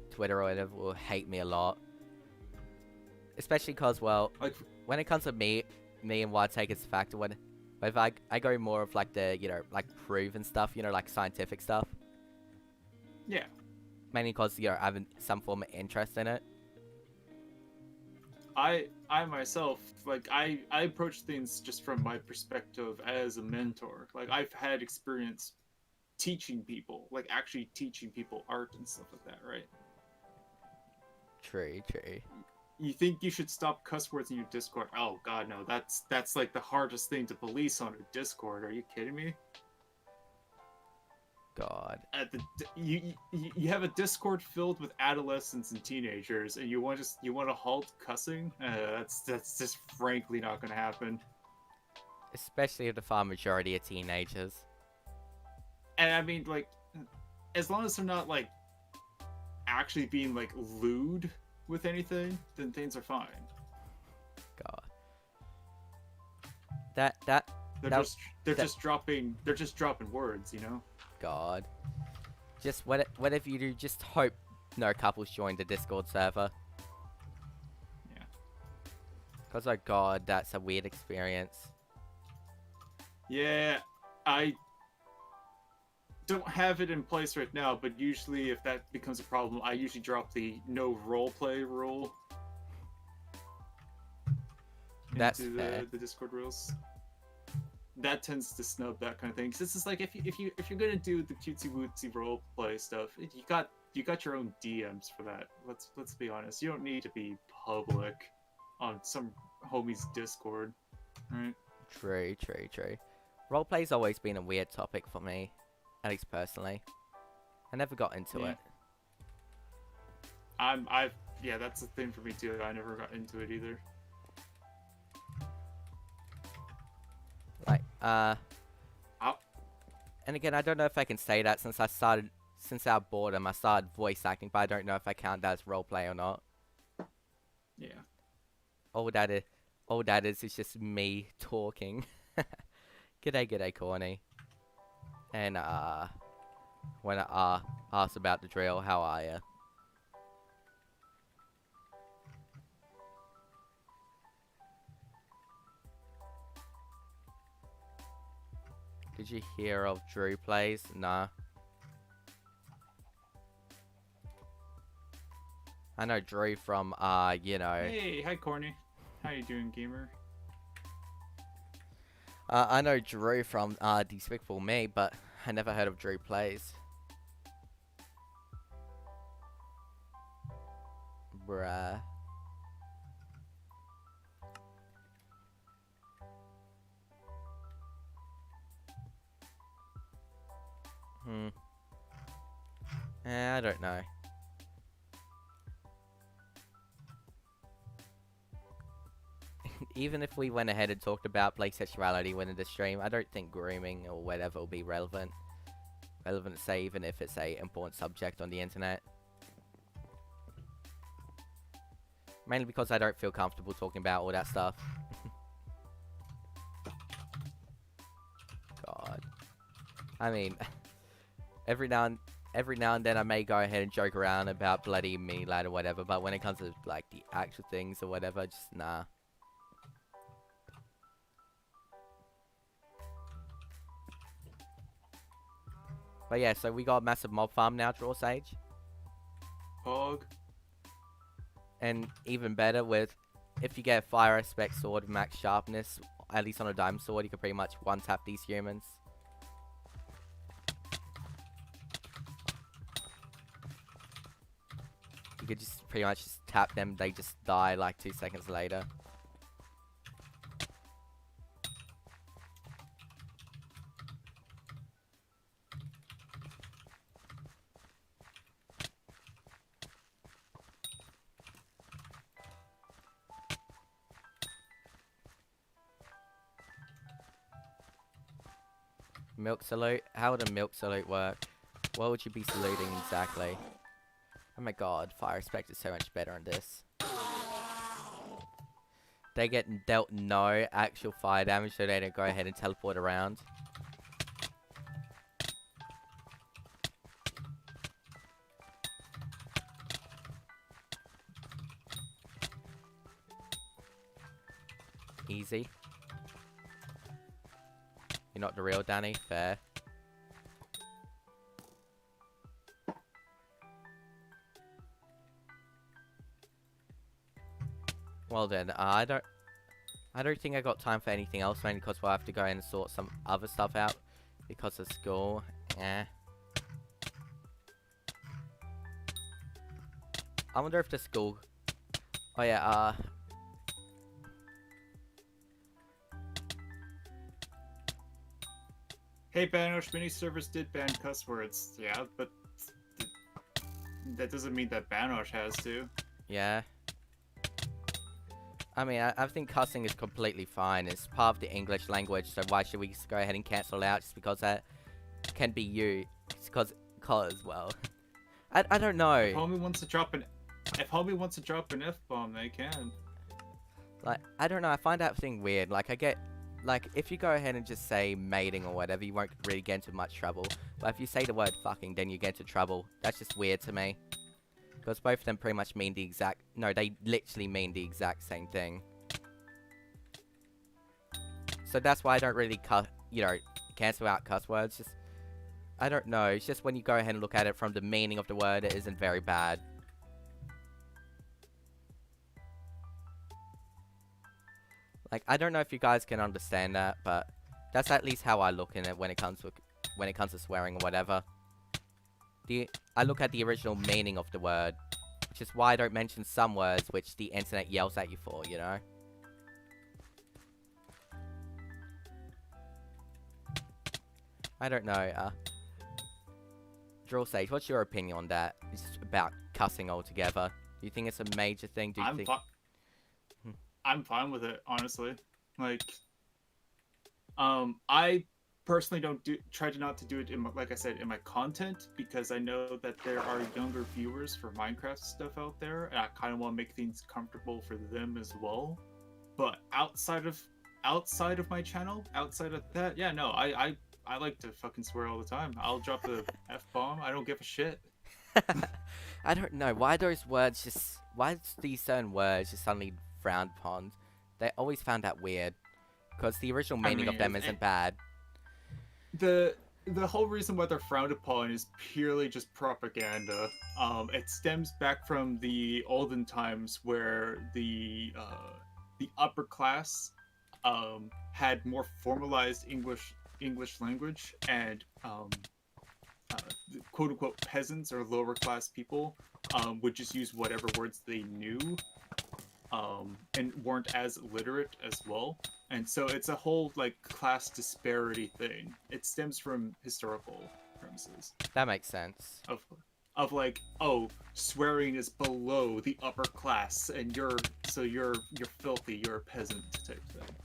Twitter or whatever will hate me a lot, especially cause, well, Like, when it comes to me and what I take as a factor, when if I go more of like the like proven stuff, like scientific stuff, yeah, mainly cause I have some form of interest in it. I myself, like, I approach things just from my perspective as a mentor. Like, I've had experience teaching people, like actually teaching people art and stuff like that, right? True. You think you should stop cuss words in your Discord? Oh god, no, that's like the hardest thing to police on a Discord. Are you kidding me? God. You have a Discord filled with adolescents and teenagers, and you want to halt cussing? That's just frankly not going to happen. Especially if the far majority are teenagers. And I mean, like, as long as they're not like actually being like lewd with anything, then things are fine. God. They're just dropping words, God. Just whatever you do, just hope no couples join the Discord server. Yeah. Cause oh god, that's a weird experience. Yeah, I don't have it in place right now, but usually if that becomes a problem, I usually drop the no roleplay rule. That's into fair. the Discord rules. That tends to snub that kind of thing. Because this is like if you're gonna do the cutesy wootsy role play stuff, you got your own DMs for that. Let's be honest. You don't need to be public on some homie's Discord, right? True. Roleplay's always been a weird topic for me, at least personally. I never got into it. Yeah, that's the thing for me too. I never got into it either. Like, and again, I don't know if I can say that since our boredom, I started voice acting, but I don't know if I count that as roleplay or not. Yeah. All that is just me talking. G'day, Corny. And, when I ask about the drill, how are ya? Did you hear of Drew Plays? Nah. I know Drew from, you know... Hey, hi Corny. How you doing, gamer? I know Drew from, Despicable Me, but I never heard of Drew Plays. Bruh. I don't know. Even if we went ahead and talked about play sexuality within the stream, I don't think grooming or whatever will be relevant. Relevant to say, even if it's a important subject on the internet. Mainly because I don't feel comfortable talking about all that stuff. God. I mean, every now and then I may go ahead and joke around about bloody me lad or whatever, but when it comes to like the actual things or whatever, just nah. But yeah, so we got a massive mob farm now, Draw Sage. Pog. And even better with, if you get a fire aspect sword with max sharpness, at least on a diamond sword, you can pretty much one-tap these humans. You could just pretty much just tap them, they just die like 2 seconds later. Milk salute? How would a milk salute work? What would you be saluting exactly? Oh my god, fire aspect is so much better on this. They get dealt no actual fire damage, so they don't go ahead and teleport around. Easy. You're not the real Danny? Fair. Well then, I don't think I got time for anything else, mainly because we'll have to go in and sort some other stuff out because of school. I wonder if the school... Oh yeah, Hey Banosh, many servers did ban cuss words. Yeah, but that doesn't mean that Banosh has to. yeah. I mean, I think cussing is completely fine. It's part of the English language, so why should we just go ahead and cancel it out just because that can be you? It's cause, well... I don't know. If homie wants to drop an F-bomb, they can. Like, I don't know, I find that thing weird. Like, I get... Like, if you go ahead and just say mating or whatever, you won't really get into much trouble. But if you say the word fucking, then you get into trouble. That's just weird to me. Because both of them pretty much mean the exact... No, they literally mean the exact same thing. So that's why I don't really cancel out cuss words. Just... I don't know, it's just when you go ahead and look at it from the meaning of the word, it isn't very bad. Like, I don't know if you guys can understand that, but that's at least how I look in it when it comes to swearing or whatever. I look at the original meaning of the word, which is why I don't mention some words which the internet yells at you for, you know? I don't know, Drill Sage, what's your opinion on that? It's about cussing altogether. Do you think it's a major thing? Do you think... I'm fine with it, honestly. Like, I personally don't try to not to do it in like I said in my content, because I know that there are younger viewers for Minecraft stuff out there, and I kind of want to make things comfortable for them as well. But outside of my channel, outside of that, yeah, no, I like to fucking swear all the time. I'll drop the F-bomb. I don't give a shit. I don't know why why these certain words just suddenly frowned upon. They always found that weird, because the original meaning of them isn't bad. The whole reason why they're frowned upon is purely just propaganda. It stems back from the olden times where the upper class had more formalized English language, and quote unquote peasants or lower class people would just use whatever words they knew, and weren't as literate as well. And so it's a whole like class disparity thing. It stems from historical premises. That makes sense. Of like, oh, swearing is below the upper class, and you're filthy, you're a peasant type thing.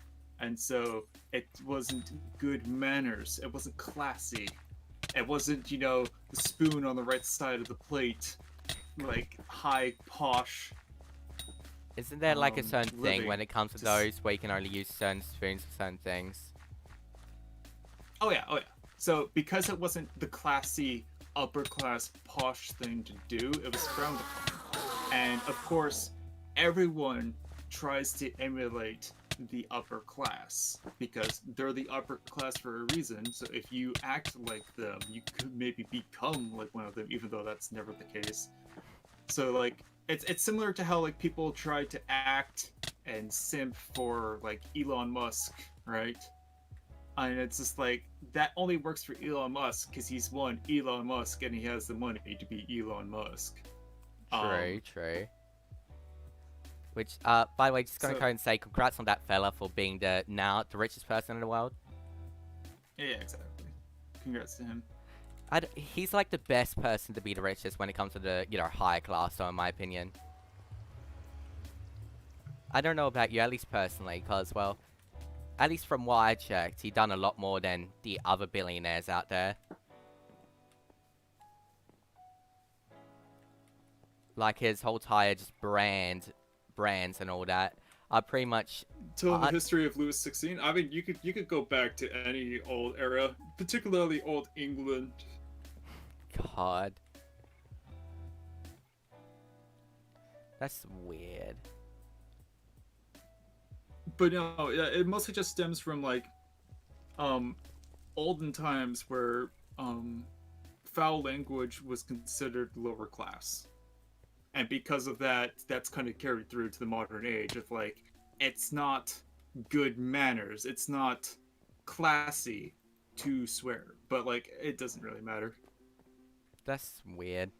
And so it wasn't good manners. It wasn't classy. It wasn't, the spoon on the right side of the plate, like high posh. Isn't there like a certain thing when it comes to those where you can only use certain spoons for certain things? Oh yeah. So because it wasn't the classy, upper class, posh thing to do, it was frowned upon. And of course, everyone tries to emulate the upper class because they're the upper class for a reason. So if you act like them, you could maybe become like one of them, even though that's never the case. So like, it's similar to how like people try to act and simp for like Elon Musk, right? And it's just like, that only works for Elon Musk because he's Elon Musk and he has the money to be Elon Musk. True. Which, by the way, just gonna go and say congrats on that fella for being the richest person in the world. Yeah, exactly. Congrats to him. He's like the best person to be the richest when it comes to the, higher class, so in my opinion. I don't know about you, at least personally, because, well, at least from what I checked, he done a lot more than the other billionaires out there. Like his whole entire just brands and all that are pretty much... Telling the history of Louis XVI, I mean, you could go back to any old era, particularly old England. God. That's weird. But no, yeah, it mostly just stems from like olden times where foul language was considered lower class. And because of that, that's kind of carried through to the modern age of like, it's not good manners, it's not classy to swear, but like, it doesn't really matter. That's weird.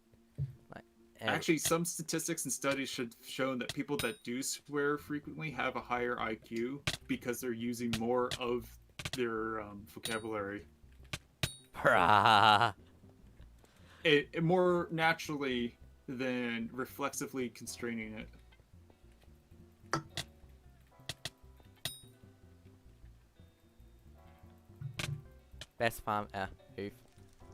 Actually, some statistics and studies should show that people that do swear frequently have a higher IQ because they're using more of their vocabulary. It more naturally than reflexively constraining it. Best farm. Oof.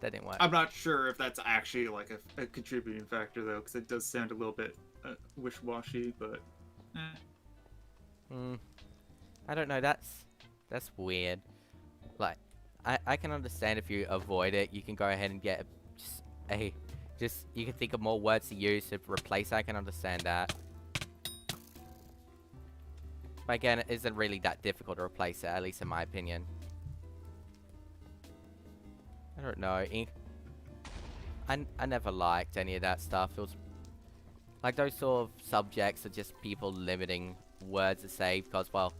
That didn't work. I'm not sure if that's actually like a contributing factor though, because it does sound a little bit wish-washy, but. I don't know. That's weird. Like, I can understand if you avoid it, you can go ahead and get you can think of more words to use to replace. I can understand that. But again, it isn't really that difficult to replace it, at least in my opinion. I don't know. I never liked any of that stuff. It was like those sort of subjects are just people limiting words to say because, well,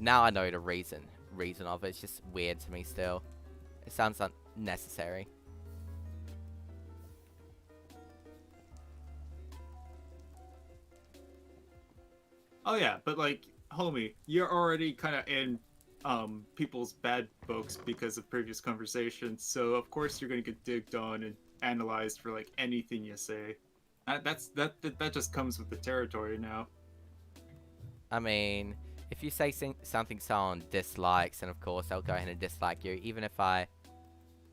now I know the reason of it. It's just weird to me still. It sounds unnecessary. Oh yeah, but like, homie, you're already kind of in people's bad books because of previous conversations. So of course you're gonna get digged on and analyzed for like anything you say. That just comes with the territory now. I mean, if you say something someone dislikes, then of course I'll go ahead and dislike you. Even if I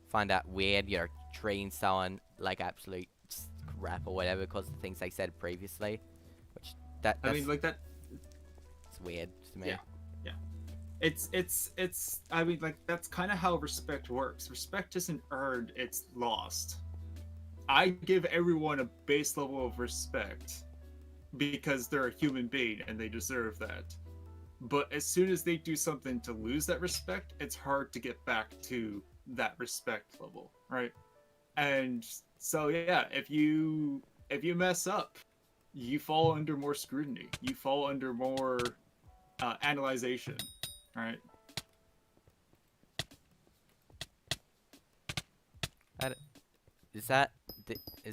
find that weird, you're treating someone like absolute crap or whatever because of the things they said previously. Which, that's... I mean, like that... It's weird to me. Yeah, yeah. It's I mean, like, that's kind of how respect works. Respect isn't earned, it's lost. I give everyone a base level of respect because they're a human being and they deserve that. But as soon as they do something to lose that respect, it's hard to get back to that respect level, right? And so yeah, if you mess up, you fall under more scrutiny. You fall under more analyzation, right? Is that...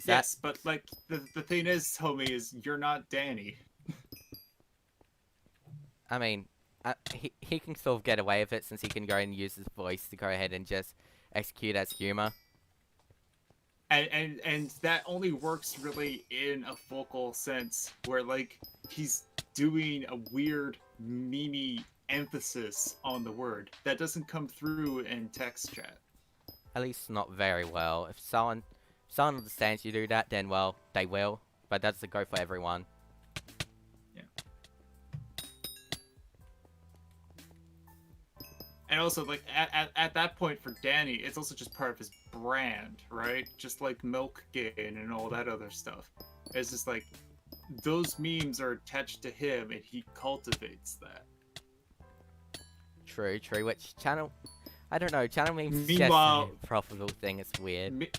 Yes, but like the thing is, homie, is you're not Danny. I mean, he can sort of get away with it since he can go and use his voice to go ahead and just execute as humor. And that only works really in a vocal sense where like he's doing a weird meme emphasis on the word that doesn't come through in text chat. At least not very well. If someone understands you do that, then well, they will. But that doesn't go for everyone. Yeah. And also, like, at that point for Danny, it's also just part of his brand, right? Just like Milk Gain and all that other stuff. It's just like, those memes are attached to him and he cultivates that. True, which channel... I don't know, channel memes Meanwhile, just a profitable thing, it's weird.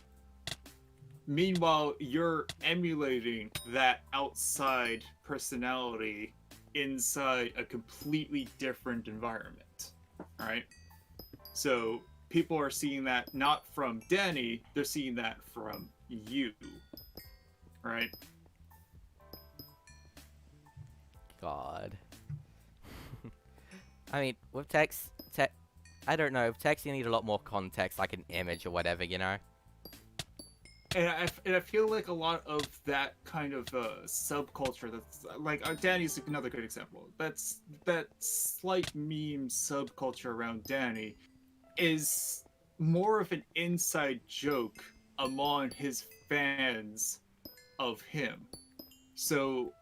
Meanwhile, you're emulating that outside personality inside a completely different environment, right? So people are seeing that not from Danny, they're seeing that from you, right? God. I mean, with text, I don't know, with text you need a lot more context, like an image or whatever, you know? And I feel like a lot of that kind of subculture that's like Danny's another good example. That slight meme subculture around Danny is more of an inside joke among his fans of him. So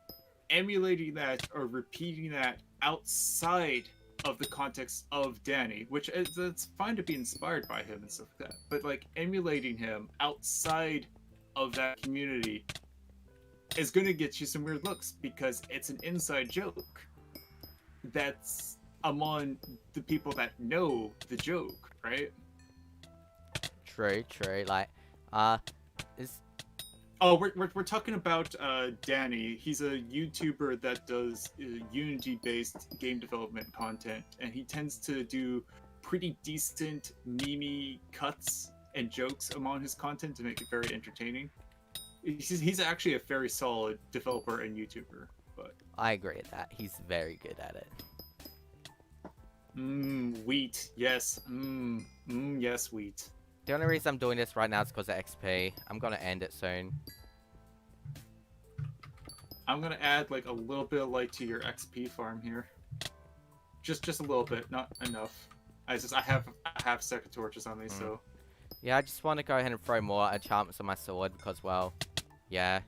emulating that or repeating that outside of the context of Danny, which it's fine to be inspired by him and stuff like that, but like emulating him outside of that community is going to get you some weird looks because it's an inside joke that's among the people that know the joke, right? True, like, is... Oh, we're talking about Danny. He's a YouTuber that does Unity-based game development content, and he tends to do pretty decent meme cuts and jokes among his content to make it very entertaining. He's actually a very solid developer and YouTuber. But I agree with that. He's very good at it. Wheat. Yes. Yes, wheat. The only reason I'm doing this right now is because of XP. I'm gonna end it soon. I'm gonna add like a little bit of light to your XP farm here. Just a little bit, not enough. I have second torches on me, so. Yeah, I just want to go ahead and throw more enchantments on my sword because, well, yeah,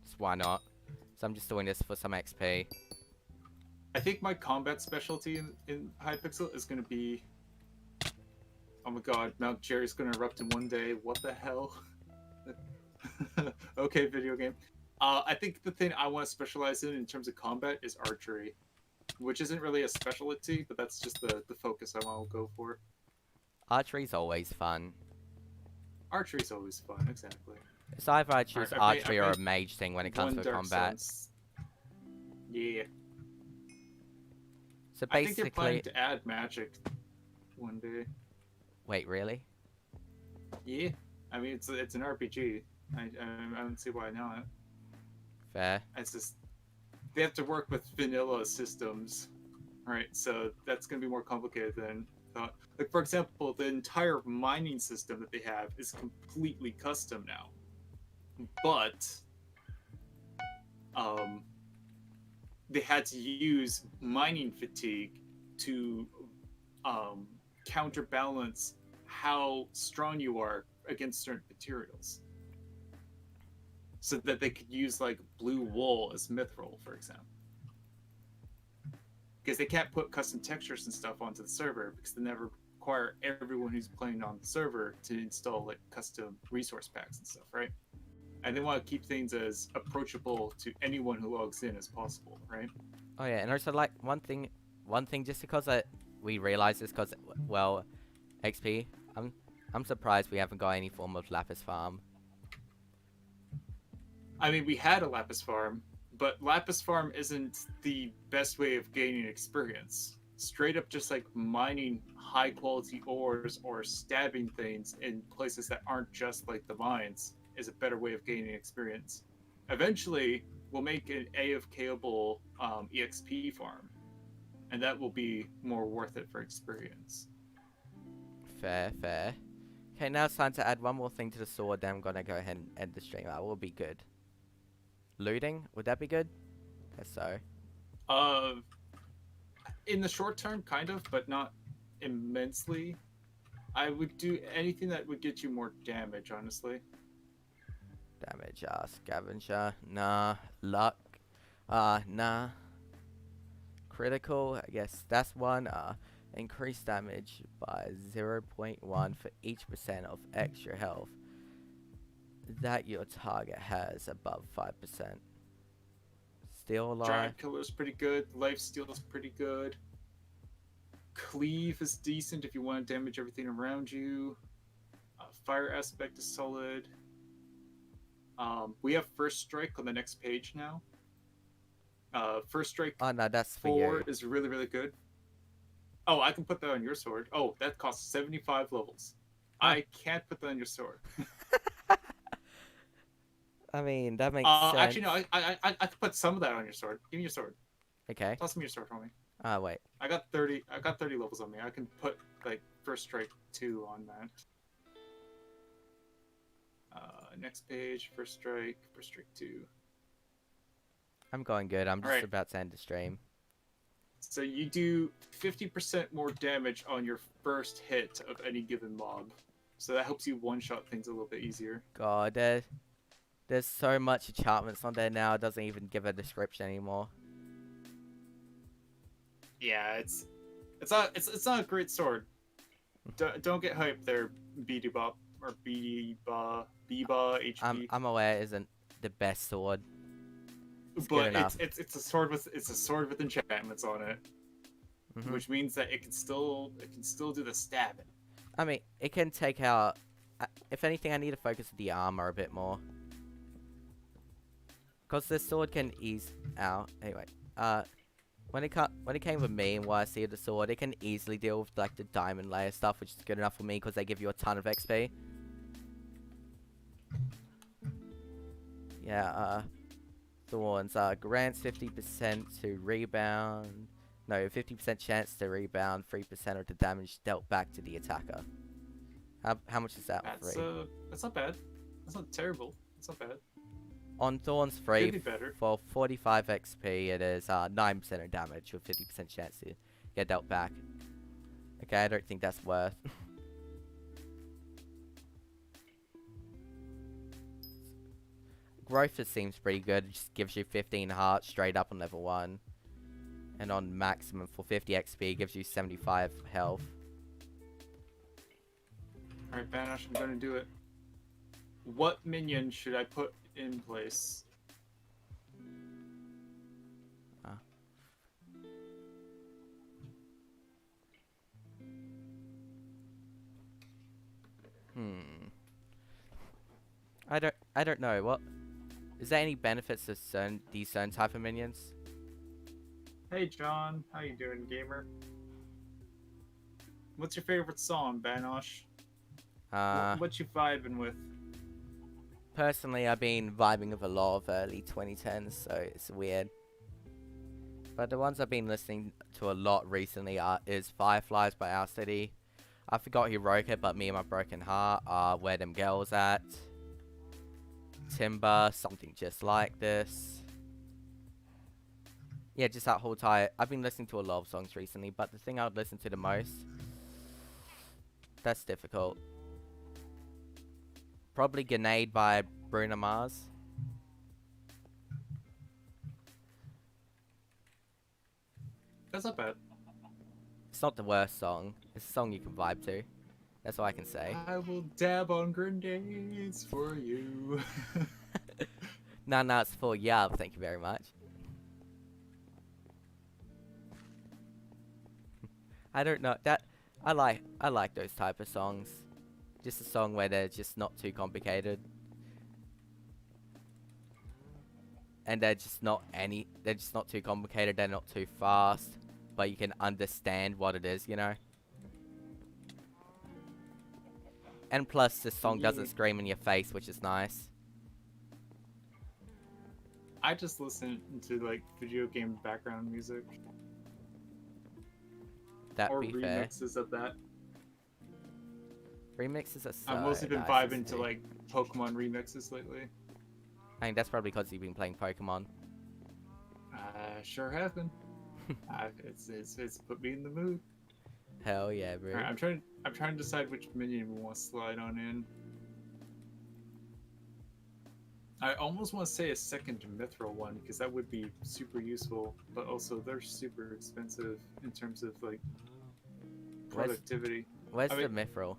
just why not? So I'm just doing this for some XP. I think my combat specialty in Hypixel is gonna be. Oh my god, Mount Jerry's gonna erupt in one day. What the hell? Okay, video game. I think the thing I want to specialize in terms of combat is archery, which isn't really a specialty, but that's just the focus I want to go for. Archery's always fun. Archery's always fun, exactly. It's either I choose archery or a mage thing when it comes to combat. Yeah. So I think they're planning basically, to add magic one day. wait, really? Yeah, I mean it's an RPG. I don't see why not. Fair. It's just they have to work with vanilla systems, right? So that's going to be more complicated than thought. Like for example, the entire mining system that they have is completely custom now, but um, they had to use mining fatigue to um, counterbalance how strong you are against certain materials, so that they could use like blue wool as mithril, for example. Because they can't put custom textures and stuff onto the server because they never require everyone who's playing on the server to install like custom resource packs and stuff, right? And they want to keep things as approachable to anyone who logs in as possible, right? Oh yeah, and also like one thing just because we realize this because well, XP. I'm surprised we haven't got any form of lapis farm. I mean, we had a Lapis farm, but Lapis farm isn't the best way of gaining experience. Straight up just like mining high quality ores or stabbing things in places that aren't just like the mines is a better way of gaining experience. Eventually, we'll make an AFKable EXP farm, and that will be more worth it for experience. Fair, fair. Okay, now it's time to add one more thing to the sword. Then I'm gonna go ahead and end the stream. That will be good. Looting, would that be good? Guess so. Uh, in the short term, kind of, but not immensely. I would do anything that would get you more damage, honestly. Damage, scavenger, nah. Luck, nah. Critical, I guess that's one. Increase damage by 0.1 for each % of extra health that your target has above 5%. Still alive. Giant Killer is pretty good. Life Steal is pretty good. Cleave is decent if you want to damage everything around you. Fire Aspect is solid. We have First Strike on the next page now. First Strike Oh no, that's for 4 you. is really, really good. Oh, I can put that on your sword. Oh, that costs 75 levels. Huh. I can't put that on your sword. I mean, that makes sense. Actually, no, I could put some of that on your sword. Give me your sword. Okay. Toss me your sword for me. Wait. I got 30 levels on me. I can put like First Strike 2 on that. Next page, First Strike 2. I'm going good. I'm just Alright. about to end the stream. So you do 50% more damage on your first hit of any given mob. So that helps you one-shot things a little bit easier. God, there's so much enchantments on there now. It doesn't even give a description anymore. Yeah, it's not a great sword. Don't get hyped there, Bebop or Biba HP. I'm aware it isn't the best sword. It's good But enough. it's a sword with enchantments on it, which means that it can still do the stabbing. I mean, it can take out. If anything, I need to focus the armor a bit more. Because the sword can ease out. Anyway, when it came with me and what I see of the sword, it can easily deal with like the diamond layer stuff, which is good enough for me because they give you a ton of XP. Yeah, Thorns grants 50% to rebound. No, 50% chance to rebound, 3% of the damage dealt back to the attacker. How much is that? That's 3. that's not bad. That's not terrible. That's not bad. On Thorns Could 3, be better. for 45 XP, it is 9% of damage with 50% chance to get dealt back. Okay, I don't think that's worth. Growth just seems pretty good. It just gives you 15 hearts straight up on level 1. And on maximum for 50 XP, gives you 75 health. Alright, Banosh, I'm gonna do it. What minion should I put in place? I don't know. What is there any benefits to these certain type of minions? Hey John, how you doing, gamer? What's your favorite song, Banosh? Uh, What you vibing with? Personally, I've been vibing with a lot of early 2010s, so it's weird. But the ones I've been listening to a lot recently is Fireflies by Our City. I forgot who wrote it, but Me and My Broken Heart are Where Them Girls At. Timber, Something Just Like This. Yeah, just that whole time. I've been listening to a lot of songs recently, but the thing I would listen to the most, that's difficult. Probably Grenade by Bruno Mars. That's not bad. It's not the worst song. It's a song you can vibe to. That's all I can say. I will dab on grenades for you. No, it's for Yub. Thank you very much. I don't know that. I like those type of songs. Just a song where they're just not too complicated. And they're just not too complicated, they're not too fast, but you can understand what it is, you know? And plus, this song doesn't scream in your face, which is nice. I just listen to like video game background music. That'd or be fair. remixes of that. Remixes are so I've mostly been nice vibing to to like Pokemon remixes lately. I think that's probably because you've been playing Pokemon. Sure have been. It's put me in the mood. Hell yeah, bro. Alright, I'm trying to decide which minion we want to slide on in. I almost want to say a second Mithril one because that would be super useful, but also they're super expensive in terms of like productivity. Where's the Mithril?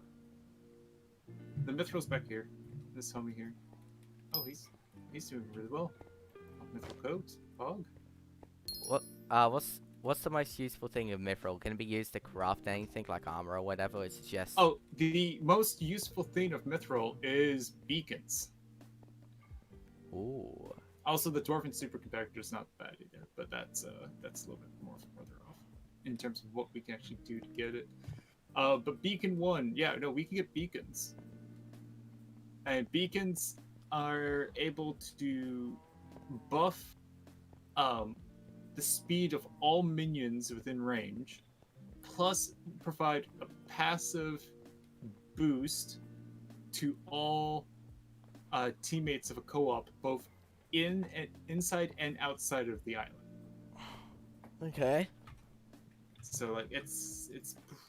The Mithril's back here. This homie here. Oh, he's doing really well. Mithril coat, fog. What's the most useful thing of Mithril? Can it be used to craft anything like armor or whatever? It's just... Oh, the most useful thing of Mithril is beacons. Ooh. Also, the Dwarven Supercompactor is not bad either, but that's a little bit more further off in terms of what we can actually do to get it. But Beacon 1, yeah, no, we can get beacons. And beacons are able to buff the speed of all minions within range, plus provide a passive boost to all teammates of a co-op, both inside and outside of the island. Okay. So like it's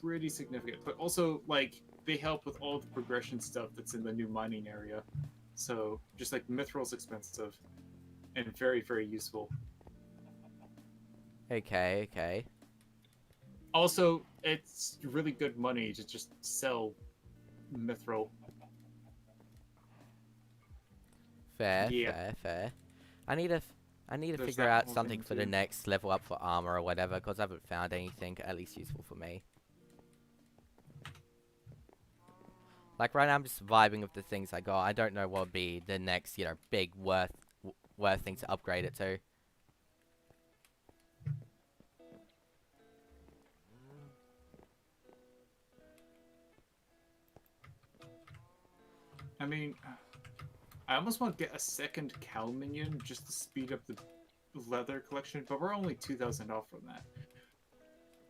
pretty significant, but also like they help with all the progression stuff that's in the new mining area. So just like Mithril's expensive and very, very useful. Okay. Also, it's really good money to just sell Mithril. Fair. I need to There's figure that out whole something thing for the too. next level up for armor or whatever, because I haven't found anything at least useful for me. Like right now I'm just vibing with the things I got. I don't know what would be the next, big worth thing to upgrade it to. I mean, I almost want to get a second cow minion just to speed up the leather collection, but we're only 2,000 off from that.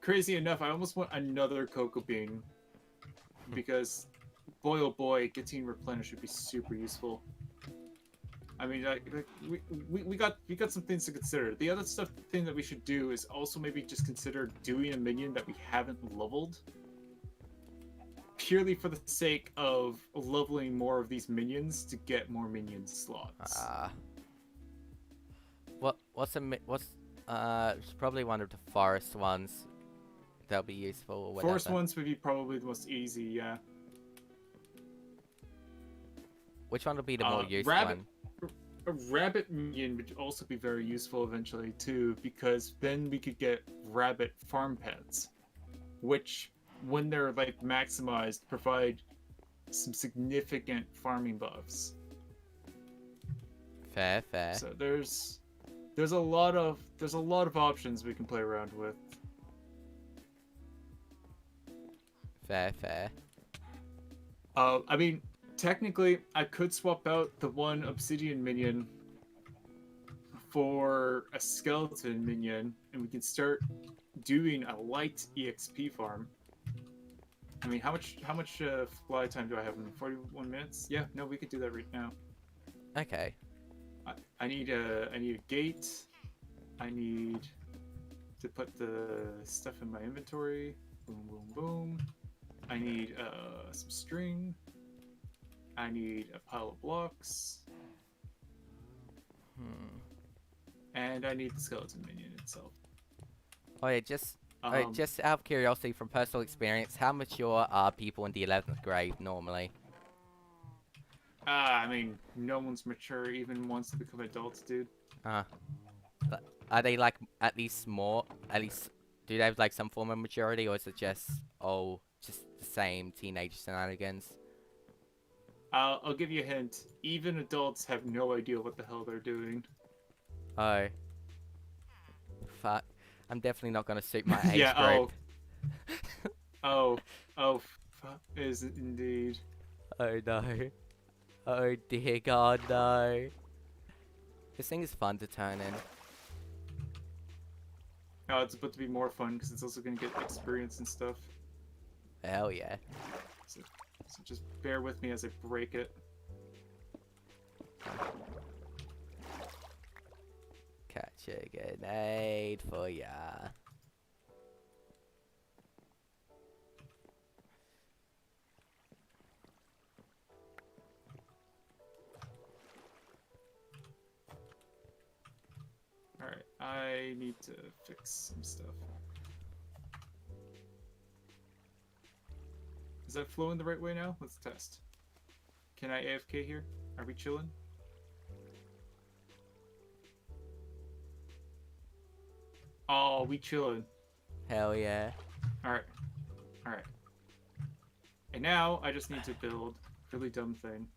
Crazy enough, I almost want another cocoa bean because, boy oh boy, getting replenished would be super useful. I mean, we got some things to consider. The other thing that we should do is also maybe just consider doing a minion that we haven't leveled, purely for the sake of leveling more of these minions to get more minion slots. It's probably one of the forest ones that'll be useful or whatever. Forest ones would be probably the most easy, yeah. Which one will be the more useful one? A rabbit minion would also be very useful eventually too, because then we could get rabbit farm pets, which, when they're like maximized, provide some significant farming buffs. Fair. So there's there's a lot of options we can play around with. Fair, fair. I mean, technically, I could swap out the one obsidian minion for a skeleton minion, and we can start doing a light EXP farm. I mean, how much fly time do I have? 41 minutes? Yeah, no, we could do that right now. Okay. I need a gate. I need to put the stuff in my inventory. Boom, boom, boom. I need some string. I need a pile of blocks. And I need the skeleton minion itself. Oh yeah, just out of curiosity from personal experience, how mature are people in the 11th grade normally? I mean, no one's mature even wants to become adults, dude. Are they like at least do they have like some form of maturity, or is it just just the same teenage shenanigans? I'll give you a hint. Even adults have no idea what the hell they're doing. Oh. Fuck. I'm definitely not gonna suit my age Yeah, group. Fuck is it indeed. Oh no. Oh dear God, no. This thing is fun to turn in. Oh, it's about to be more fun because it's also gonna get experience and stuff. Hell yeah. So just bear with me as I break it. Catch a grenade for ya. Alright, I need to fix some stuff. Is that flowing the right way now? Let's test. Can I AFK here? Are we chilling? Oh, we chilling. Hell yeah. Alright. Alright. And now, I just need to build a really dumb thing.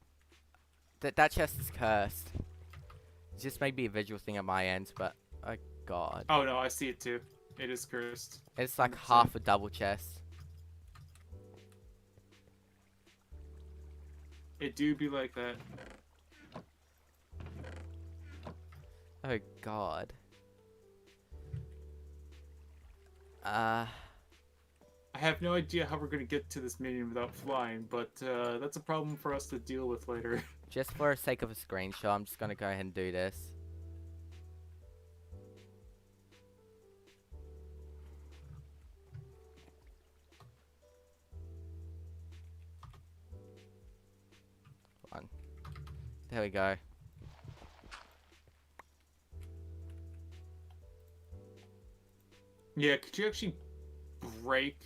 That chest is cursed. It just may be a visual thing at my end, but oh god. Oh no, I see it too. It is cursed. It's like 100%. half a double chest. It do be like that. Oh god. I have no idea how we're gonna get to this minion without flying, but that's a problem for us to deal with later. Just for the sake of a screenshot, I'm just gonna go ahead and do this. Hold on. There we go. Yeah, could you actually break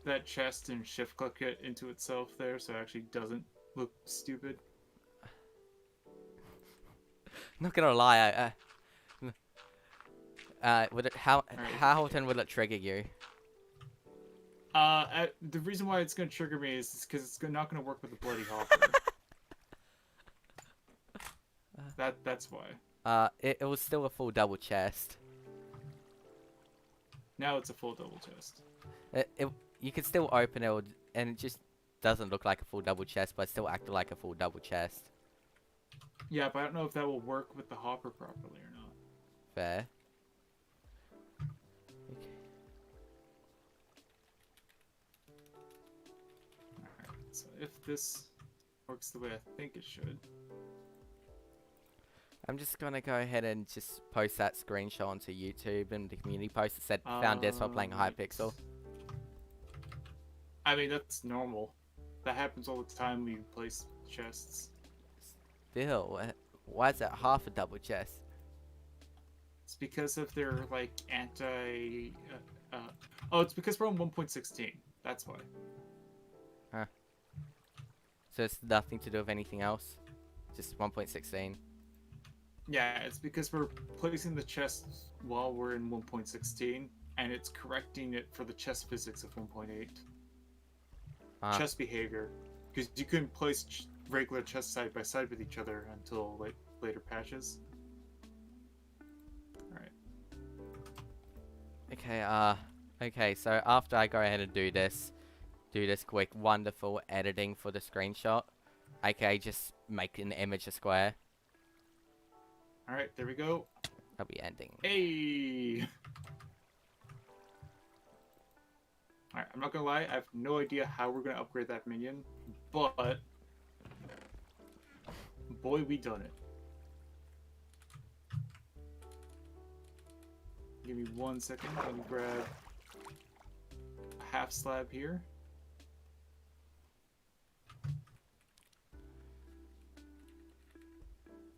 that chest and shift click it into itself there so it actually doesn't look stupid? Not gonna lie, would it how often would it trigger you? The reason why it's gonna trigger me is because it's not gonna work with the bloody hopper. That's why. It was still a full double chest. Now it's a full double chest. You can still open it, and it just doesn't look like a full double chest, but it still acted like a full double chest. Yeah, but I don't know if that will work with the hopper properly or not. Fair. Okay. Alright, so if this works the way I think it should. I'm just gonna go ahead and just post that screenshot onto YouTube and the community post that said found this while playing hypixel. I mean, that's normal. That happens all the time when you place chests. Still, why is that half a double chest? It's because of their, like, oh, it's because we're on 1.16. That's why. Huh. So it's nothing to do with anything else? Just 1.16? Yeah, it's because we're placing the chest while we're in 1.16, and it's correcting it for the chest physics of 1.8. Chest behavior. Because you couldn't place regular chests side by side with each other until, like, later patches. Okay, so after I go ahead and do this quick wonderful editing for the screenshot, okay, just make an image a square. Alright, there we go. I'll be ending. Hey! Alright, I'm not gonna lie, I have no idea how we're gonna upgrade that minion, but boy, we done it. Give me 1 second, let me grab a half slab here.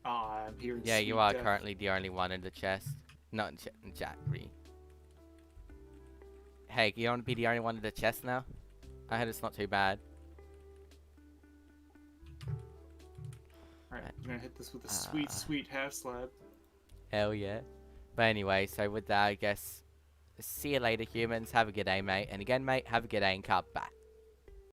Ah, I'm hearing Yeah, you sweet are death. currently the only one in the chest. Not in chat, Hey, you want to be the only one in the chest now? I heard it's not too bad. Alright, I'm gonna hit this with a sweet, sweet half slab. Hell yeah. But anyway, so with that, I guess, see you later, humans. Have a good day, mate. And again, mate, have a good day and cut back.